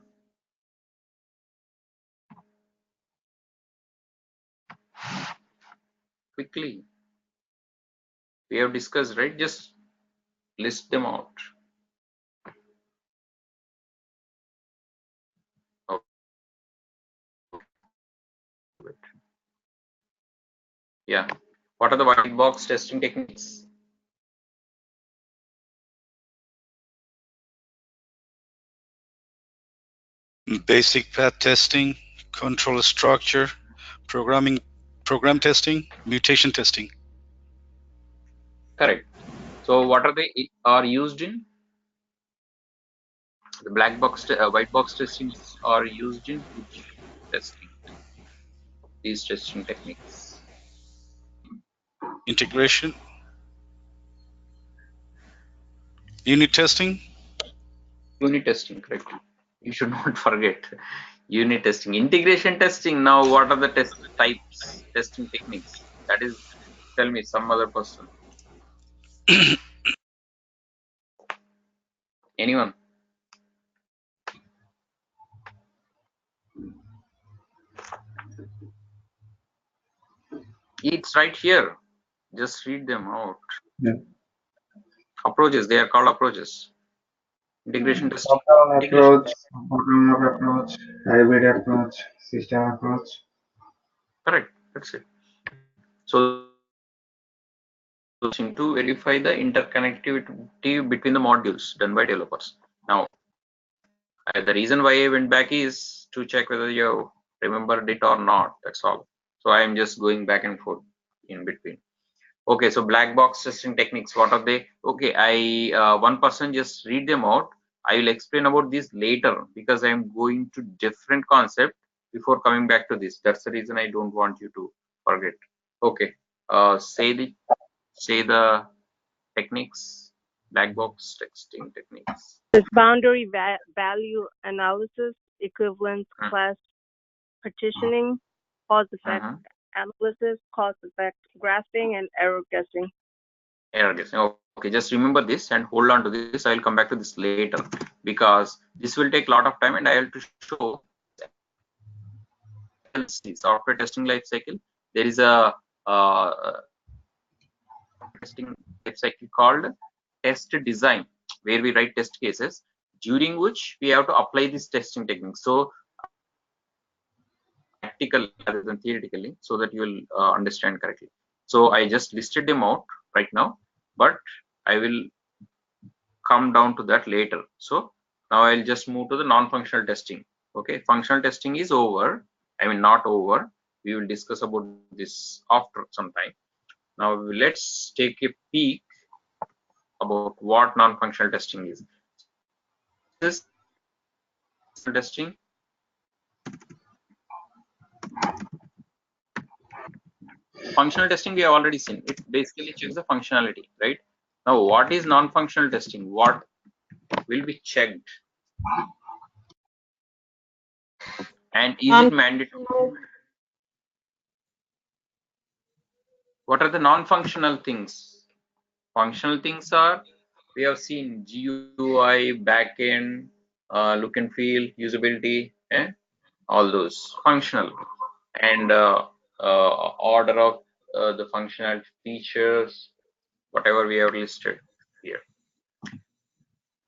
Quickly, we have discussed, right? Just list them out. Oh, yeah, what are the white box testing techniques? Basic path testing, control structure, program testing, mutation testing. Correct. So what are they are used in? The black box, white box testings are used in which testing? These testing techniques. Integration, unit testing. Unit testing, correct. You should not forget unit testing. Integration testing. Now, what are the test types, testing techniques? That is, tell me, some other person. Anyone? It's right here. Just read them out. Yeah. Approaches. They are called approaches. Integration testing. Top-down Integration. approach, bottom-up approach, hybrid approach, system approach. Correct. That's it. So to verify the interconnectivity between the modules done by developers. Now, the reason why I went back is to check whether you remembered it or not. That's all. So I am just going back and forth in between. Okay, so black box testing techniques. What are they? Okay, one person just read them out. I will explain about this later because I am going to different concept before coming back to this. That's the reason I don't want you to forget. Okay, say the techniques, black box testing techniques. There's boundary value analysis, equivalence class partitioning, cause effect analysis, cause effect graphing, and error guessing. Error guessing. Okay, just remember this and hold on to this. I will come back to this later because this will take a lot of time and I have to show SDLC, software testing life cycle. There is a testing life cycle called test design, where we write test cases, during which we have to apply this testing technique. So practical rather than theoretically, so that you will understand correctly. So I just listed them out right now, but I will come down to that later. So now I'll just move to the non-functional testing. Okay, functional testing is over. I mean, not over. We will discuss about this after some time. Now let's take a peek about what non-functional testing is. This testing. Functional testing we have already seen. It basically checks the functionality, right? Now, what is non-functional testing? What will be checked? And is it mandatory? What are the non-functional things? Functional things are, we have seen GUI, backend, look and feel, usability, all those functional, and order of the functional features, whatever we have listed here.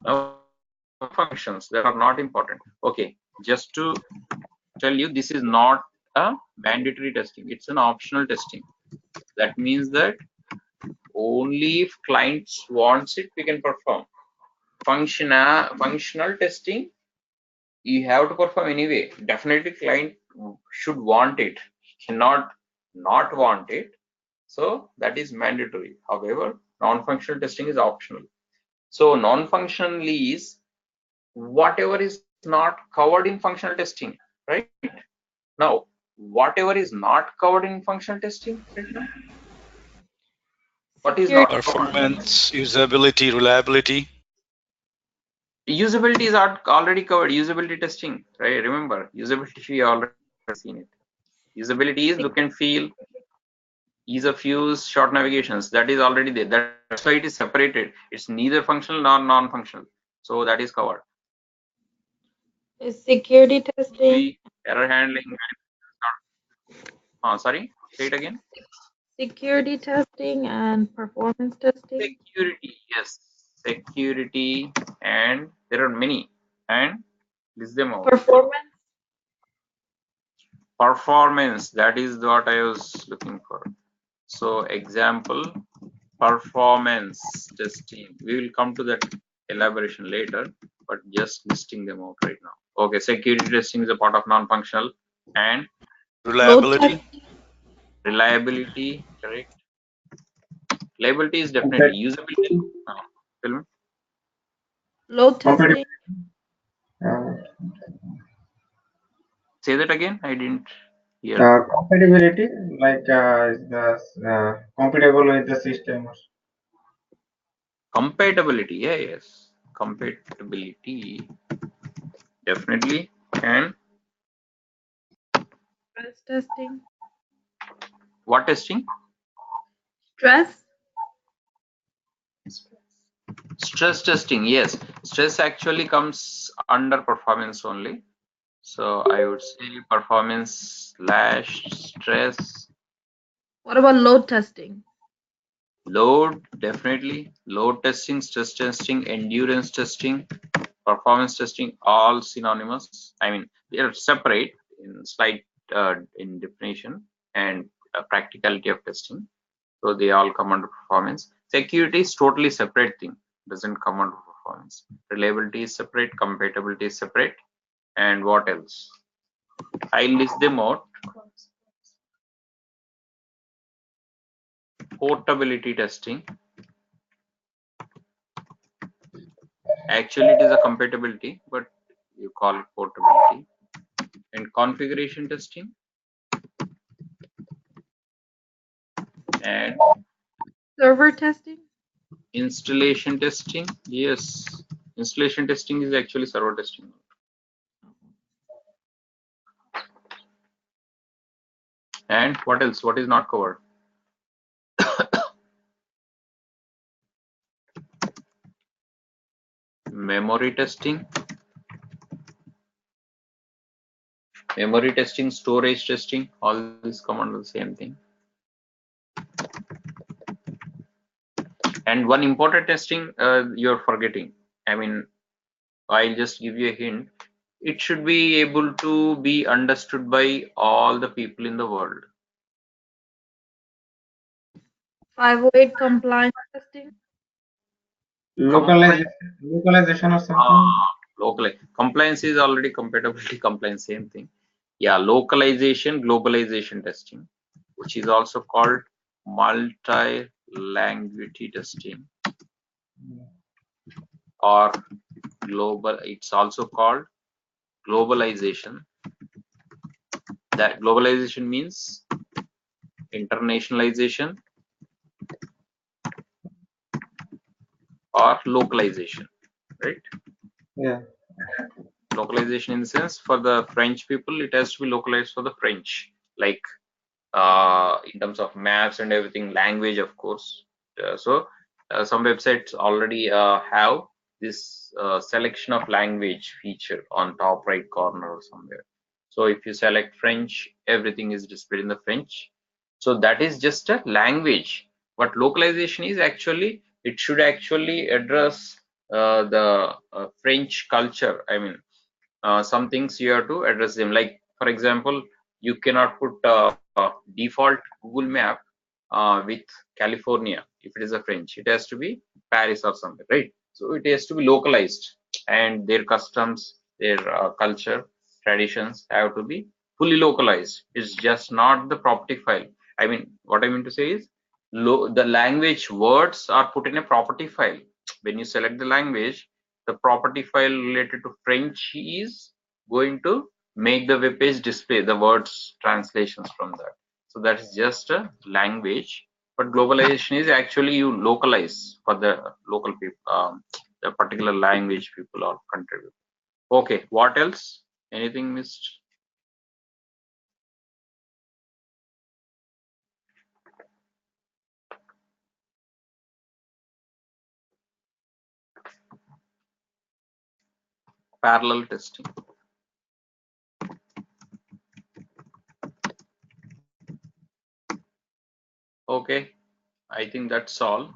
Now, functions that are not important. Okay, just to tell you, this is not a mandatory testing, it's an optional testing. That means that only if clients wants it, we can perform. Functional testing, you have to perform anyway. Definitely client should want it, cannot not want it. So that is mandatory. However, non-functional testing is optional. So non-functional is whatever is not covered in functional testing, right? Now, whatever is not covered in functional testing right now, what is Security. not covered? Performance, usability, reliability. Usability is already covered. Usability testing, right? Remember, usability we already seen it. Usability is look and feel, ease of use, short navigations. That is already there. That's why it is separated. It's neither functional nor non-functional. So that is covered. Is security testing. Error handling. Sorry, say it again. Security testing and performance testing. Security, yes. Security, and there are many. And list them out. Performance. Performance, that is what I was looking for. So example, performance testing. We will come to that elaboration later, but just listing them out right now. Okay, security testing is a part of non-functional, and Load Reliability. reliability, correct? Reliability is definitely usability. Tell me. load Compatibility. testing. Say that again. I didn't hear. Compatibility, like the compatible with the system. Compatibility, yeah, yes. Compatibility, definitely. And Stress testing. what testing? Stress. Stress testing, yes. Stress actually comes under performance only. So I would say performance / stress. What about load testing? Load, definitely. Load testing, stress testing, endurance testing, performance testing, all synonymous. I mean, they are separate in slight in definition and practicality of testing. So they all come under performance. Security is totally separate thing, doesn't come under performance. Reliability is separate, compatibility is separate, and what else? I list them out. Portability testing. Actually, it is a compatibility, but you call it portability. And configuration testing. And Server testing. installation testing. Yes, installation testing is actually server testing. And what else? What is not covered? Memory testing. Memory testing, storage testing, all these come under the same thing. And one important testing you're forgetting. I mean, I'll just give you a hint. It should be able to be understood by all the people in the world. 508 compliance testing. Localization or something. Compliance is already compatibility compliance, same thing. Yeah, localization, globalization testing, which is also called multi-language testing, or global. It's also called globalization. That globalization means internationalization or localization, right? Yeah. Localization in the sense, for the French people, it has to be localized for the French, like in terms of maps and everything, language, of course. Some websites already have this selection of language feature on top right corner or somewhere. So if you select French, everything is displayed in the French. So that is just a language. What localization is actually, it should actually address the French culture. I mean, some things you have to address them. Like, for example, you cannot put default Google map with California if it is a French. It has to be Paris or something, right? So it has to be localized, and their customs, their culture, traditions have to be fully localized. It's just not the property file. I mean, what I mean to say is, the language words are put in a property file. When you select the language, the property file related to French is going to make the web page display the words translations from that. So that is just a language, but globalization is actually you localize for the local people, the particular language people are contribute. Okay, what else? Anything missed? Parallel testing. Okay, I think that's all.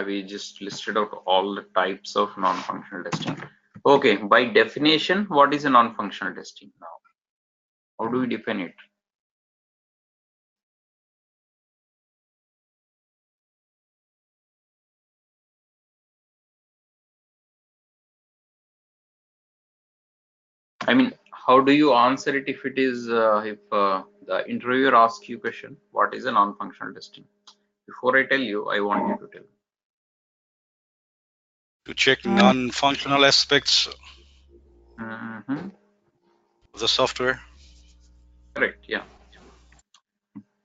We just listed out all the types of non-functional testing. Okay, by definition, what is a non-functional testing now? How do we define it? I mean, how do you answer it if it is if the interviewer asks you question, what is a non-functional testing? Before I tell you, I want you to tell. To check non-functional aspects Mm-hmm. of the software. Correct. Yeah.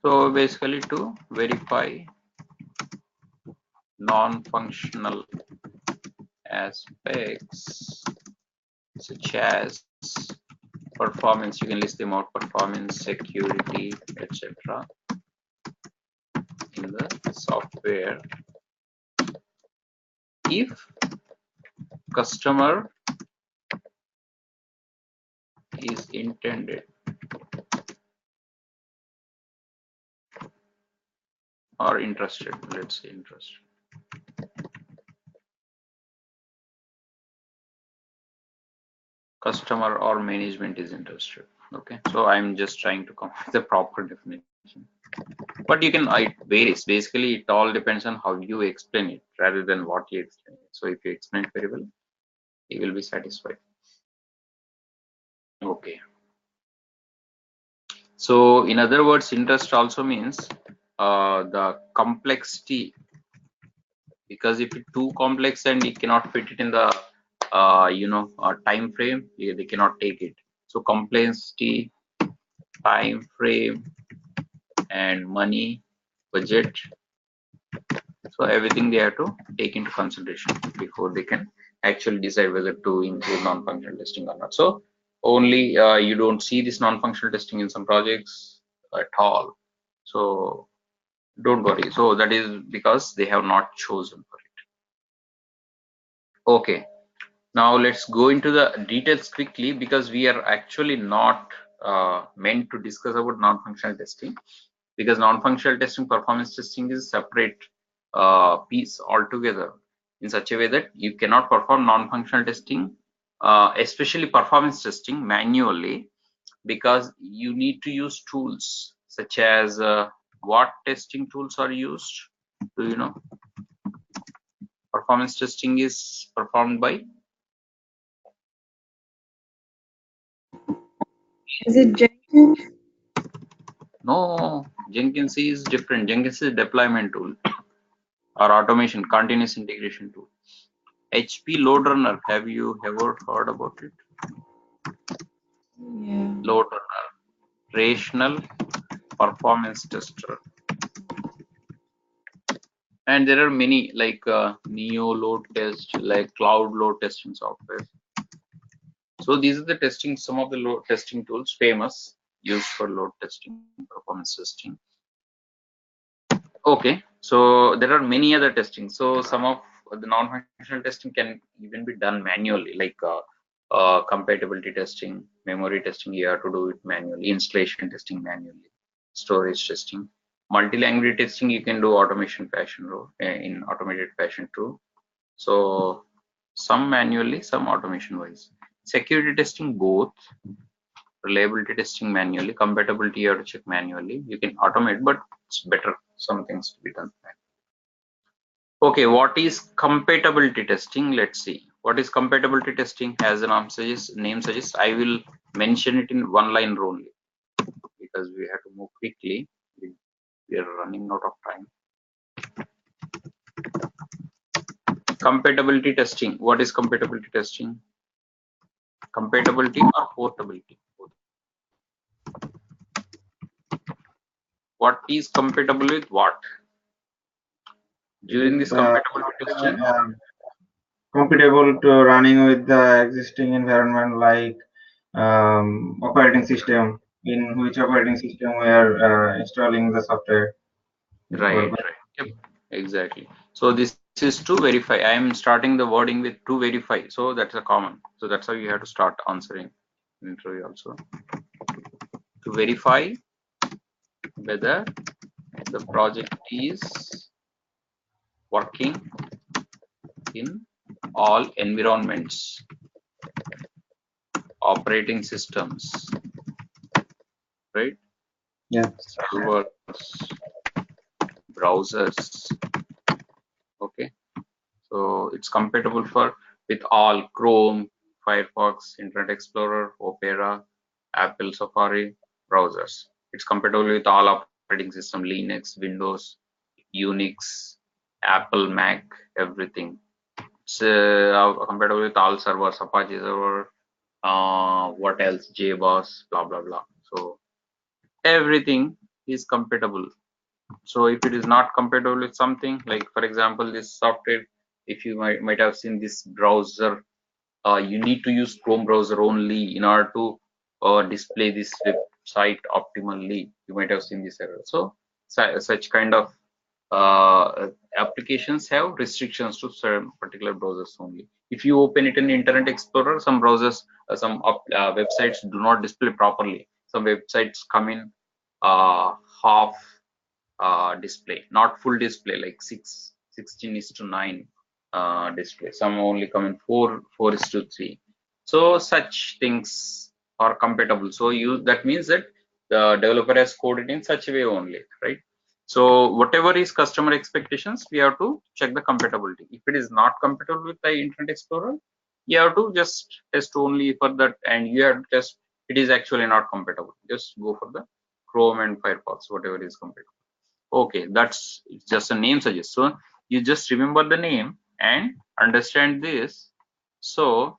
So basically, to verify non-functional aspects such as performance, you can list them out: performance, security, etc. in the software. If customer is intended or interested, let's say interested. Customer or management is interested. Okay, so I'm just trying to come up with the proper definition. But you can, it varies. Basically, it all depends on how you explain it rather than what you explain. So if you explain it very well, you will be satisfied. Okay. So in other words, interest also means the complexity, because if it's too complex and you cannot fit it in the time frame, they cannot take it. So complexity, time frame, and money, budget. So everything they have to take into consideration before they can actually decide whether to include non-functional testing or not. So only you don't see this non-functional testing in some projects at all. So don't worry. So that is because they have not chosen for it. Okay. Now let's go into the details quickly, because we are actually not meant to discuss about non-functional testing, because non-functional testing, performance testing is separate piece altogether, in such a way that you cannot perform non-functional testing, especially performance testing, manually, because you need to use tools such as what testing tools are used? Do you know? Performance testing is performed by? Is it Jenkins? No, Jenkins is different. Jenkins is a deployment tool or automation, continuous integration tool. HP Load Runner, have you ever heard about it? Yeah. Load Runner, rational performance tester. And there are many like Neo load test, like cloud load testing software. So these are the testing, some of the load testing tools famous used for load testing, performance testing. Okay, so there are many other testing. So some of the non-functional testing can even be done manually, like compatibility testing, memory testing. You have to do it manually. Installation testing manually, storage testing, multi-language testing. You can do automation fashion, in automated fashion too. So some manually, some automation wise. Security testing both. Reliability testing manually, compatibility you have to check manually. You can automate, but it's better some things to be done manually. Okay, what is compatibility testing? Let's see. What is compatibility testing? As the name suggests, I will mention it in one line only, because we have to move quickly. We are running out of time. Compatibility testing. What is compatibility testing? Compatibility or portability? What is compatible with what? During this compatibility testing, compatible to running with the existing environment, like operating system, in which operating system we are installing the software. right. Yep, exactly. So this is to verify. I am starting the wording with to verify. So that's a common. So that's how you have to start answering interview also. To verify whether the project is working in all environments, operating systems, right? Yeah. Servers, browsers. Okay, so it's compatible with all Chrome, Firefox, Internet Explorer, Opera, Apple Safari browsers. It's compatible with all operating system, Linux, Windows, Unix, Apple, Mac, everything. It's compatible with all servers, Apache server, what else, JBoss, blah blah blah. So everything is compatible. So if it is not compatible with something, like for example this software, if you might have seen this browser, you need to use Chrome browser only in order to display this website optimally. You might have seen this error. So such kind of applications have restrictions to certain particular browsers only. If you open it in Internet Explorer, some browsers, some websites do not display properly. Some websites come in half display, not full display, like 16:9 display. Some only come in 4:3. So such things are compatible. So that means that the developer has coded in such a way only, right? So whatever is customer expectations, we have to check the compatibility. If it is not compatible with the Internet Explorer, you have to just test only for that, and you have to test it is actually not compatible. Just go for the Chrome and Firefox, whatever is compatible. Okay, that's just a name suggests. So you just remember the name and understand this. So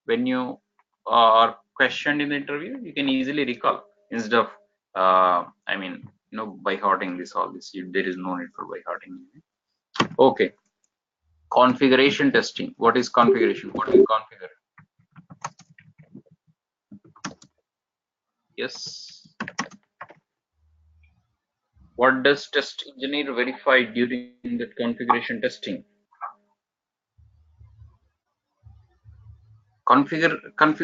when you are questioned in the interview, you can easily recall instead of by hearting all this. There is no need for by hearting. Okay, configuration testing. What is configuration? What do you configure? Yes. What does test engineer verify during the configuration testing? Configure.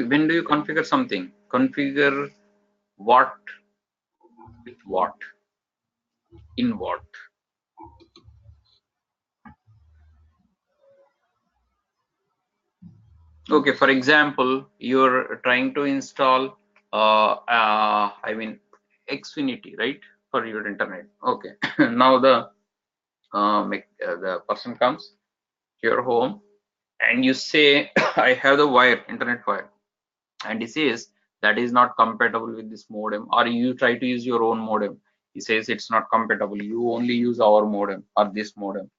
When do you configure something? Configure what with what? In what? Okay, for example, you're trying to install Xfinity, right, for your internet. Okay. Now the person comes to your home and you say I have the internet wire, and he says that is not compatible with this modem, or you try to use your own modem. He says it's not compatible, you only use our modem or this modem,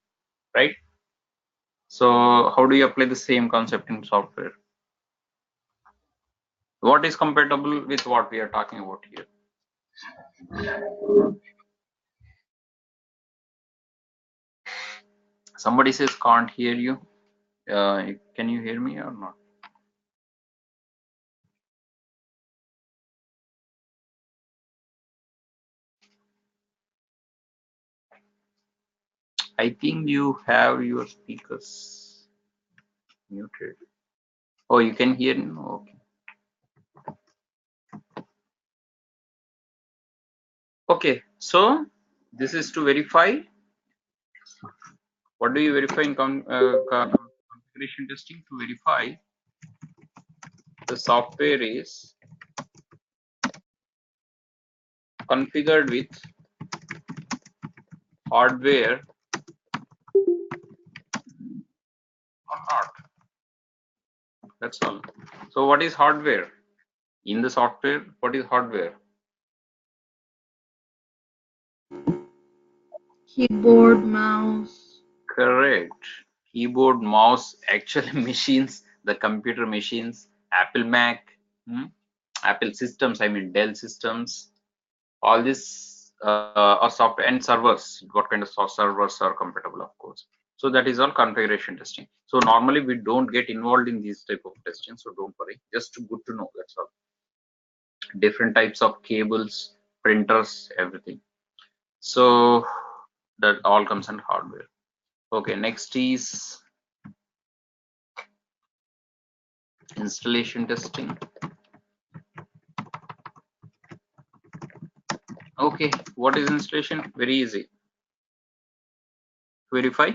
right? So how do you apply the same concept in software? What is compatible with what we are talking about here? Somebody says can't hear you. Can you hear me or not? I think you have your speakers muted. Oh, you can hear me? Okay. Okay, so this is to verify. What do you verify in configuration testing? To verify the software is configured with hardware or not. That's all. So what is hardware? In the software, what is hardware? Keyboard, mouse. Correct. keyboard, mouse, actual machines, the computer machines, Apple Mac, Apple systems, I mean Dell systems, all this are software and servers. What kind of servers are compatible, of course. So that is all configuration testing. So normally we don't get involved in these type of testing, so don't worry. Just good to know, that's all. Different types of cables, printers, everything. So that all comes in hardware. Okay, next is installation testing. Okay, what is installation? Very easy. Verify.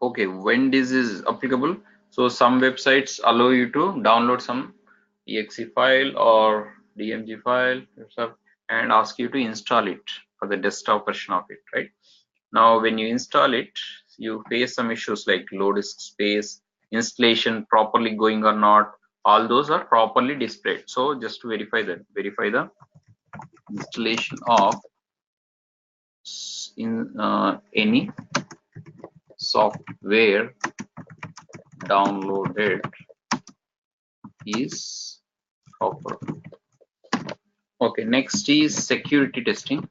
Okay, when this is applicable? So some websites allow you to download some exe file or DMG file and ask you to install it for the desktop version of it, right? Now, when you install it, you face some issues like low disk space, installation properly going or not. All those are properly displayed. So just to verify that, verify the installation of any software downloaded is proper. Okay, next is security testing.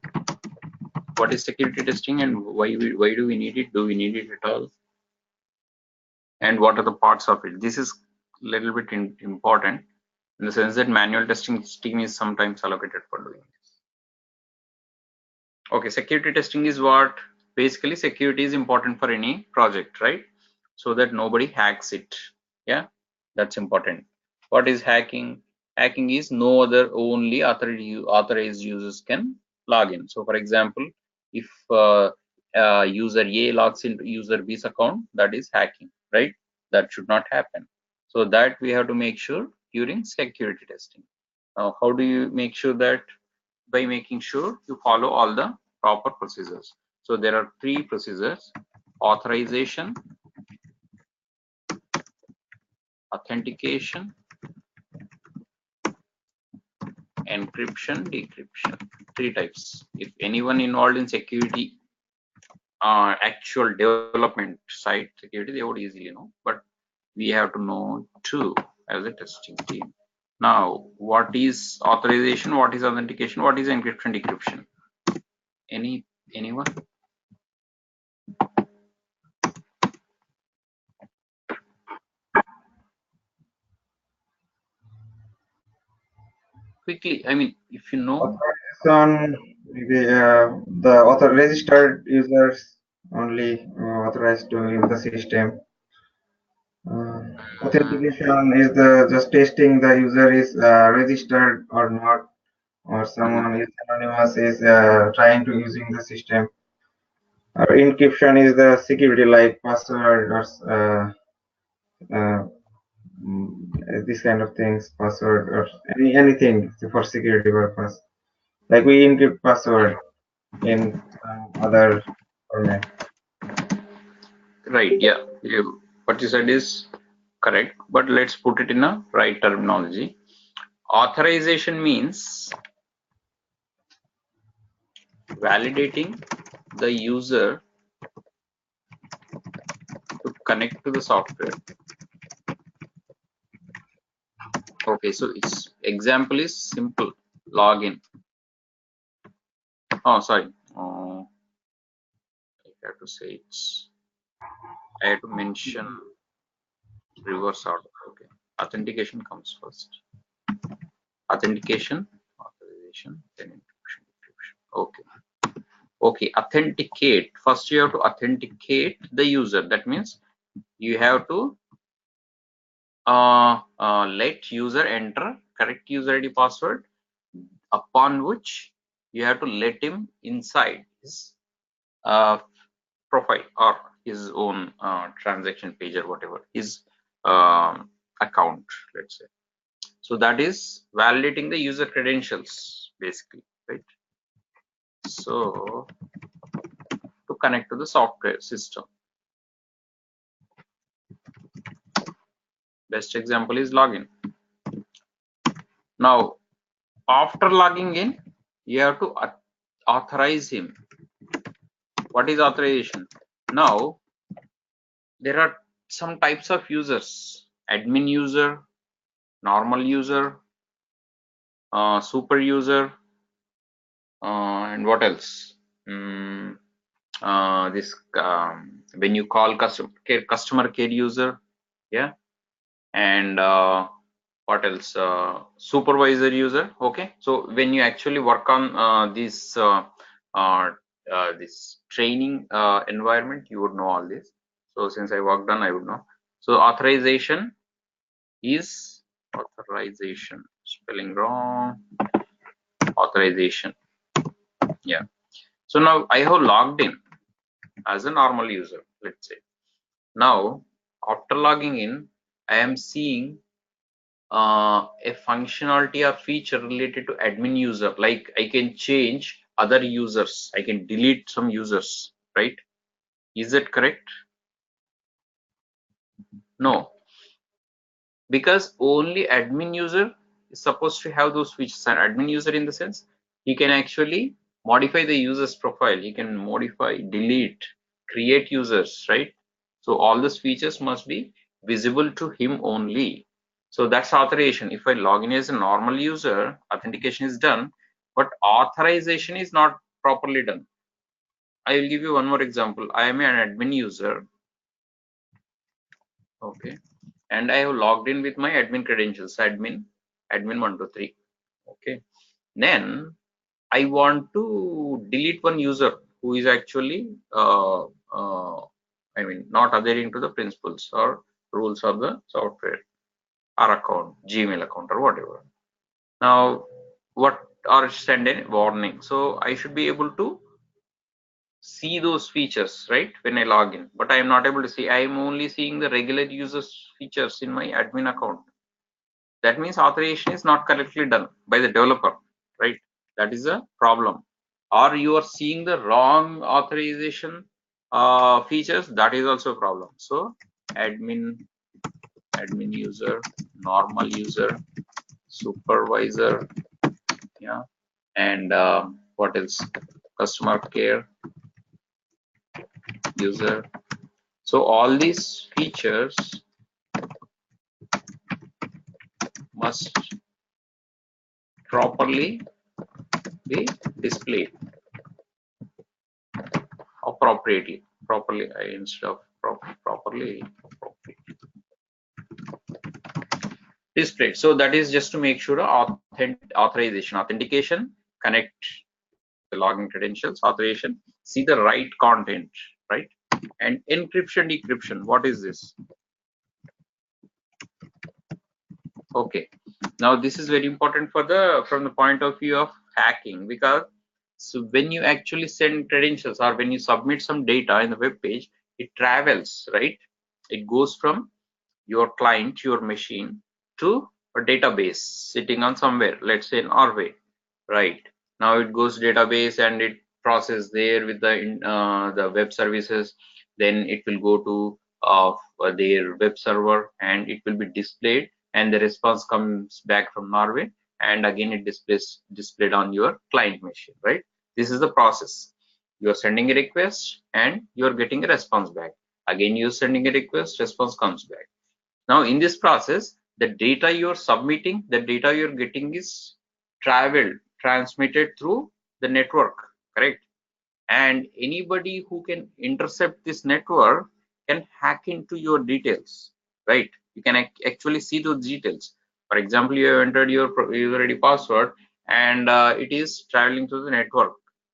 What is security testing and why do we need it? Do we need it at all? And what are the parts of it? This is a little bit important in the sense that manual testing is sometimes allocated for doing this. Okay, security testing is what? Basically, security is important for any project, right? So that nobody hacks it. Yeah, that's important. What is hacking? Hacking is no other, only authorized users can log in. So for example, if user A logs into user B's account, that is hacking, right? That should not happen. So that we have to make sure during security testing. Now, how do you make sure that? By making sure you follow all the proper procedures. So there are 3 procedures: authorization, authentication, encryption, decryption. 3 types. If anyone involved in security, actual development side security, they would easily know, but we have to know too as a testing team. Now, what is authorization? What is authentication? What is encryption, decryption? Anyone? Quickly, I mean, if you know. Authorization, the author registered users only authorized to use the system. Authentication is the just testing the user is registered or not, or someone is anonymous is trying to using the system. Or encryption is the security like password or this kind of things, password or anything for security purpose. Like we encrypt password in other format. Right, yeah. What you said is correct, but let's put it in a right terminology. Authorization means validating the user to connect to the software. Okay, so its example is simple: login. Oh, sorry. I have to say I have to mention reverse order. Okay, authentication comes first. Authentication, authorization, then encryption, decryption. Okay. Okay, authenticate. First, you have to authenticate the user. That means you have to let user enter correct user ID password, upon which you have to let him inside his profile or his own transaction page or whatever his account, let's say. So that is validating the user credentials basically, right? So to connect to the software system. Best example is login. Now, after logging in, you have to authorize him. What is authorization? Now there are some types of users: admin user, normal user, super user, and what else? This when you call customer care user, yeah, and what else? Supervisor user. Okay, so when you actually work on this training environment, you would know all this. So since I worked on, I would know. So authorization is authorization. Spelling wrong. Authorization. Yeah. So now I have logged in as a normal user, let's say. Now, after logging in, I am seeing a functionality or feature related to admin user. Like I can change other users. I can delete some users, right? Is that correct? No, because only admin user is supposed to have those features. An admin user, in the sense, he can actually modify the user's profile. He can modify, delete, create users, right? So all those features must be visible to him only. So that's authorization. If I log in as a normal user, authentication is done, but authorization is not properly done. I will give you one more example. I am an admin user, okay, and I have logged in with my admin credentials, admin 123. Okay, then I want to delete one user who is actually not adhering to the principles or rules of the software, or account, Gmail account, or whatever. Now, what, or send a warning. So I should be able to see those features, right, when I log in, but I am not able to see. I am only seeing the regular users features in my admin account. That means authorization is not correctly done by the developer, right? That is a problem. Or you are seeing the wrong authorization features. That is also a problem. So admin user, normal user, supervisor, yeah, and what else? Customer care user. So all these features must properly be displayed appropriately. Instead of properly displayed. So that is just to make sure authorization, authentication, connect the login credentials, authorization, see the right content, right? And encryption, decryption. What is this? Okay, now this is very important for from the point of view of hacking, because so when you actually send credentials or when you submit some data in the web page, it travels, right? It goes from your client, your machine, to a database sitting on somewhere, let's say in Norway, right? Now it goes database and it process there with the web services. Then it will go to their web server and it will be displayed, and the response comes back from Norway, and again it displayed on your client machine, right? This is the process. You are sending a request and you are getting a response back. Again, you are sending a request, response comes back. Now in this process, the data you're submitting, the data you're getting is transmitted through the network, correct? And anybody who can intercept this network can hack into your details, right? You can actually see those details. For example, you have entered your user ID password and it is traveling through the network.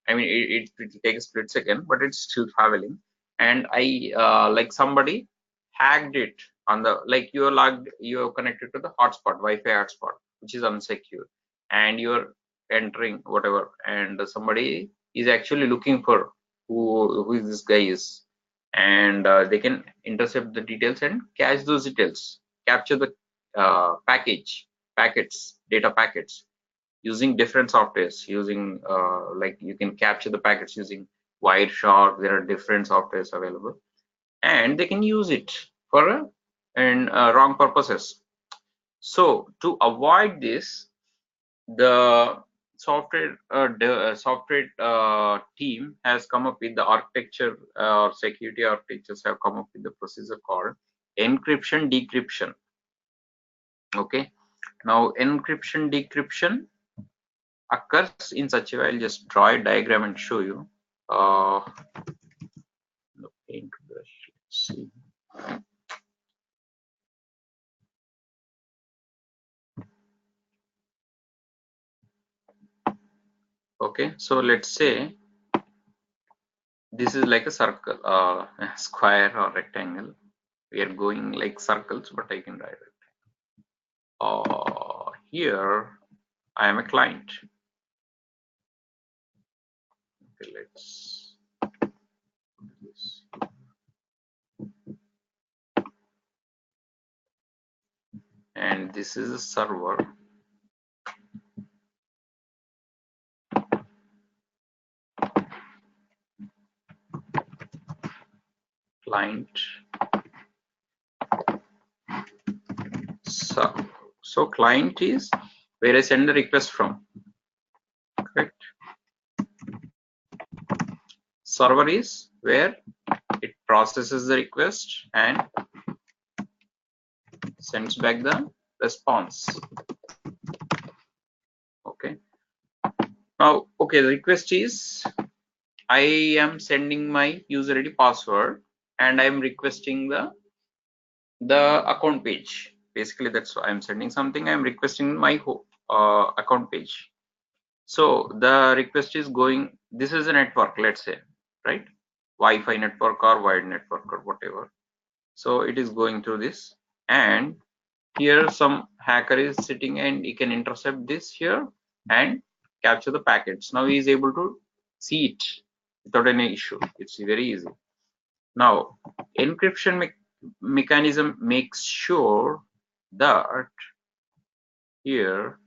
I mean, it will take a split second, but it's still traveling. And I like somebody hacked it on the, like you're connected to the hotspot, Wi-Fi hotspot, which is unsecure, and you're entering whatever, and somebody is actually looking for who is this guy is, and they can intercept the details and catch those details, capture the data packets using different softwares, using like you can capture the packets using Wireshark. There are different softwares available, and they can use it for wrong purposes. So to avoid this, the software team has come up with the architecture or security architectures have come up with the procedure called encryption decryption. Okay, now encryption decryption occurs in such a way. I'll just draw a diagram and show you. The paintbrush, let's see. Okay, so let's say this is like a circle, a square or rectangle. We are going like circles, but I can write it. Here I am a client. Okay, let's do this. And this is a server. Client. So client is where I send the request from. Correct. Server is where it processes the request and sends back the response. Okay. Now, okay, the request is I am sending my user ID password and I am requesting the account page. Basically, that's why I'm sending something. I'm requesting my account page. So the request is going. This is a network, let's say, right? Wi-Fi network or wired network or whatever. So it is going through this, and here some hacker is sitting and he can intercept this here and capture the packets. Now he is able to see it without any issue. It's very easy. Now encryption mechanism makes sure that here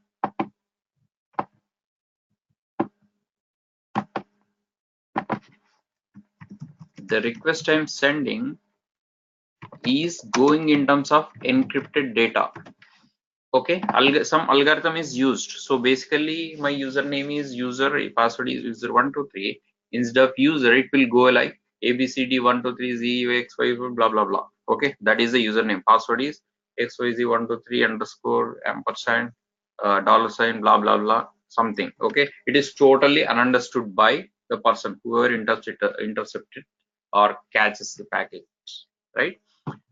the request I'm sending is going in terms of encrypted data. Okay, some algorithm is used. So basically my username is user, password is user123. Instead of user, it will go like abcd123z blah blah blah. Okay, that is the username. Password is xyz123 underscore ampersand dollar sign blah blah blah something. Okay, it is totally ununderstood by the person whoever intercepted or catches the packet, right?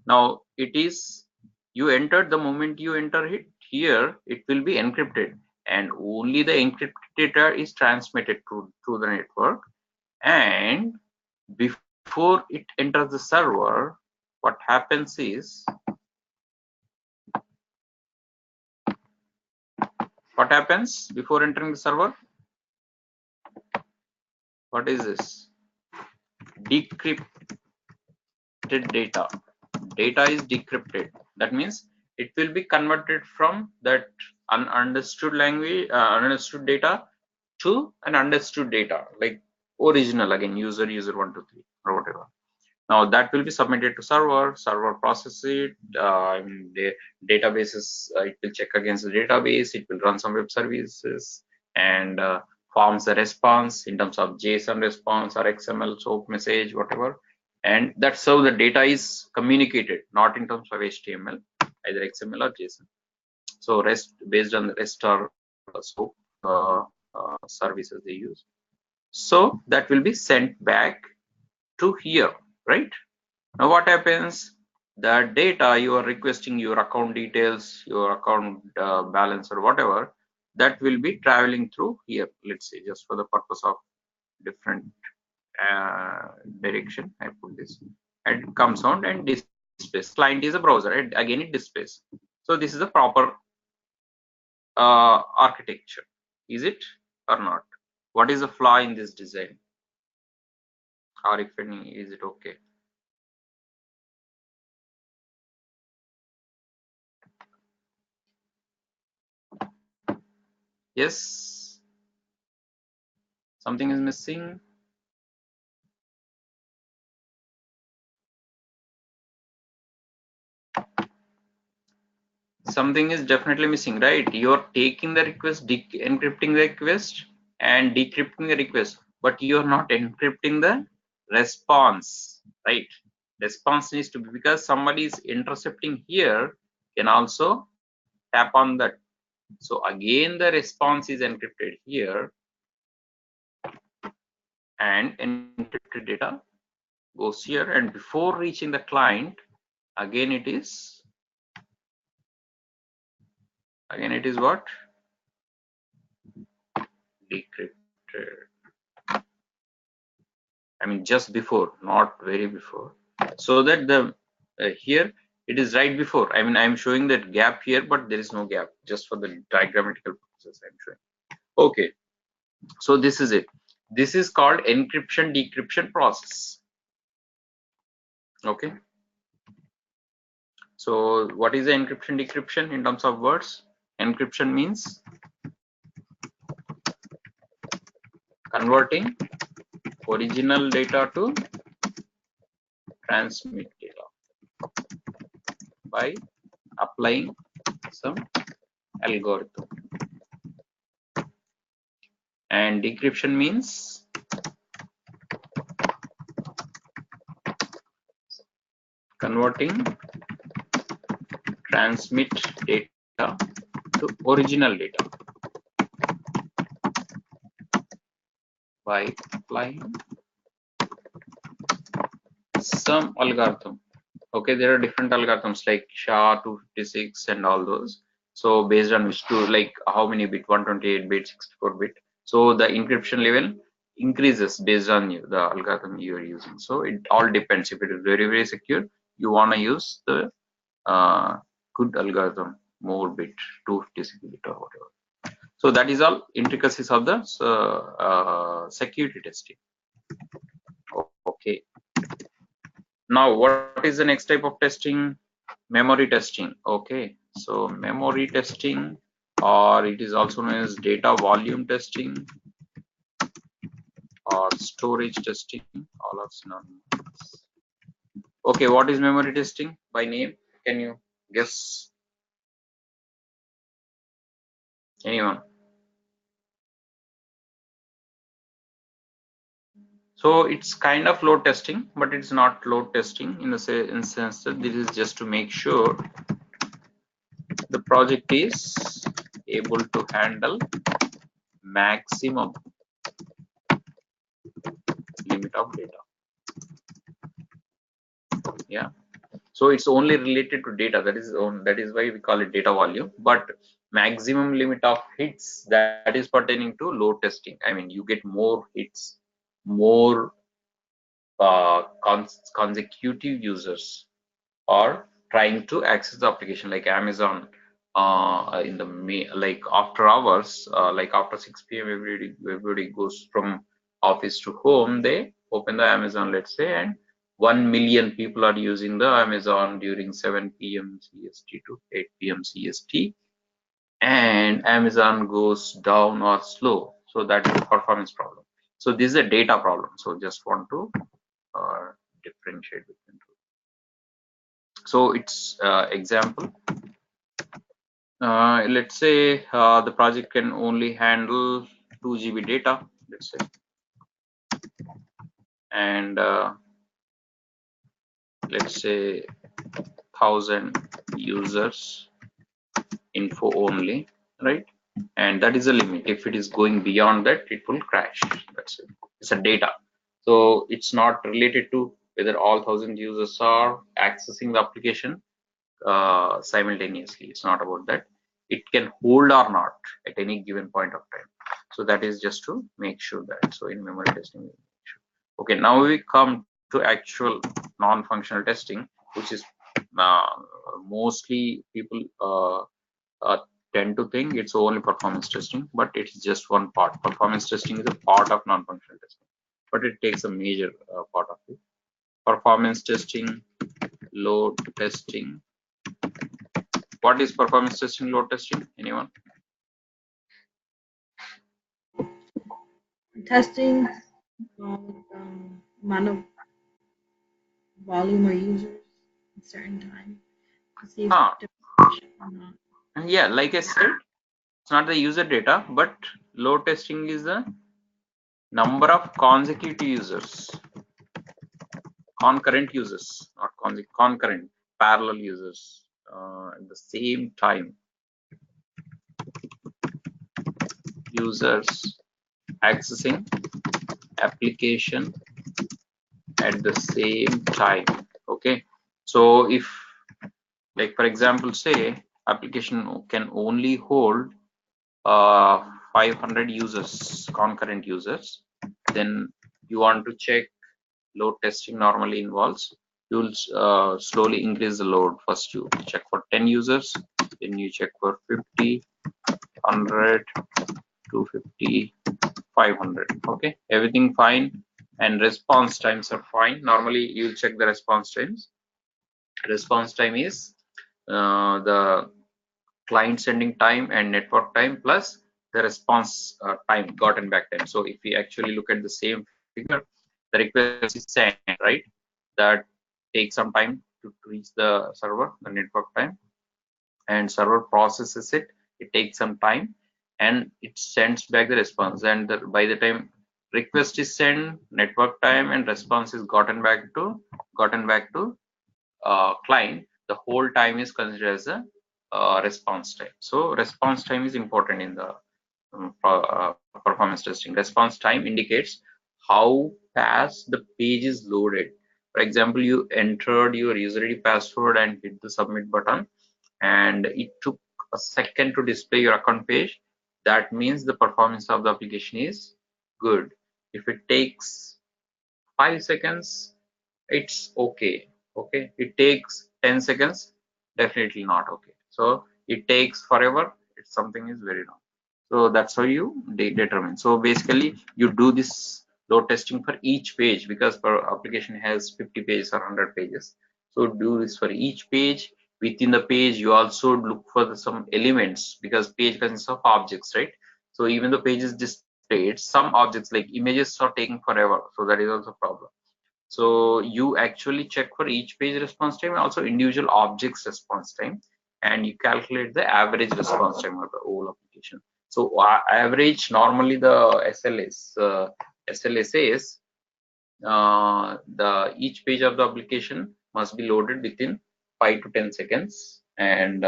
Now it is you entered, the moment you enter it here, it will be encrypted, and only the encrypted data is transmitted through the network. And before it enters the server, what happens is what happens before entering the server? What is this? Decrypted data. Data is decrypted. That means it will be converted from that ununderstood language, ununderstood data to an understood data, like original again, user123 or whatever. Now that will be submitted to server process it. In the databases, it will check against the database, it will run some web services and forms the response in terms of JSON response or XML SOAP message, whatever. And that's how the data is communicated, not in terms of HTML, either XML or JSON. So REST, based on the REST or SOAP services they use. So that will be sent back to here, right? Now what happens? The data you are requesting, your account details, your account balance or whatever, that will be traveling through here. Let's say just for the purpose of different direction, I put this, and it comes on and displays. Client is a browser, and again it displays. So this is the proper architecture. Is it or not? What is the flaw in this design? Or if any, is it okay? Yes, something is missing. something is definitely missing, right? You're taking the request, encrypting the request and decrypting the request, but you're not encrypting the response, right? Response needs to be, because somebody is intercepting here, can also tap on that. So again, the response is encrypted here, and encrypted data goes here, and before reaching the client, again it is what? Decrypted. I mean, just before, not very before, so that the here it is right before. I mean, I'm showing that gap here, but there is no gap, just for the diagrammatical purposes I'm showing. Okay, so this is it. This is called encryption decryption process. Okay, so what is the encryption decryption in terms of words? Encryption means converting original data to transmit data by applying some algorithm. And decryption means converting transmit data to original data by applying some algorithm. Okay, there are different algorithms like SHA-256 and all those. So based on which to, like, how many bit, 128 bit, 64 bit. So the encryption level increases based on the algorithm you are using. So it all depends. If it is very, very secure, you want to use the good algorithm, more bit, 256 bit or whatever. So that is all intricacies of the security testing. Okay. Now, what is the next type of testing? Memory testing. Okay, so memory testing, or it is also known as data volume testing or storage testing, all are synonymous. Okay, what is memory testing by name? Can you guess? Anyone? So it's kind of load testing, but it's not load testing in the sense that this is just to make sure the project is able to handle maximum limit of data. Yeah, so it's only related to data. That is why we call it data volume. But maximum limit of hits, that is pertaining to load testing. I mean, you get more hits, more consecutive users are trying to access the application, like Amazon in the like after hours, like after 6 p.m. everybody goes from office to home, they open the Amazon, let's say, and 1 million people are using the Amazon during 7 p.m. CST to 8 p.m. CST, and Amazon goes down or slow. So that is a performance problem. So this is a data problem. So just want to differentiate between two. So it's example. Let's say the project can only handle 2 GB data, let's say, and let's say 1,000 users info only, right? And that is the limit. If it is going beyond that, it will crash. That's it. It's a data. So it's not related to whether all 1,000 users are accessing the application simultaneously. It's not about that. It can hold or not at any given point of time. So that is just to make sure that. So in memory testing, okay, now we come to actual non-functional testing, which is mostly people tend to think it's only performance testing, but it's just one part. Performance testing is a part of non-functional testing, but it takes a major part of it. Performance testing, load testing. What is performance testing, load testing? Anyone? Testing amount of volume or users at a certain time to see if And yeah, like I said, it's not the user data, but load testing is the number of consecutive users, concurrent users, not concurrent, parallel users at the same time. Users accessing application at the same time. Okay, so if, like for example, say application can only hold 500 users, concurrent users, then you want to check load testing normally involves, you'll slowly increase the load. First you check for 10 users, then you check for 50, 100, 250, 500. Okay, everything fine, and response times are fine. Normally you'll check the response times. Response time is the client sending time and network time plus the response time, gotten back time. So if we actually look at the same figure, the request is sent, right? That takes some time to reach the server, the network time, and server processes it. It takes some time and it sends back the response. And by the time request is sent, network time and response is gotten back to client, the whole time is considered as a response time. So response time is important in the performance testing. Response time indicates how fast the page is loaded. For example, you entered your user ID password and hit the submit button, and it took a second to display your account page. That means the performance of the application is good. If it takes 5 seconds, it's okay. Okay, it takes 10 seconds, definitely not okay. So it takes forever, it's something is very wrong. So that's how you determine. So basically you do this load testing for each page, because per application has 50 pages or 100 pages. So do this for each page. Within the page you also look for some elements, because page consists of objects, right? So even the page is displayed, some objects like images are taking forever, so that is also a problem. So you actually check for each page response time and also individual objects response time, and you calculate the average response time of the whole application. So average, normally the SLA says the each page of the application must be loaded within 5 to 10 seconds, and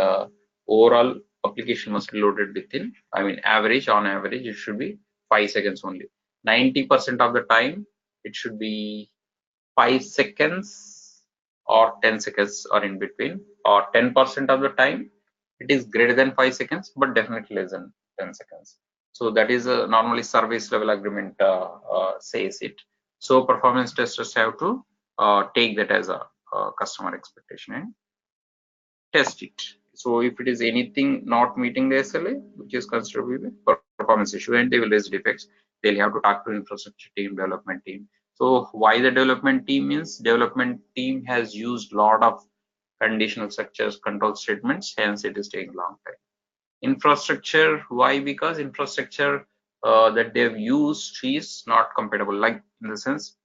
overall application must be loaded within, I mean average, on average it should be 5 seconds only. 90% of the time it should be 5 seconds or 10 seconds or in between, or 10% of the time it is greater than 5 seconds but definitely less than 10 seconds. So that is normally service level agreement says it. So performance testers have to take that as a customer expectation and test it. So if it is anything not meeting the SLA, which is considered to be a performance issue, and they will raise defects, they'll have to talk to infrastructure team, development team. So why the development team means, development team has used a lot of conditional structures, control statements, hence it is taking long time. Infrastructure, why? Because infrastructure that they've used is not compatible, like in the sense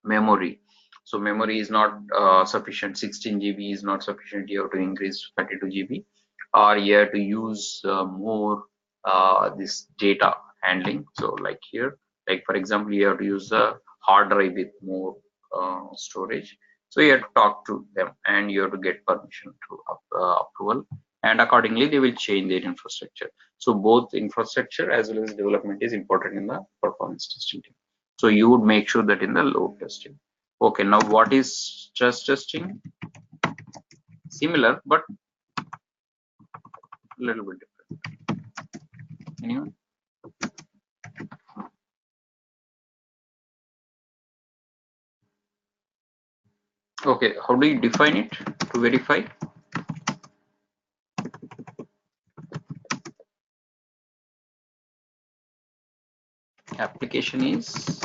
memory. So memory is not sufficient, 16 GB is not sufficient, you have to increase 32 GB, or you have to use more this data handling. So like here, like for example, you have to use the hard drive with more storage. So you have to talk to them and you have to get permission to approval, and accordingly they will change their infrastructure. So both infrastructure as well as development is important in the performance testing team. So you would make sure that in the load testing. Okay, now what is stress testing? Similar but a little bit different. Anyone? Okay, how do you define it to verify? Application is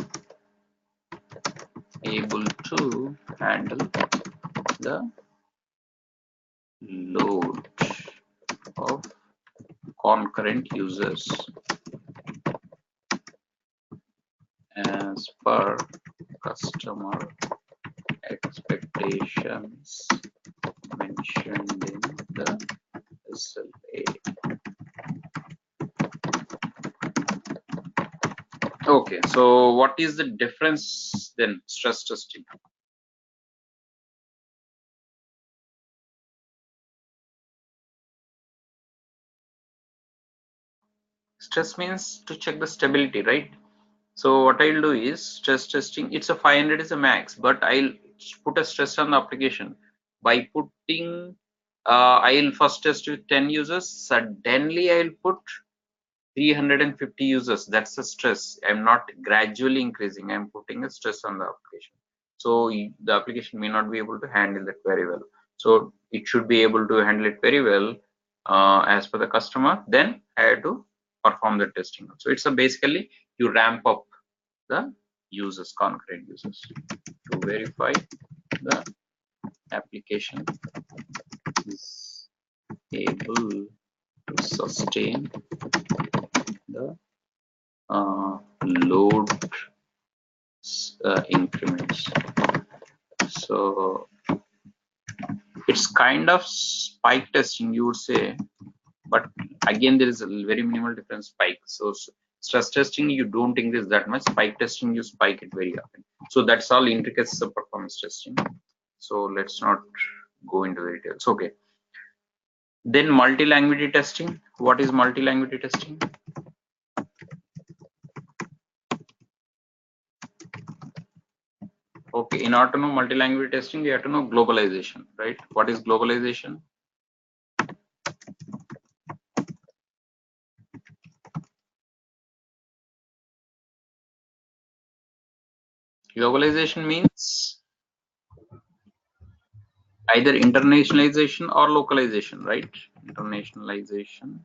able to handle the load of concurrent users as per customer expectations mentioned in the SLA. Okay, so what is the difference then? Stress testing. Stress means to check the stability, right? So what I'll do is stress testing. It's a 500 is a max, but I'll put a stress on the application by putting. I'll first test with 10 users. Suddenly I'll put 350 users. That's a stress. I'm not gradually increasing. I'm putting a stress on the application. So the application may not be able to handle that very well. So it should be able to handle it very well as per the customer. Then I have to perform the testing. So it's a basically you ramp up the users, concurrent users, to verify the application is able to sustain the load increments. So it's kind of spike testing, you would say, but again there is a very minimal difference spike. So stress testing you don't increase that much, spike testing you spike it very often. So that's all intricacies of performance testing. So let's not go into the details. Okay, then multi-language testing. What is multi-language testing? Okay, in order to know multi-language testing, we have to know globalization, right? What is globalization? Globalization means either internationalization or localization, right? Internationalization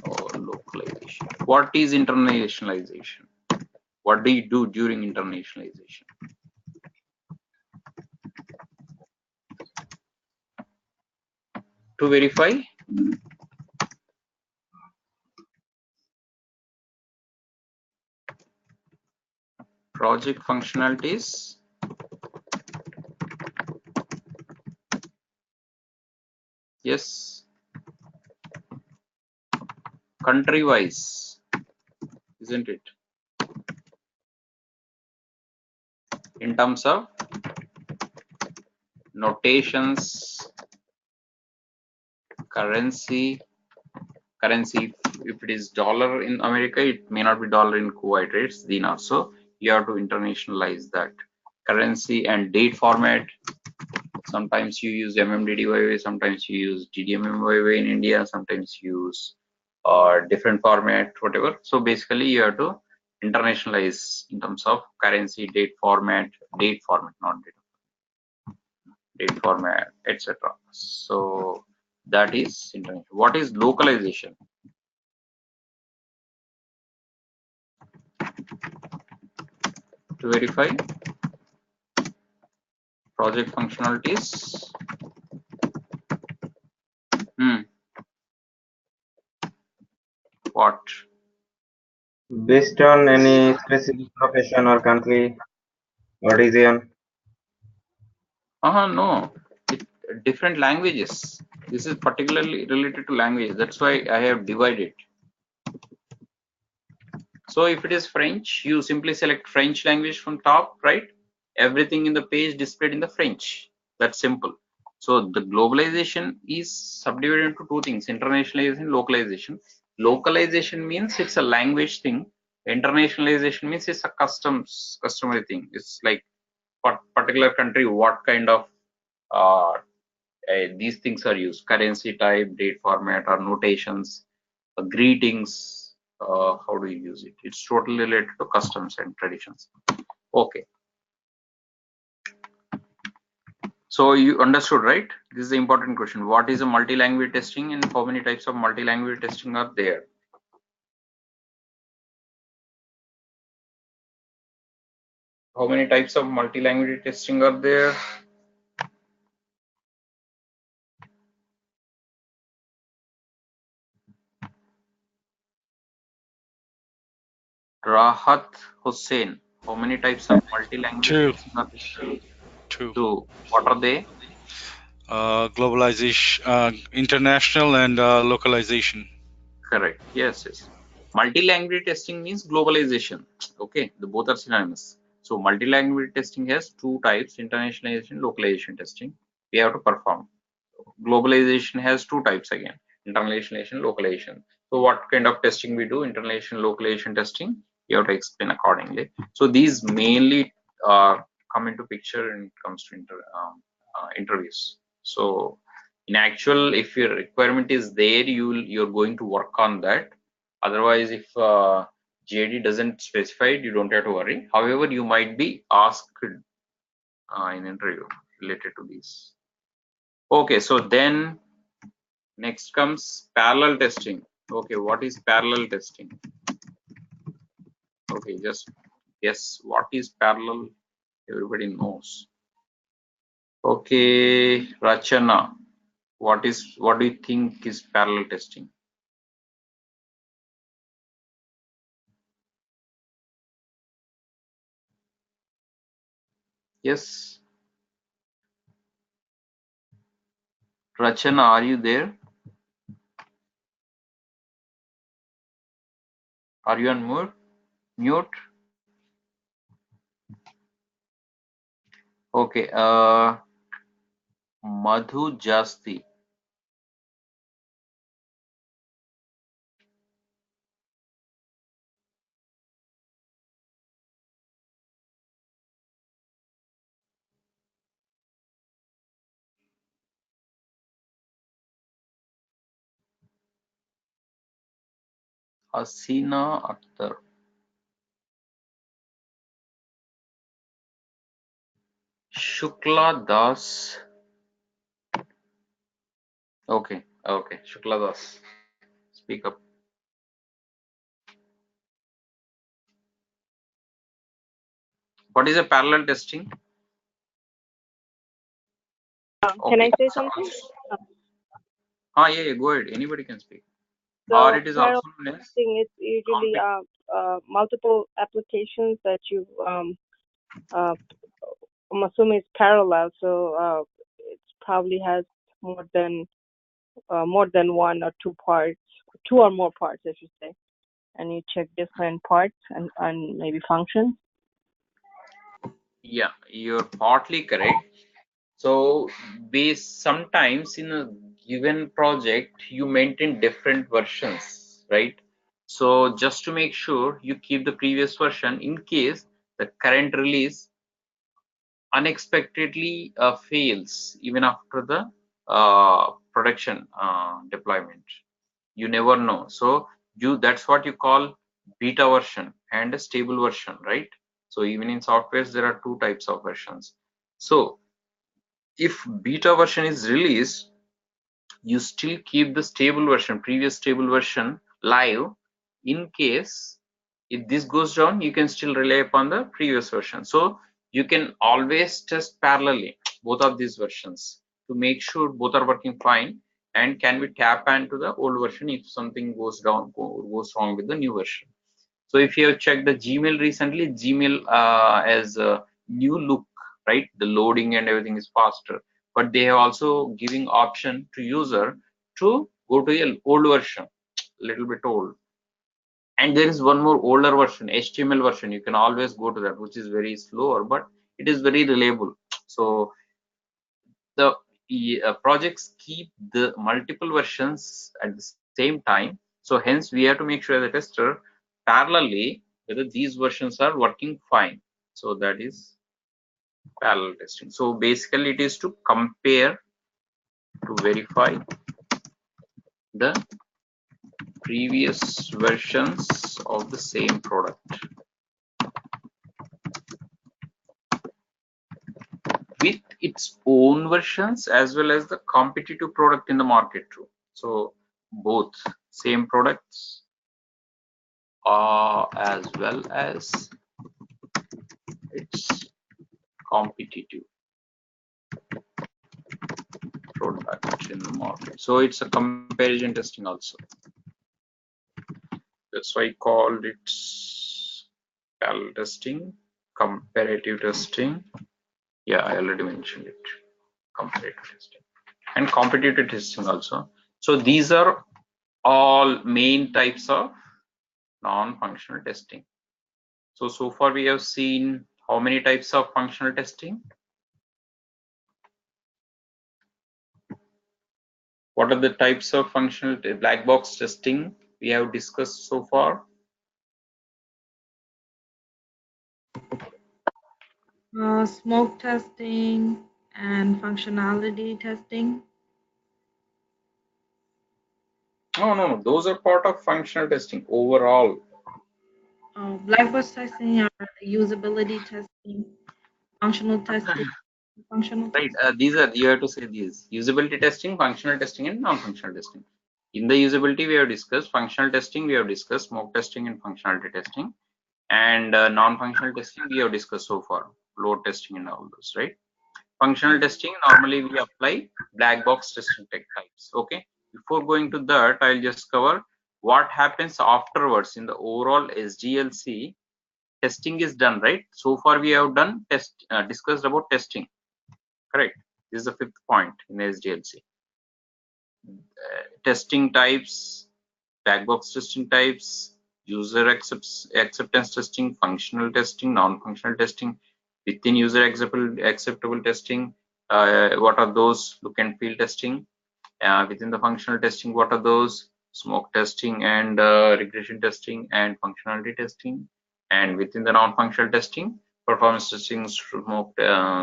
or localization. What is internationalization? What do you do during internationalization? To verify project functionalities, yes, country wise, isn't it? In terms of notations, currency, if it is dollar in America, it may not be dollar in Kuwait, right? It's dinar. So you have to internationalize that currency and date format. Sometimes you use MMDDYY, sometimes you use DDMMYY in India, sometimes you use different format, whatever. So basically you have to internationalize in terms of currency, date format, not date format, etc. So that is international. What is localization? To verify project functionalities. What? Based on any specific profession or country or region? No, different languages. This is particularly related to language. That's why I have divided. So if it is French, you simply select French language from top, right? Everything in the page displayed in the French. That's simple. So the globalization is subdivided into two things: internationalization, localization. Localization means it's a language thing. Internationalization means it's a customary thing. It's like for particular country, what kind of these things are used: currency type, date format, or notations, greetings. How do you use it? It's totally related to customs and traditions. Okay. So you understood, right? This is the important question. What is a multi-language testing and how many types of multi-language testing are there? How many types of multi-language testing are there? Rahat Hussain. How many types of multi-language Two. testing are there? Two. So what are they? Globalization, international and localization. Correct. Yes, yes. Multi-language testing means globalization. Okay, the both are synonymous. So multi-language testing has two types: internationalization, localization testing. We have to perform. Globalization has two types again: internationalization, localization. So what kind of testing we do? Internationalization, localization testing. You have to explain accordingly. So these mainly come into picture when it comes to interviews. So in actual, if your requirement is there, you're going to work on that. Otherwise, if JD doesn't specify it, you don't have to worry. However, you might be asked in interview related to these. Okay, so then next comes parallel testing. Okay, what is parallel testing? Okay, just guess what is parallel. Everybody knows. Okay, Rachana, what do you think is parallel testing? Yes, Rachana, are you there? Are you on mute? Mute. Okay, Madhu Jasti. Hasina Akhtar. Shukla Das. Okay, okay, Shukla Das. Speak up. What is a parallel testing? Can Okay. I say something? Yeah, go ahead. Anybody can speak. Or So it is parallel also known as testing is usually multiple applications that you I'm assuming it's parallel, so it probably has more than one or two parts, two or more parts, I should say, and you check different parts and maybe functions. yeah, you're partly correct. So sometimes in a given project you maintain different versions, right? So just to make sure you keep the previous version in case the current release unexpectedly fails even after the production deployment. You never know. So that's what you call beta version and a stable version, right? So even in softwares there are two types of versions. So if beta version is released, you still keep the stable version, previous stable version live. In case if this goes down, you can still rely upon the previous version. So you can always test parallelly both of these versions to make sure both are working fine, and can we tap into the old version if something goes wrong with the new version. So if you have checked the Gmail recently, Gmail has a new look, right? The loading and everything is faster, but they have also giving option to user to go to a old version, little bit old. And there is one more older version, HTML version. You can always go to that, which is very slower, but it is very reliable. So the projects keep the multiple versions at the same time. So hence we have to make sure the tester parallelly whether these versions are working fine. So that is parallel testing. So basically it is to compare, to verify the previous versions of the same product with its own versions as well as the competitive product in the market too. So both same products as well as its competitive product in the market. So it's a comparison testing also. That's why I called it parallel testing, comparative testing, Yeah, I already mentioned it. Comparative testing and competitive testing also. So these are all main types of non-functional testing. So far we have seen how many types of functional testing? What are the types of functional black box testing we have discussed so far? Smoke testing and functionality testing. No. Those are part of functional testing overall. Black box testing or usability testing, functional testing, functional Right. testing. These are, you have to say these: usability testing, functional testing, and non-functional testing. In the usability, we have discussed functional testing. We have discussed smoke testing and functionality testing, and non-functional testing we have discussed so far, load testing and all those. Right. Functional testing, normally we apply black box testing types. Okay. Before going to that, I'll just cover what happens afterwards in the overall SDLC. Testing is done, right? So far we have done discussed about testing. Correct. This is the fifth point in SDLC. Testing types, black box testing types, user acceptance testing, functional testing, non-functional testing, within user acceptable testing. What are those? Look and feel testing. Within the functional testing, what are those? Smoke testing and regression testing and functionality testing. And within the non-functional testing, performance testing, smoke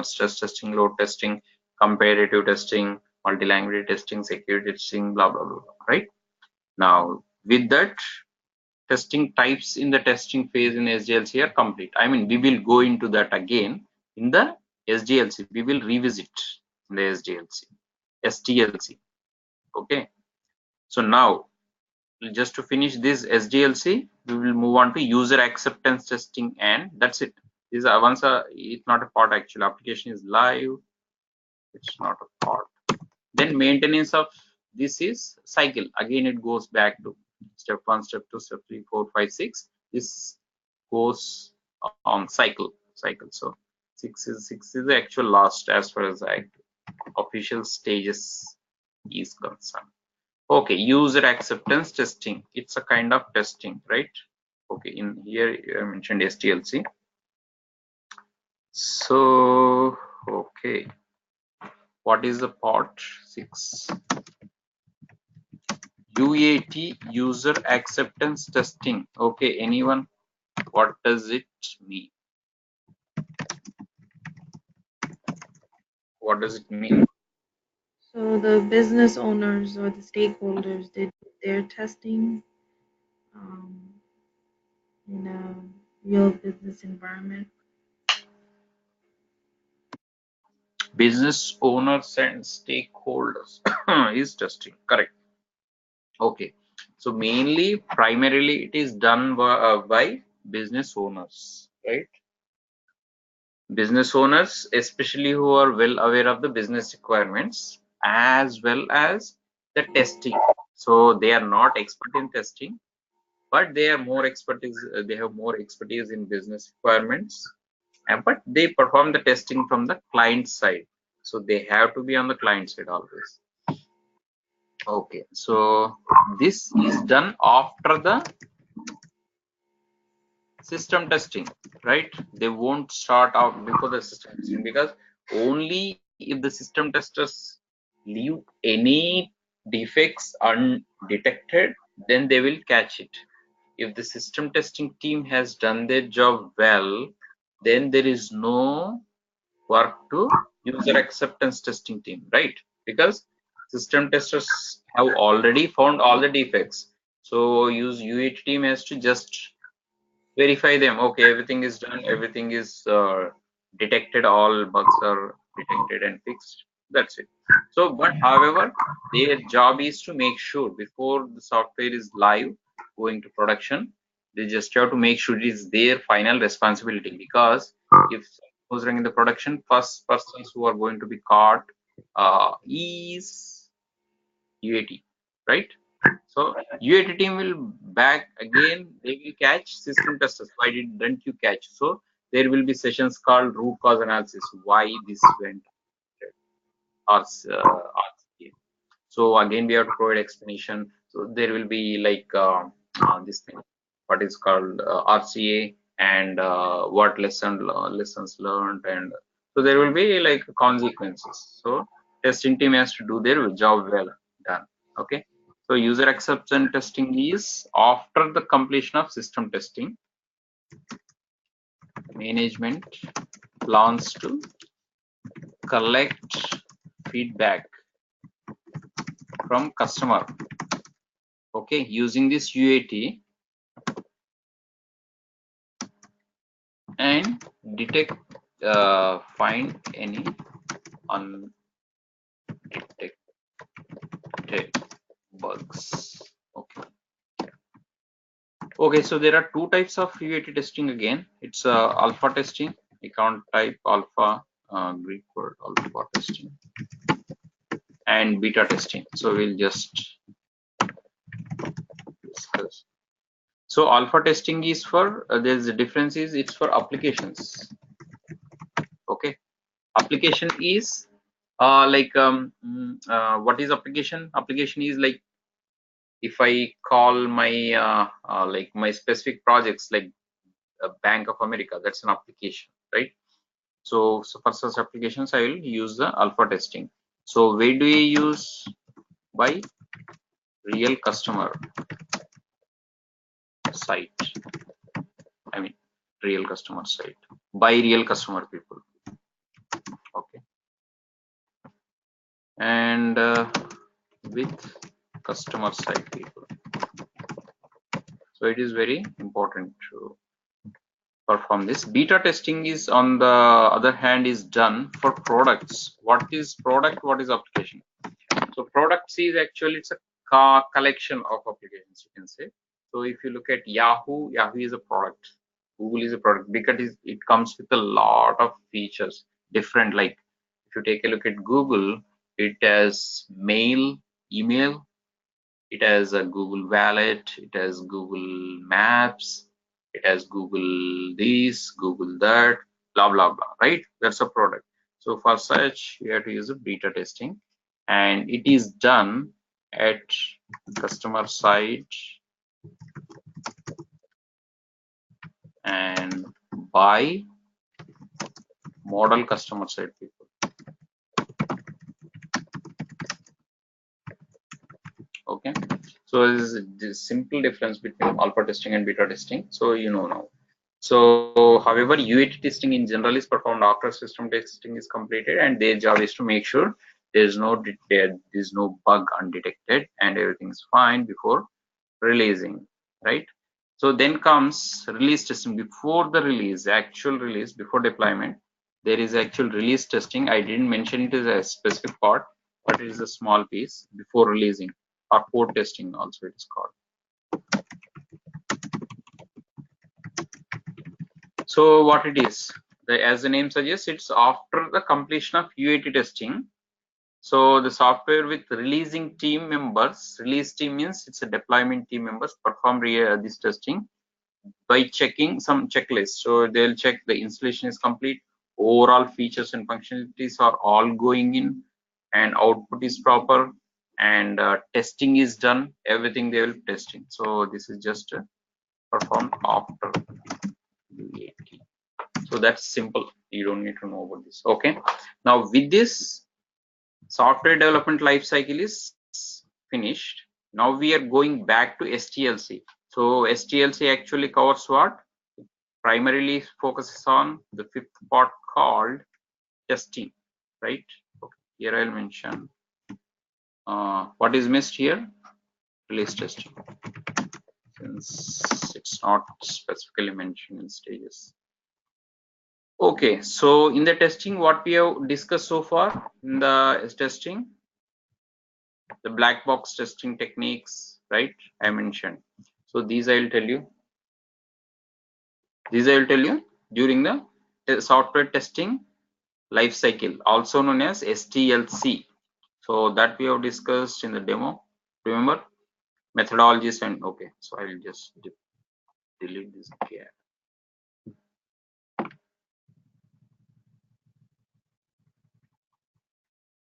stress testing, load testing, comparative testing, multi-language testing, security testing, blah blah blah. Right. Now, with that, testing types in the testing phase in SDLC are complete. I mean, we will go into that again in the SDLC. We will revisit in the SDLC. Okay. So now, just to finish this SDLC, we will move on to user acceptance testing, and that's it. This is once it's not a part actually. Application is live. It's not a part. Then maintenance of this is cycle. Again, it goes back to step 1, step 2, step 3, 4, 5, 6. This goes on cycle. So 6 is the actual last as far as the official stages is concerned. Okay, user acceptance testing. It's a kind of testing, right? Okay, in here I mentioned SDLC. So okay, what is the part 6? UAT, user acceptance testing. Okay, anyone? What does it mean? What does it mean? So the business owners or the stakeholders did their testing in a real business environment. Business owners and stakeholders is testing. Correct. Okay. So mainly, primarily, it is done by business owners, right? Business owners, especially who are well aware of the business requirements as well as the testing. So they are not expert in testing, but they are more expertise. They have more expertise in business requirements, but they perform the testing from the client side. So they have to be on the client side always. Okay, so this is done after the system testing, right? They won't start out before the system testing, because only if the system testers leave any defects undetected, then they will catch it. If the system testing team has done their job well, then there is no work to user acceptance testing team, right? Because system testers have already found all the defects, so UAT team has to just verify them. Okay, everything is done, everything is detected, all bugs are detected and fixed. That's it. So, but however, their job is to make sure before the software is live going to production, they just have to make sure it is their final responsibility, because if goes wrong in the production, first persons who are going to be caught is UAT, right? So UAT team will back again, they will catch system testers. Why didn't you catch? So there will be sessions called root cause analysis, why this went or RCA. So again we have to provide explanation. So there will be like this thing, what is called RCA, and what lessons learned, and so there will be like consequences. So testing team has to do their job well done. Okay. So user acceptance testing is after the completion of system testing. Management plans to collect feedback from customer, okay, using this UAT, and detect find any undetected bugs. Okay, so there are two types of UAT testing. Again, it's alpha testing. We can't type alpha, Greek word alpha testing, and beta testing. So we'll just discuss. So alpha testing is for there's a difference is it's for applications. Okay, application is what is application? Application is like if I call my like my specific projects like Bank of America, that's an application, right? So for such applications, I will use the alpha testing. So where do you use? By real customer site. I mean, real customer site. By real customer people. Okay. And with customer side people. So it is very important to perform this. Beta testing is, on the other hand, is done for products. What is product? What is application? So products is actually it's a collection of applications, you can say. So if you look at Yahoo, Yahoo is a product. Google is a product because it comes with a lot of features, different. Like if you take a look at Google, it has mail, email, it has a Google Wallet, it has Google Maps, it has Google this, Google that, blah blah blah, right? That's a product. So for such, you have to use a beta testing, and it is done at customer side and by model customer side people. Okay, so this is the simple difference between alpha testing and beta testing, so you know now. So however, UAT testing in general is performed after system testing is completed, and their job is to make sure there's no bug undetected and everything is fine before releasing, right? So then comes release testing. Before the release, actual release, before deployment, there is actual release testing. I didn't mention it as a specific part, but it is a small piece before releasing, or code testing also it is called. So what it is, as the name suggests, it's after the completion of UAT testing. So the software with releasing team members, release team means it's a deployment team members, perform this testing by checking some checklists. So they'll check the installation is complete, overall features and functionalities are all going in, and output is proper, and testing is done, everything they will be testing. So this is just performed after UAT. So that's simple, you don't need to know about this. Okay, now with this, software development life cycle is finished. Now we are going back to SDLC. So SDLC actually covers what? Primarily focuses on the fifth part called testing, right? Okay. Here I'll mention what is missed here, release testing, since it's not specifically mentioned in stages. Okay, so in the testing, what we have discussed so far in the testing, the black box testing techniques, right? I mentioned. So these I will tell you. These I will tell you during the software testing life cycle, also known as SDLC. So that we have discussed in the demo. Remember methodologies and okay. So I will just delete this gap.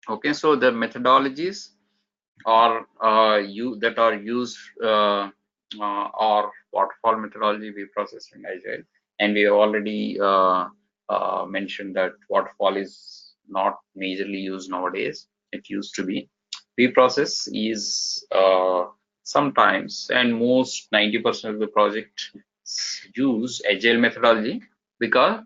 Okay, so the methodologies are that are used are waterfall methodology, processing agile, and we already mentioned that waterfall is not majorly used nowadays. It used to be. Process is sometimes, and most 90% of the project use agile methodology because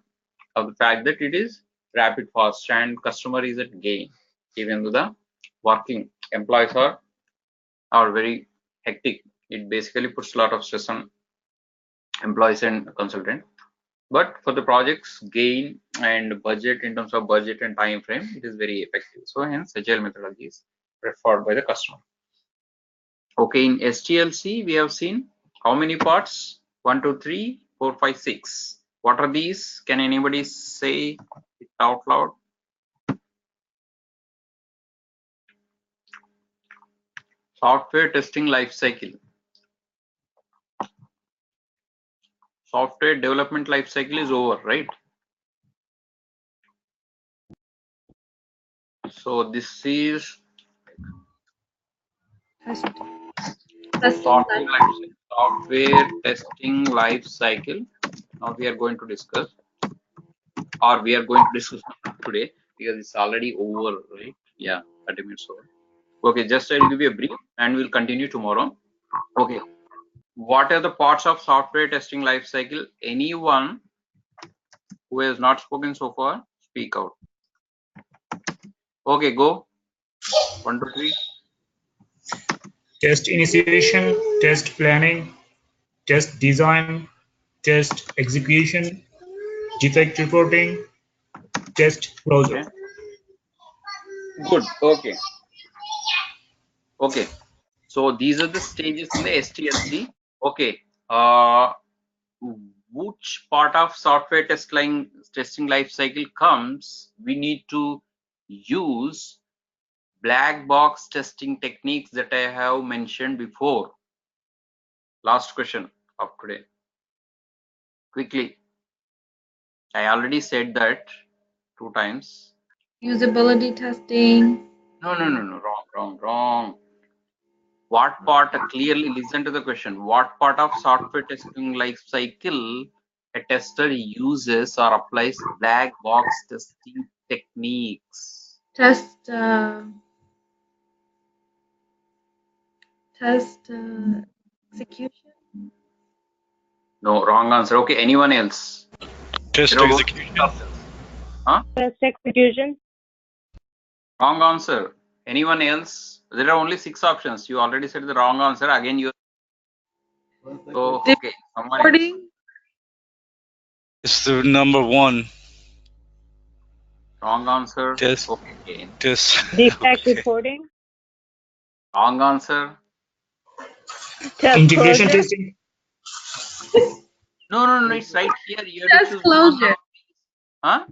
of the fact that it is rapid, fast, and customer is at gain, even though the working employees are very hectic. It basically puts a lot of stress on employees and consultant. But for the project's gain and budget, in terms of budget and time frame, it is very effective. So hence agile methodology is preferred by the customer. Okay, in SDLC we have seen how many parts? 1, 2, 3, 4, 5, 6. What are these? Can anybody say it out loud? Software testing life cycle. Software development life cycle is over, right? So this is software testing life cycle. Now we are going to discuss, or we are going to discuss today because it's already over, right? Yeah, 30 minutes over. Okay, just I'll give you a brief and we'll continue tomorrow. Okay, what are the parts of software testing life cycle? Anyone who has not spoken so far, speak out. Okay, go. 1, 2, 3. Test initiation, test planning, test design, test execution, defect reporting, test closure. Okay. Good. Okay. Okay. So these are the stages in the SDLC. Okay. Which part of software testing life cycle comes? We need to use black box testing techniques that I have mentioned before. Last question of today. Quickly. I already said that 2 times. Usability testing. No. Wrong. What part? Clearly listen to the question. What part of software testing life cycle a tester uses or applies black box testing techniques? Test execution. No, wrong answer. Okay, anyone else? Test There are only execution. 6 options. Huh? Test execution. Wrong answer. Anyone else? There are only 6 options. You already said the wrong answer. Again, you. So okay, someone else. Reporting. It's the number 1. Wrong answer. Test. Okay, again. Test. Defect Okay. reporting. Wrong answer. Test Integration closure. testing, No. It's right here. You have to Test choose one. closure. Huh?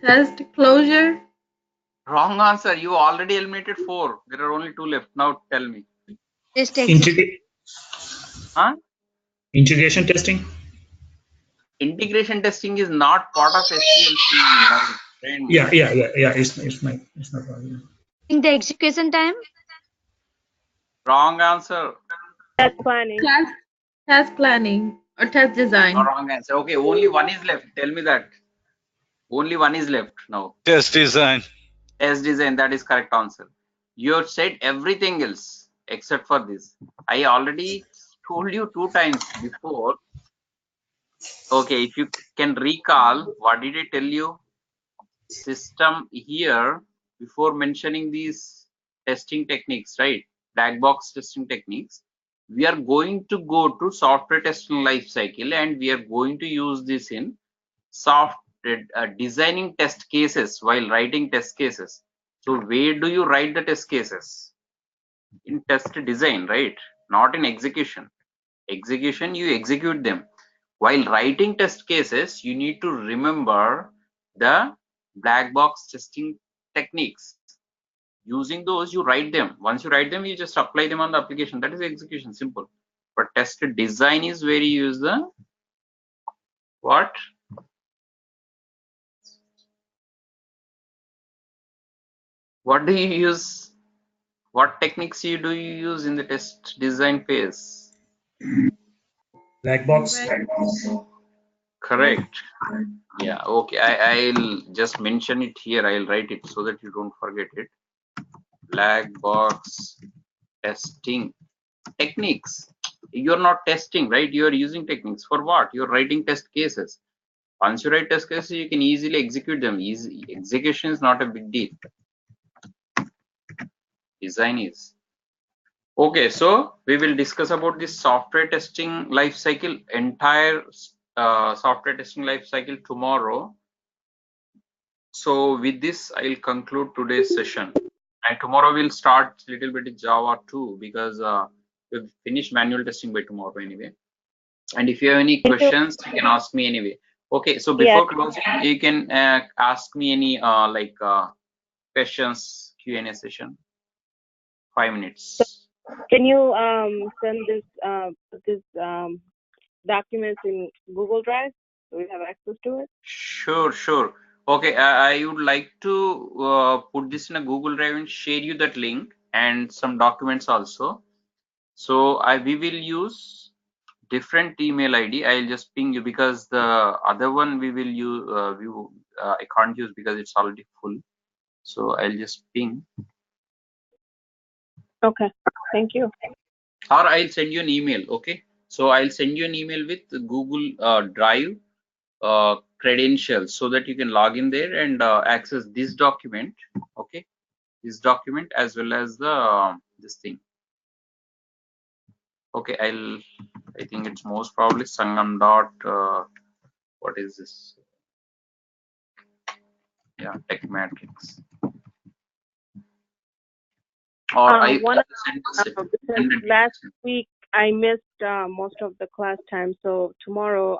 Test closure. Wrong answer. You already eliminated 4. There are only 2 left. Now tell me. Huh? integration testing, Integration testing is not part of SDLC, my friend. yeah. It's my problem. In the execution time, Wrong answer. Test planning. Test planning or test design. Wrong answer. Okay, only one is left. Tell me that. Only one is left now. Test design. Test design. That is correct answer. You have said everything else except for this. I already told you 2 times before. Okay, if you can recall, what did I tell you? System here before mentioning these testing techniques, right? Black box testing techniques. We are going to go to software testing life cycle and we are going to use this in software designing test cases while writing test cases. So where do you write the test cases? In test design, right? Not in execution. Execution, you execute them. While writing test cases, you need to remember the black box testing techniques. Using those, you write them. Once you write them, you just apply them on the application. That is execution, simple. But test design is where you use the what? What do you use? What techniques do you use in the test design phase? Black box. Correct. Yeah. Okay. I'll just mention it here. I'll write it so that you don't forget it. Black box testing techniques. You're not testing, right? You're using techniques for what? You're writing test cases. Once you write test cases, you can easily execute them. Easy execution is not a big deal. Design is. Okay, so we will discuss about this software testing life cycle, entire software testing life cycle tomorrow. So with this, I'll conclude today's session. And tomorrow we'll start a little bit in Java too, because we'll finish manual testing by tomorrow anyway. And if you have any questions, you can ask me anyway. Okay, so before closing, you can ask me any questions, Q&A session. 5 minutes. Can you send this documents in Google Drive? Do we have access to it? Sure. Okay, I would like to put this in a Google Drive and share you that link and some documents also. So we will use different email ID. I'll just ping you because the other one we will use I can't use because it's already full. So I'll just ping. Okay, thank you. Or I'll send you an email. Okay, so I'll send you an email with Google Drive credentials so that you can log in there and access this document. Okay, this document as well as the this thing. Okay, I think it's most probably Sangam dot what is this? Yeah, tech matrix. Or last week I missed most of the class time, so tomorrow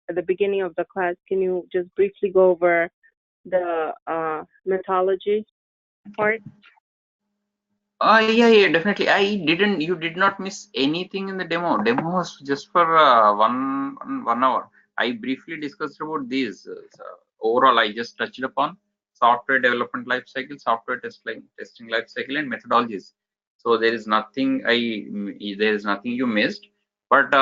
at the beginning of the class, can you just briefly go over the methodology part? Yeah, definitely. You did not miss anything in the demo. Demo was just for 1 hour. I briefly discussed about these. Overall, I just touched upon software development life cycle, software testing life cycle, and methodologies. So there is nothing you missed. But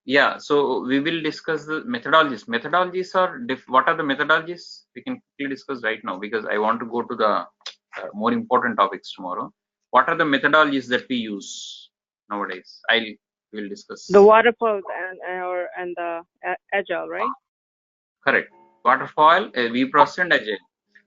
yeah, so we will discuss the methodologies. Methodologies are what are the methodologies? We can quickly discuss right now because I want to go to the more important topics tomorrow. What are the methodologies that we use nowadays? We'll discuss. The Waterfall and the Agile, right? Correct. Waterfall, vProcess, and Agile.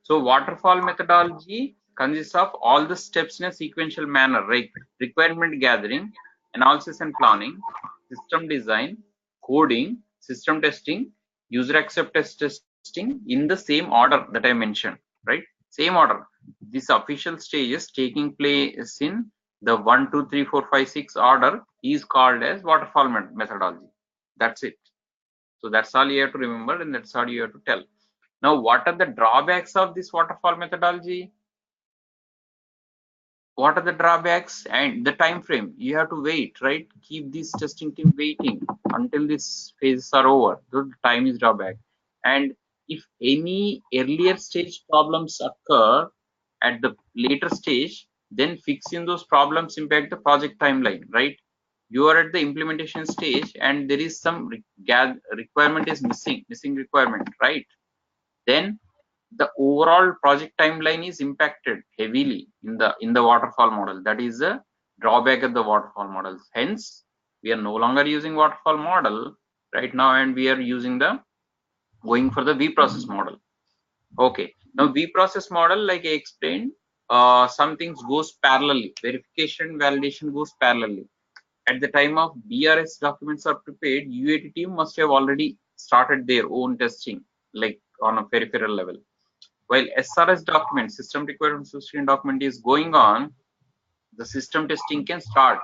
So Waterfall methodology consists of all the steps in a sequential manner, like requirement gathering, analysis and planning, system design, coding, system testing, user acceptance testing in the same order that I mentioned, right? Same order. This official stages taking place in the 1, 2, 3, 4, 5, 6 order is called as Waterfall methodology. That's it. So that's all you have to remember and that's all you have to tell. Now, what are the drawbacks of this waterfall methodology? What are the drawbacks and the time frame? You have to wait, right? Keep this testing team waiting until these phases are over. The time is drawback. And if any earlier stage problems occur at the later stage, then fixing those problems impact the project timeline, right? You are at the implementation stage and there is some requirement is missing requirement, right? Then the overall project timeline is impacted heavily in the waterfall model. That is a drawback of the waterfall model. Hence, we are no longer using waterfall model right now, and we are using going for the vProcess model. Okay, now vProcess model, like I explained, some things goes parallelly. Verification, validation goes parallelly. At the time of BRS documents are prepared, UAT team must have already started their own testing, like on a peripheral level. While SRS document, system requirement specification document is going on, the system testing can start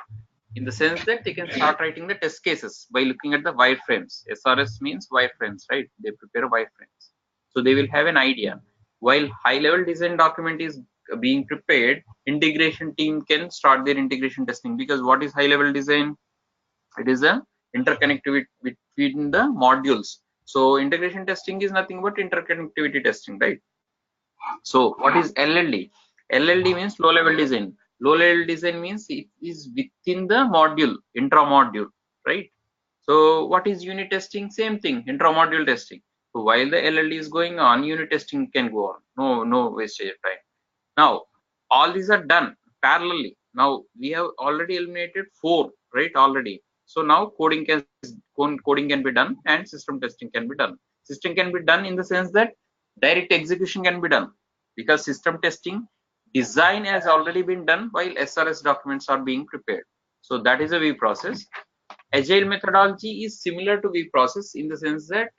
in the sense that they can start writing the test cases by looking at the wireframes. SRS means wireframes, right? They prepare wireframes. So they will have an idea. While high-level design document is being prepared, integration team can start their integration testing, because what is high-level design? It is a interconnectivity between the modules. So integration testing is nothing but interconnectivity testing, right? So what is LLD? LLD means low level design. Low level design means it is within the module, intra module, right? So what is unit testing? Same thing, intra module testing. So while the LLD is going on, unit testing can go on. No wastage of time. Now all these are done parallelly. Now we have already eliminated 4, right? Already. So now coding can be done and system testing can be done. System can be done in the sense that direct execution can be done, because system testing design has already been done while SRS documents are being prepared. So that is a V process. Agile methodology is similar to V process in the sense that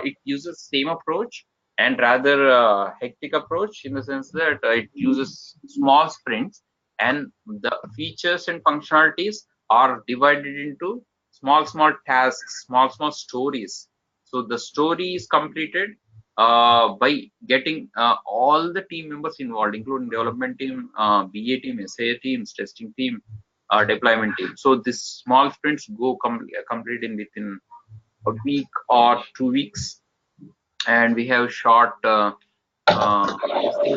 it uses same approach and rather hectic approach, in the sense that it uses small sprints and the features and functionalities are divided into small tasks, small stories. So the story is completed by getting all the team members involved, including development team, BA team, SA teams, testing team, deployment team. So this small sprints go complete in within a week or 2 weeks, and we have short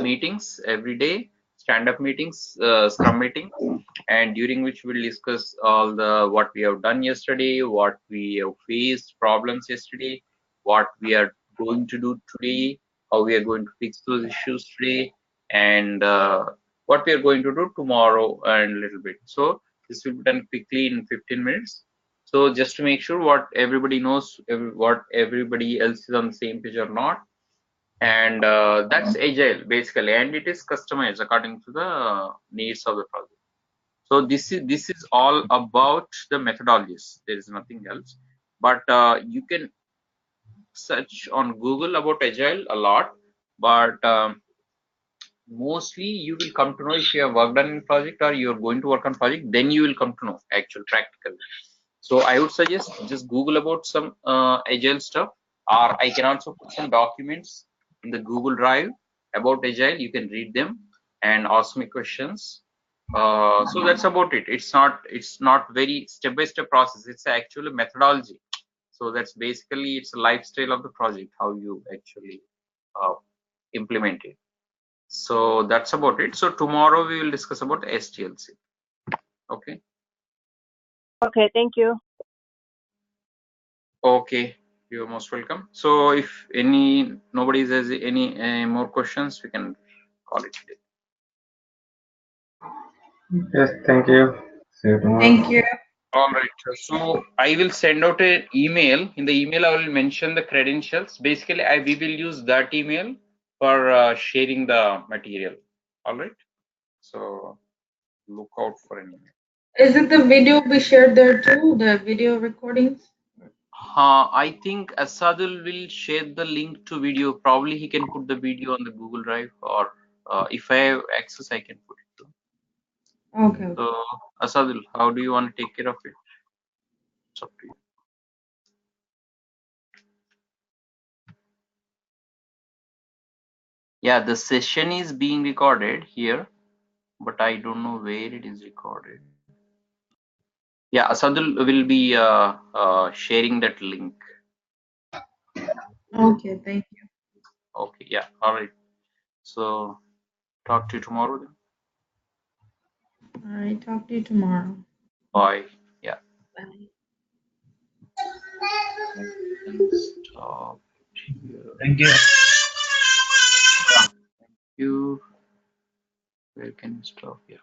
meetings every day, stand-up meetings, scrum meetings, and during which we'll discuss all the what we have done yesterday, what we have faced problems yesterday, what we are going to do today, how we are going to fix those issues today, and what we are going to do tomorrow, and a little bit. So this will be done quickly in 15 minutes. So just to make sure what everybody knows, what everybody else is on the same page or not, and that's agile basically, and it is customized according to the needs of the project. So this is all about the methodologies. There is nothing else, but you can search on Google about agile a lot, but mostly you will come to know if you have worked on a project or you are going to work on project, then you will come to know actual practical. So I would suggest just Google about some agile stuff, or I can also put some documents in the Google Drive about agile. You can read them and ask me questions. So that's about it. It's not very step-by-step process. It's actually methodology. So that's basically, it's a lifestyle of the project, how you actually uh, implement it. So that's about it. So tomorrow we will discuss about SDLC. Okay. Okay, thank you. Okay, you're most welcome. So if nobody has any more questions, we can call it today. Yes, thank you. See you tomorrow. Thank you. All right. So I will send out an email. In the email, I will mention the credentials. Basically, we will use that email for sharing the material. All right. So look out for an email. Isn't the video be shared there too? The video recordings? I think Asadul will share the link to video. Probably he can put the video on the Google Drive, or if I have access, I can put it too. Okay. So Asadul, how do you want to take care of it? It's up to you. Yeah, the session is being recorded here, but I don't know where it is recorded. Yeah, Asadul will be sharing that link. Okay, thank you. Okay, yeah, all right. So talk to you tomorrow then. All right, talk to you tomorrow. Bye. Yeah. Bye. Stop here. Thank you. You. Where can we stop here?